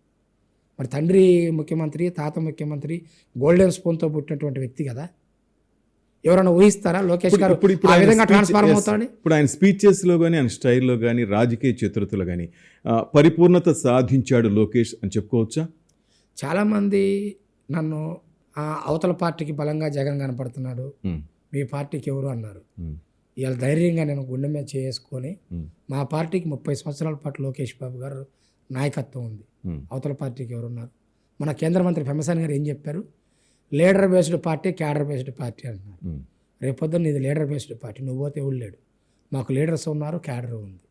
మరి తండ్రి ముఖ్యమంత్రి, తాత ముఖ్యమంత్రి, గోల్డెన్ స్పూన్తో పుట్టినటువంటి వ్యక్తి కదా. ఎవరైనా ఊహిస్తారా లోకేష్ గారు ఆ విధంగా ట్రాన్స్ఫార్మ్ అవుతాడని? ఇప్పుడు ఆయన స్పీచెస్లో కానీ, ఆయన స్టైల్లో కానీ, రాజకీయ చతురతలో కానీ పరిపూర్ణత సాధించాడు లోకేష్ అని చెప్పుకోవచ్చా? చాలామంది నన్ను అవతల పార్టీకి బలంగా జగన్ కనపడుతున్నాడు, మీ పార్టీకి ఎవరు అన్నారు. ఇవాళ ధైర్యంగా నేను గుండె మీద చేసుకొని మా పార్టీకి 30 సంవత్సరాల పాటు లోకేష్ బాబు గారు నాయకత్వం ఉంది. అవతల పార్టీకి ఎవరున్నారు? మన కేంద్ర మంత్రి పెమ్మసాని గారు ఏం చెప్పారు? Leader based party, cadre based party అంటున్నారు. రేపొద్దున ఇది లీడర్ బేస్డ్ పార్టీ, నువ్వు పోతే ఎవరు లేడు. మాకు లీడర్స్ ఉన్నారు, క్యాడర్ ఉంది.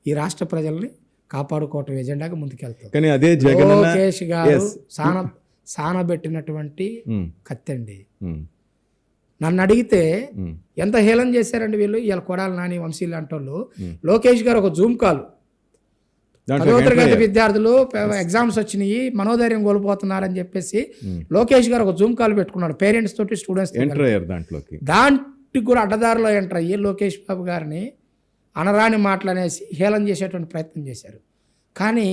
ఈ రాష్ట్ర ప్రజల్ని కాపాడుకోవటం ఎజెండాగా ముందుకెళ్తాం. కానీ అదే జగన్ లోకేష్ గారు సానబెట్టినటువంటి కత్తండి. నన్ను అడిగితే ఎంత హేళన చేశారండి వీళ్ళు. ఇలా కొడాలి నాని, వంశీ లాంటి వాళ్ళు. లోకేష్ గారు ఒక జూమ్ కాల్, 10వ తరగతి విద్యార్థులు ఎగ్జామ్స్ వచ్చినాయి, మనోధైర్యం కోల్పోతున్నారని చెప్పేసి లోకేష్ గారు ఒక జూమ్ కాల్ పెట్టుకున్నాడు పేరెంట్స్ తోటి, స్టూడెంట్స్. దాంట్లోకి కూడా అడ్డదారిలో ఎంటర్ అయ్యి లోకేష్ బాబు గారిని అనరాని మాటలనేసి హేళన చేసేటువంటి ప్రయత్నం చేశారు. కానీ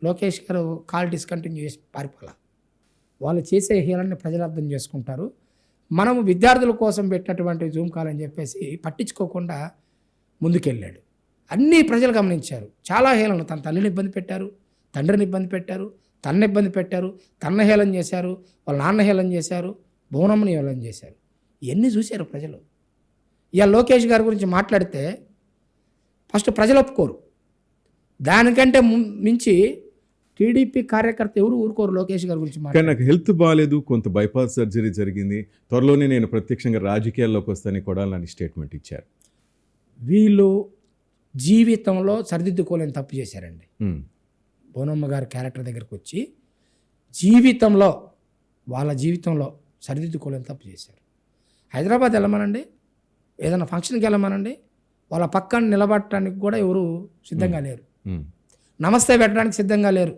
లోకేష్ గారు కాల్ డిస్కంటిన్యూ చేసి పారిపోలా. వాళ్ళు చేసే హేళనని ప్రజలు అర్థం చేసుకుంటారు. మనము విద్యార్థుల కోసం పెట్టినటువంటి జూమ్ కాల్ అని చెప్పేసి పట్టించుకోకుండా ముందుకెళ్ళాడు. అన్నీ ప్రజలు గమనించారు. చాలా హేళన, తన తల్లిని ఇబ్బంది పెట్టారు, తండ్రిని ఇబ్బంది పెట్టారు, తనని ఇబ్బంది పెట్టారు, తన హేళన చేశారు, వాళ్ళ నాన్న హేళన చేశారు, భువనమ్మని హేళన చేశారు. ఇవన్నీ చూశారు ప్రజలు. ఇక లోకేష్ గారి గురించి మాట్లాడితే ఫస్ట్ ప్రజలు ఒప్పుకోరు. దానికంటే మించి టీడీపీ కార్యకర్త ఎవరు ఊరుకోరు లోకేష్ గారి గురించి. కానీ నాకు హెల్త్ బాగాలేదు, కొంత బైపాస్ సర్జరీ జరిగింది, త్వరలోనే నేను ప్రత్యక్షంగా రాజకీయాల్లోకి వస్తానని కొడాలని స్టేట్మెంట్ ఇచ్చారు. వీళ్ళు జీవితంలో సరిదిద్దుకోలేని తప్పు చేశారండి. బోనమ్మ గారి క్యారెక్టర్ దగ్గరకు వచ్చి వాళ్ళ జీవితంలో సరిదిద్దుకోలేని తప్పు చేశారు. హైదరాబాద్ వెళ్ళమనండి, ఏదైనా ఫంక్షన్కి వెళ్ళమనండి, వాళ్ళ పక్కన నిలబడటానికి కూడా ఎవరు సిద్ధంగా లేరు. నమస్తే పెట్టడానికి సిద్ధంగా లేరు,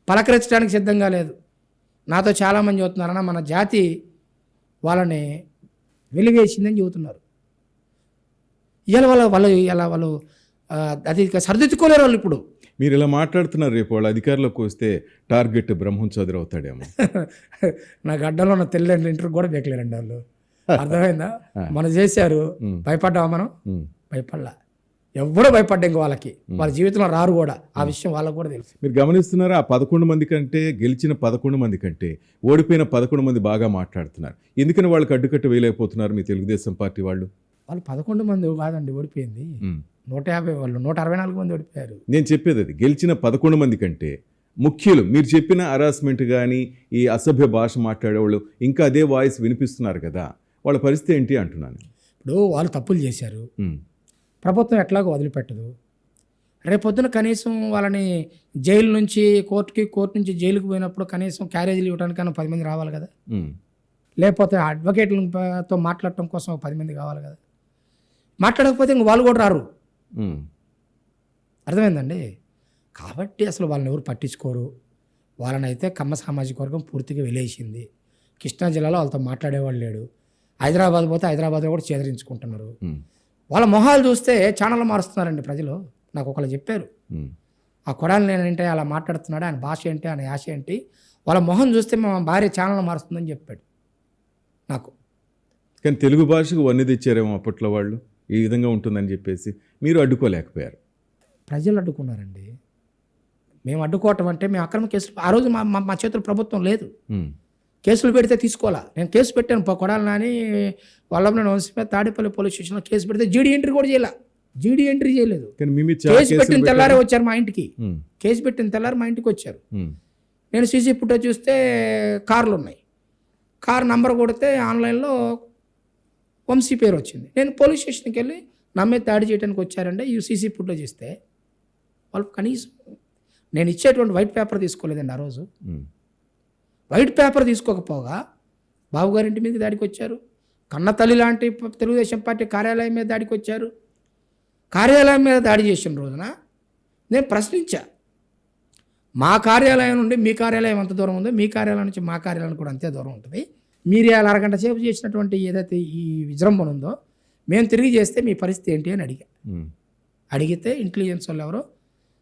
పలకరించడానికి సిద్ధంగా లేదు. నాతో చాలామంది చెబుతున్నారన్న మన జాతి వాళ్ళని వెలివేసిందని చెబుతున్నారు. వాళ్ళు అది సరిదిద్దుకోలేరు వాళ్ళు ఇప్పుడు. మీరు ఇలా మాట్లాడుతున్నారు, రేపు వాళ్ళు అధికారంలోకి వస్తే టార్గెట్ బ్రహ్మం చదురు అవుతాడేమో. నా గడ్డలో ఉన్న తెల్లని ఇంటర్ కూడా బేకలేరండి వాళ్ళు. అర్థమైందా? మనం చేశారు, భయపడ్డావా మనం? భయపడలా. ఎవడో భయపడ్డా ఇంక వాళ్ళకి, వాళ్ళ జీవితంలో రారు కూడా. ఆ విషయం వాళ్ళకు కూడా తెలుసు. మీరు గమనిస్తున్నారా, ఆ 11 మంది కంటే గెలిచిన 11 మంది కంటే ఓడిపోయిన 11 మంది బాగా మాట్లాడుతున్నారు. ఎందుకని వాళ్ళకి అడ్డుకట్ట వేయలేకపోతున్నారు మీ తెలుగుదేశం పార్టీ వాళ్ళు? వాళ్ళు 11 మంది కాదండి ఓడిపోయింది, 150 వాళ్ళు 164 మంది ఓడిపోయారు. నేను చెప్పేది అది, గెలిచిన 11 మంది కంటే ముఖ్యులు మీరు చెప్పిన హరాస్మెంట్ కానీ ఈ అసభ్య భాష మాట్లాడేవాళ్ళు ఇంకా అదే వాయిస్ వినిపిస్తున్నారు కదా, వాళ్ళ పరిస్థితి ఏంటి అంటున్నాను. ఇప్పుడు వాళ్ళు తప్పులు చేశారు, ప్రభుత్వం ఎట్లాగో వదిలిపెట్టదు. రేపొద్దున కనీసం వాళ్ళని జైలు నుంచి కోర్టు నుంచి జైలుకి పోయినప్పుడు కనీసం క్యారేజీలు ఇవ్వడానికైనా 10 మంది రావాలి కదా, లేకపోతే అడ్వకేట్లతో మాట్లాడటం కోసం 10 మంది కావాలి కదా. మాట్లాడకపోతే ఇంక వాళ్ళు కూడా రారు. అర్థమైందండి? కాబట్టి అసలు వాళ్ళని ఎవరు పట్టించుకోరు. వాళ్ళనైతే కమ్మ సామాజిక వర్గం పూర్తిగా వెలేసింది. కృష్ణా జిల్లాలో వాళ్ళతో మాట్లాడేవాళ్ళు లేడు. హైదరాబాద్ పోతే హైదరాబాద్లో కూడా చేదరించుకుంటున్నారు. వాళ్ళ మొహాలు చూస్తే ఛానల్ మారుస్తున్నారండి ప్రజలు. నాకు ఒకళ్ళు చెప్పారు, ఆ కొడాలి నేనంటే అలా మాట్లాడుతున్నాడు, ఆయన భాష ఏంటి, ఆయన యాస ఏంటి, వాళ్ళ మొహం చూస్తే మా భార్య ఛానల్ మారుస్తుందని చెప్పాడు నాకు. కానీ తెలుగు భాషకు వన్నె తెచ్చారేమో అప్పట్లో వాళ్ళు, ఈ విధంగా ఉంటుందని చెప్పేసి మీరు అడ్డుకోలేకపోయారు. ప్రజలు అడ్డుకున్నారండి. మేము అడ్డుకోవటం అంటే మేము అక్రమ కేసులు, ఆ రోజు మా చేతులు ప్రభుత్వం లేదు, కేసులు పెడితే తీసుకోవాలా. నేను కేసు పెట్టాను, కొడాలి నాని వల్లభనేని వంశీ మీద తాడేపల్లి పోలీస్ స్టేషన్లో కేసు పెడితే జీడీ ఎంట్రీ కూడా చేయాల. జీడీ ఎంట్రీ చేయలేదు. కేసు పెట్టిన తెల్లారే వచ్చారు మా ఇంటికి. కేసు పెట్టిన తెల్లారి మా ఇంటికి వచ్చారు. నేను సీసీ ఫుటేజ్ చూస్తే కార్లు ఉన్నాయి. కార్ నంబర్ కొడితే ఆన్లైన్లో వంశీ పేరు వచ్చింది. నేను పోలీస్ స్టేషన్కి వెళ్ళి నా మీద దాడి చేయడానికి వచ్చారంటే ఈ సీసీ ఫుటేజ్ ఇస్తే వాళ్ళు కనీసం నేను ఇచ్చేటువంటి వైట్ పేపర్ తీసుకోలేదండి ఆ రోజు. వైట్ పేపర్ తీసుకోకపోగా బాబు గారి ఇంటి మీదకి దాడికి వచ్చారు. కన్న తల్లి లాంటి తెలుగుదేశం పార్టీ కార్యాలయం మీద దాడికి వచ్చారు. కార్యాలయం మీద దాడి చేసిన రోజున నేను ప్రశ్నించా, మా కార్యాలయం నుండి మీ కార్యాలయం ఎంత దూరం ఉందో మీ కార్యాలయం నుంచి మా కార్యాలయం కూడా అంతే దూరం ఉంటుంది. మీరు ఇలా అరగంట సేపు చేసినటువంటి ఏదైతే ఈ విజృంభణ ఉందో మేము తిరిగి చేస్తే మీ పరిస్థితి ఏంటి అని అడిగితే ఇంటెలిజెన్స్ వాళ్ళు ఎవరో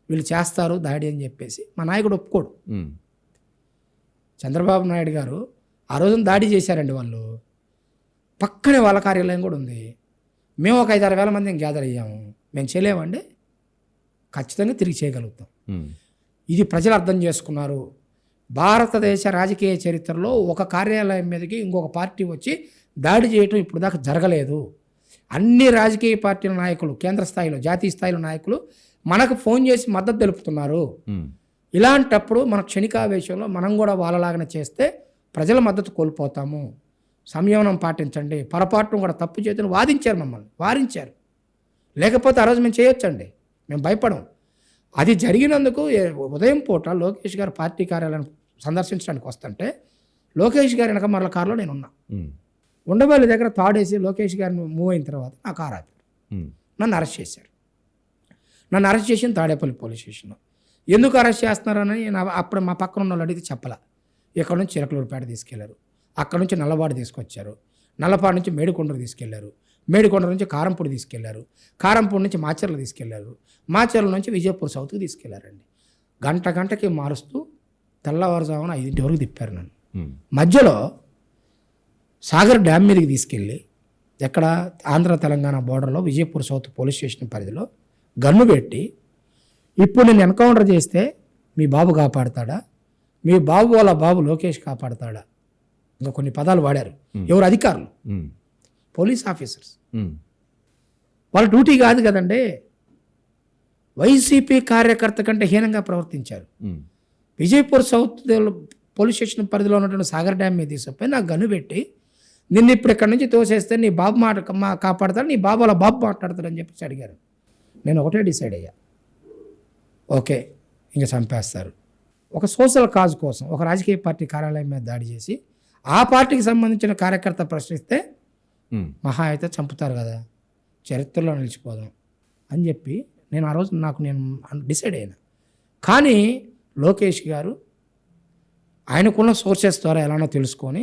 వీళ్ళు చేస్తారు దాడి అని చెప్పేసి మా నాయకుడు ఒప్పుకోడు. చంద్రబాబు నాయుడు గారు ఆ రోజున దాడి చేశారండి. వాళ్ళు పక్కనే వాళ్ళ కార్యాలయం కూడా ఉంది. మేము ఒక 5-6 వేల మంది గ్యాదర్ అయ్యాము. మేము చేయలేమండి, ఖచ్చితంగా తిరిగి చేయగలుగుతాం. ఇది ప్రజలు అర్థం చేసుకున్నారు. భారతదేశ రాజకీయ చరిత్రలో ఒక కార్యాలయం మీదకి ఇంకొక పార్టీ వచ్చి దాడి చేయటం ఇప్పుడు దాకా జరగలేదు. అన్ని రాజకీయ పార్టీల నాయకులు, కేంద్ర స్థాయిలో జాతీయ స్థాయిలో నాయకులు మనకు ఫోన్ చేసి మద్దతు తెలుపుతున్నారు. ఇలాంటప్పుడు మన క్షణికావేశంలో మనం కూడా వాళ్ళలాగానే చేస్తే ప్రజల మద్దతు కోల్పోతాము. సంయమనం పాటించండి. పొరపాటును కూడా తప్పు చేతులు వాదించారు, మమ్మల్ని వారించారు. లేకపోతే ఆ రోజు మేము చేయొచ్చండి, మేము భయపడం. అది జరిగినందుకు ఉదయం పూట లోకేష్ గారు పార్టీ కార్యాలయం సందర్శించడానికి వస్తుంటే లోకేష్ గారి వెనక మరల కారులో నేను ఉన్నా. ఉండవల్లి దగ్గర తాడేసి లోకేష్ గారిని మూవ్ అయిన తర్వాత నా కారు ఆపారు. నన్ను అరెస్ట్ చేశారు. నన్ను అరెస్ట్ చేసిన తాడేపల్లి పోలీస్ స్టేషన్లో. ఎందుకు అరెస్ట్ చేస్తున్నారని అప్పుడు మా పక్కన ఉన్న వాళ్ళు అడిగితే చెప్పలా. ఇక్కడ నుంచి చిలకలూరుపేట తీసుకెళ్లారు, అక్కడ నుంచి నల్లబాడు తీసుకొచ్చారు, నల్లపాడు నుంచి మేడికొండకు తీసుకెళ్లారు, మేడికొండ నుంచి కారంపూడి తీసుకెళ్లారు, కారంపూడి నుంచి మాచర్ల తీసుకెళ్లారు, మాచర్ల నుంచి విజయపూర్ సౌత్కి తీసుకెళ్లారండి. గంటకి మారుస్తూ తెల్లవారుజామున 5 వరకు తిప్పారు నన్ను. మధ్యలో సాగర్ డ్యామ్ మీదకి తీసుకెళ్ళి ఎక్కడ ఆంధ్ర తెలంగాణ బోర్డర్లో విజయపూర్ సౌత్ పోలీస్ స్టేషన్ పరిధిలో గన్ను పెట్టి, ఇప్పుడు నేను ఎన్కౌంటర్ చేస్తే మీ బాబు కాపాడతాడా, మీ బాబు వాళ్ళ బాబు లోకేష్ కాపాడతాడా, ఇంకా కొన్ని పదాలు వాడారు. ఎవరు అధికారులు, పోలీస్ ఆఫీసర్స్. వాళ్ళ డ్యూటీ కాదు కదండి. వైసీపీ కార్యకర్త కంటే హీనంగా ప్రవర్తించారు. విజయపూర్ సౌత్ పోలీస్ స్టేషన్ పరిధిలో ఉన్నటువంటి సాగర్ డ్యామ్ మీద తీసుకుపోయి నాకు గన్ను పెట్టి నిన్ను ఇప్పుడు ఇక్కడి నుంచి తోసేస్తే నీ బాబు కాపాడతాడు, నీ బాబు వాళ్ళ బాబు మాట్లాడతాడని చెప్పేసి అడిగారు. నేను ఒకటే డిసైడ్ అయ్యా, ఓకే ఇంకా చంపేస్తారు. ఒక సోషల్ కాజ్ కోసం ఒక రాజకీయ పార్టీ కార్యాలయం మీద దాడి చేసి ఆ పార్టీకి సంబంధించిన కార్యకర్త ప్రశ్నిస్తే మహా అయితే చంపుతారు కదా, చరిత్రలో నిలిచిపోదాం అని చెప్పి నేను ఆ రోజు నేను డిసైడ్ అయినా. కానీ లోకేష్ గారు ఆయనకున్న సోర్సెస్ ద్వారా ఎలానో తెలుసుకొని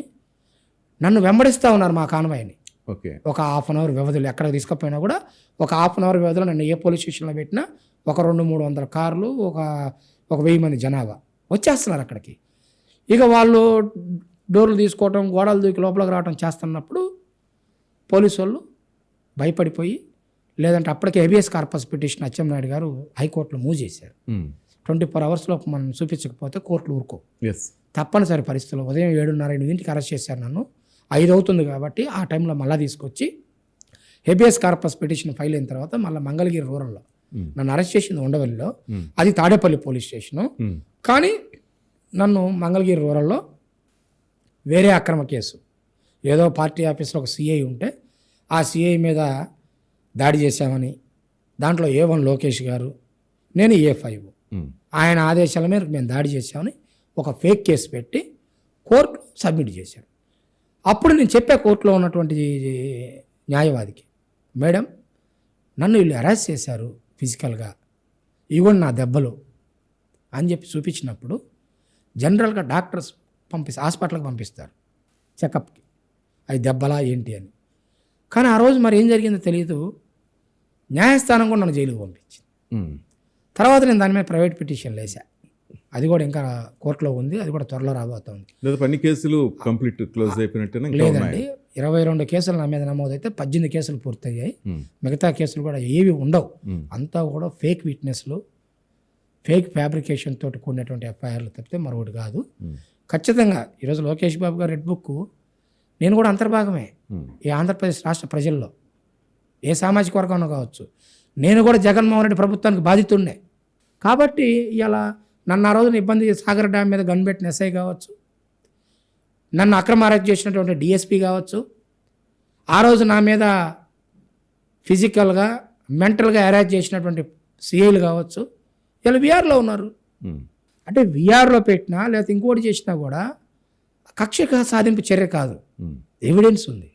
నన్ను వెంబడిస్తూ ఉన్నారు మా కాన్వాయ్ని. ఓకే. ఒక 1/2 అవర్ వ్యవధిలో ఎక్కడికి తీసుకుపోయినా కూడా ఒక 1/2 అవర్ వ్యవధిలో నన్ను ఏ పోలీస్ స్టేషన్లో పెట్టినా ఒక 200-300 కార్లు, ఒక 1000 మంది జనాభా వచ్చేస్తున్నారు అక్కడికి. ఇక వాళ్ళు డోర్లు తీసుకోవటం, గోడలు దూకి లోపలికి రావడం చేస్తున్నప్పుడు పోలీసు వాళ్ళు భయపడిపోయి, లేదంటే అప్పటికే హెబియస్ కార్పస్ పిటిషన్ అచ్చెన్నాయుడు గారు హైకోర్టులో మూవ్ చేశారు. 24 అవర్స్ లోపు మనం చూపించకపోతే కోర్టులు ఊరుకో. ఎస్. తప్పనిసరి పరిస్థితుల్లో ఉదయం 7:30-8 అరెస్ట్ చేశారు నన్ను. 5 అవుతుంది కాబట్టి ఆ టైంలో మళ్ళీ తీసుకొచ్చి హెబియస్ కార్పస్ పిటిషన్ ఫైల్ అయిన తర్వాత మళ్ళీ మంగళగిరి రూరల్లో నన్ను అరెస్ట్ చేసింది ఉండవల్లిలో, అది తాడేపల్లి పోలీస్ స్టేషను. కానీ నన్ను మంగళగిరి రూరల్లో వేరే అక్రమ కేసు, ఏదో పార్టీ ఆఫీస్లో ఒక సిఐ ఉంటే ఆ సిఐ మీద దాడి చేశామని, దాంట్లో A1 లోకేష్ గారు, నేను A5 ఆయన ఆదేశాల మేరకు మేము దాడి చేశామని ఒక ఫేక్ కేసు పెట్టి కోర్టు సబ్మిట్ చేశారు. అప్పుడు నేను చెప్పే కోర్టులో ఉన్నటువంటి న్యాయవాదికి, మేడం నన్ను వీళ్ళు అరెస్ట్ చేశారు ఫిజికల్గా, ఇవ్వండి నా దెబ్బలు అని చెప్పి చూపించినప్పుడు జనరల్గా డాక్టర్స్ హాస్పిటల్కి పంపిస్తారు చెకప్కి, అవి దెబ్బలా ఏంటి అని. కానీ ఆ రోజు మరి ఏం జరిగిందో తెలియదు, న్యాయస్థానం కూడా నన్ను జైలుకి పంపించింది. తర్వాత నేను దాని మీద ప్రైవేట్ పిటిషన్ వేసా, అది కూడా ఇంకా కోర్టులో ఉంది, అది కూడా త్వరలో రాబోతుంది. అన్ని కేసులు కంప్లీట్ క్లోజ్ అయిపోయినట్టు లేదండి, 22 కేసులు నా మీద నమోదైతే 18 కేసులు పూర్తయ్యాయి. మిగతా కేసులు కూడా ఏవి ఉండవు, అంతా కూడా ఫేక్ విట్నెస్లు, ఫేక్ ఫ్యాబ్రికేషన్ తోటి కూడినటువంటి ఎఫ్ఐఆర్లు తప్పితే మరొకటి కాదు. ఖచ్చితంగా ఈరోజు లోకేష్ బాబు గారు రెడ్ బుక్ నేను కూడా అంతర్భాగమే ఈ ఆంధ్రప్రదేశ్ రాష్ట్ర ప్రజల్లో, ఏ సామాజిక వర్గంలో కావచ్చు. నేను కూడా జగన్మోహన్ రెడ్డి ప్రభుత్వానికి బాధితుండే కాబట్టి ఇలా నన్ను ఆ రోజున ఇబ్బంది, సాగర్ డ్యామ్ మీద గన్ పెట్టిన ఎస్ఐ కావచ్చు, నన్ను అక్రమ అరెస్ట్ చేసినటువంటి డిఎస్పీ కావచ్చు, ఆ రోజు నా మీద ఫిజికల్గా మెంటల్గా అరెస్ట్ చేసినటువంటి సిఐలు కావచ్చు, ఇలా విఆర్లో ఉన్నారు. అంటే విఆర్లో పెట్టినా లేకపోతే ఇంకోటి చేసినా కూడా కక్ష సాధింపు చర్య కాదు, ఎవిడెన్స్ ఉంది.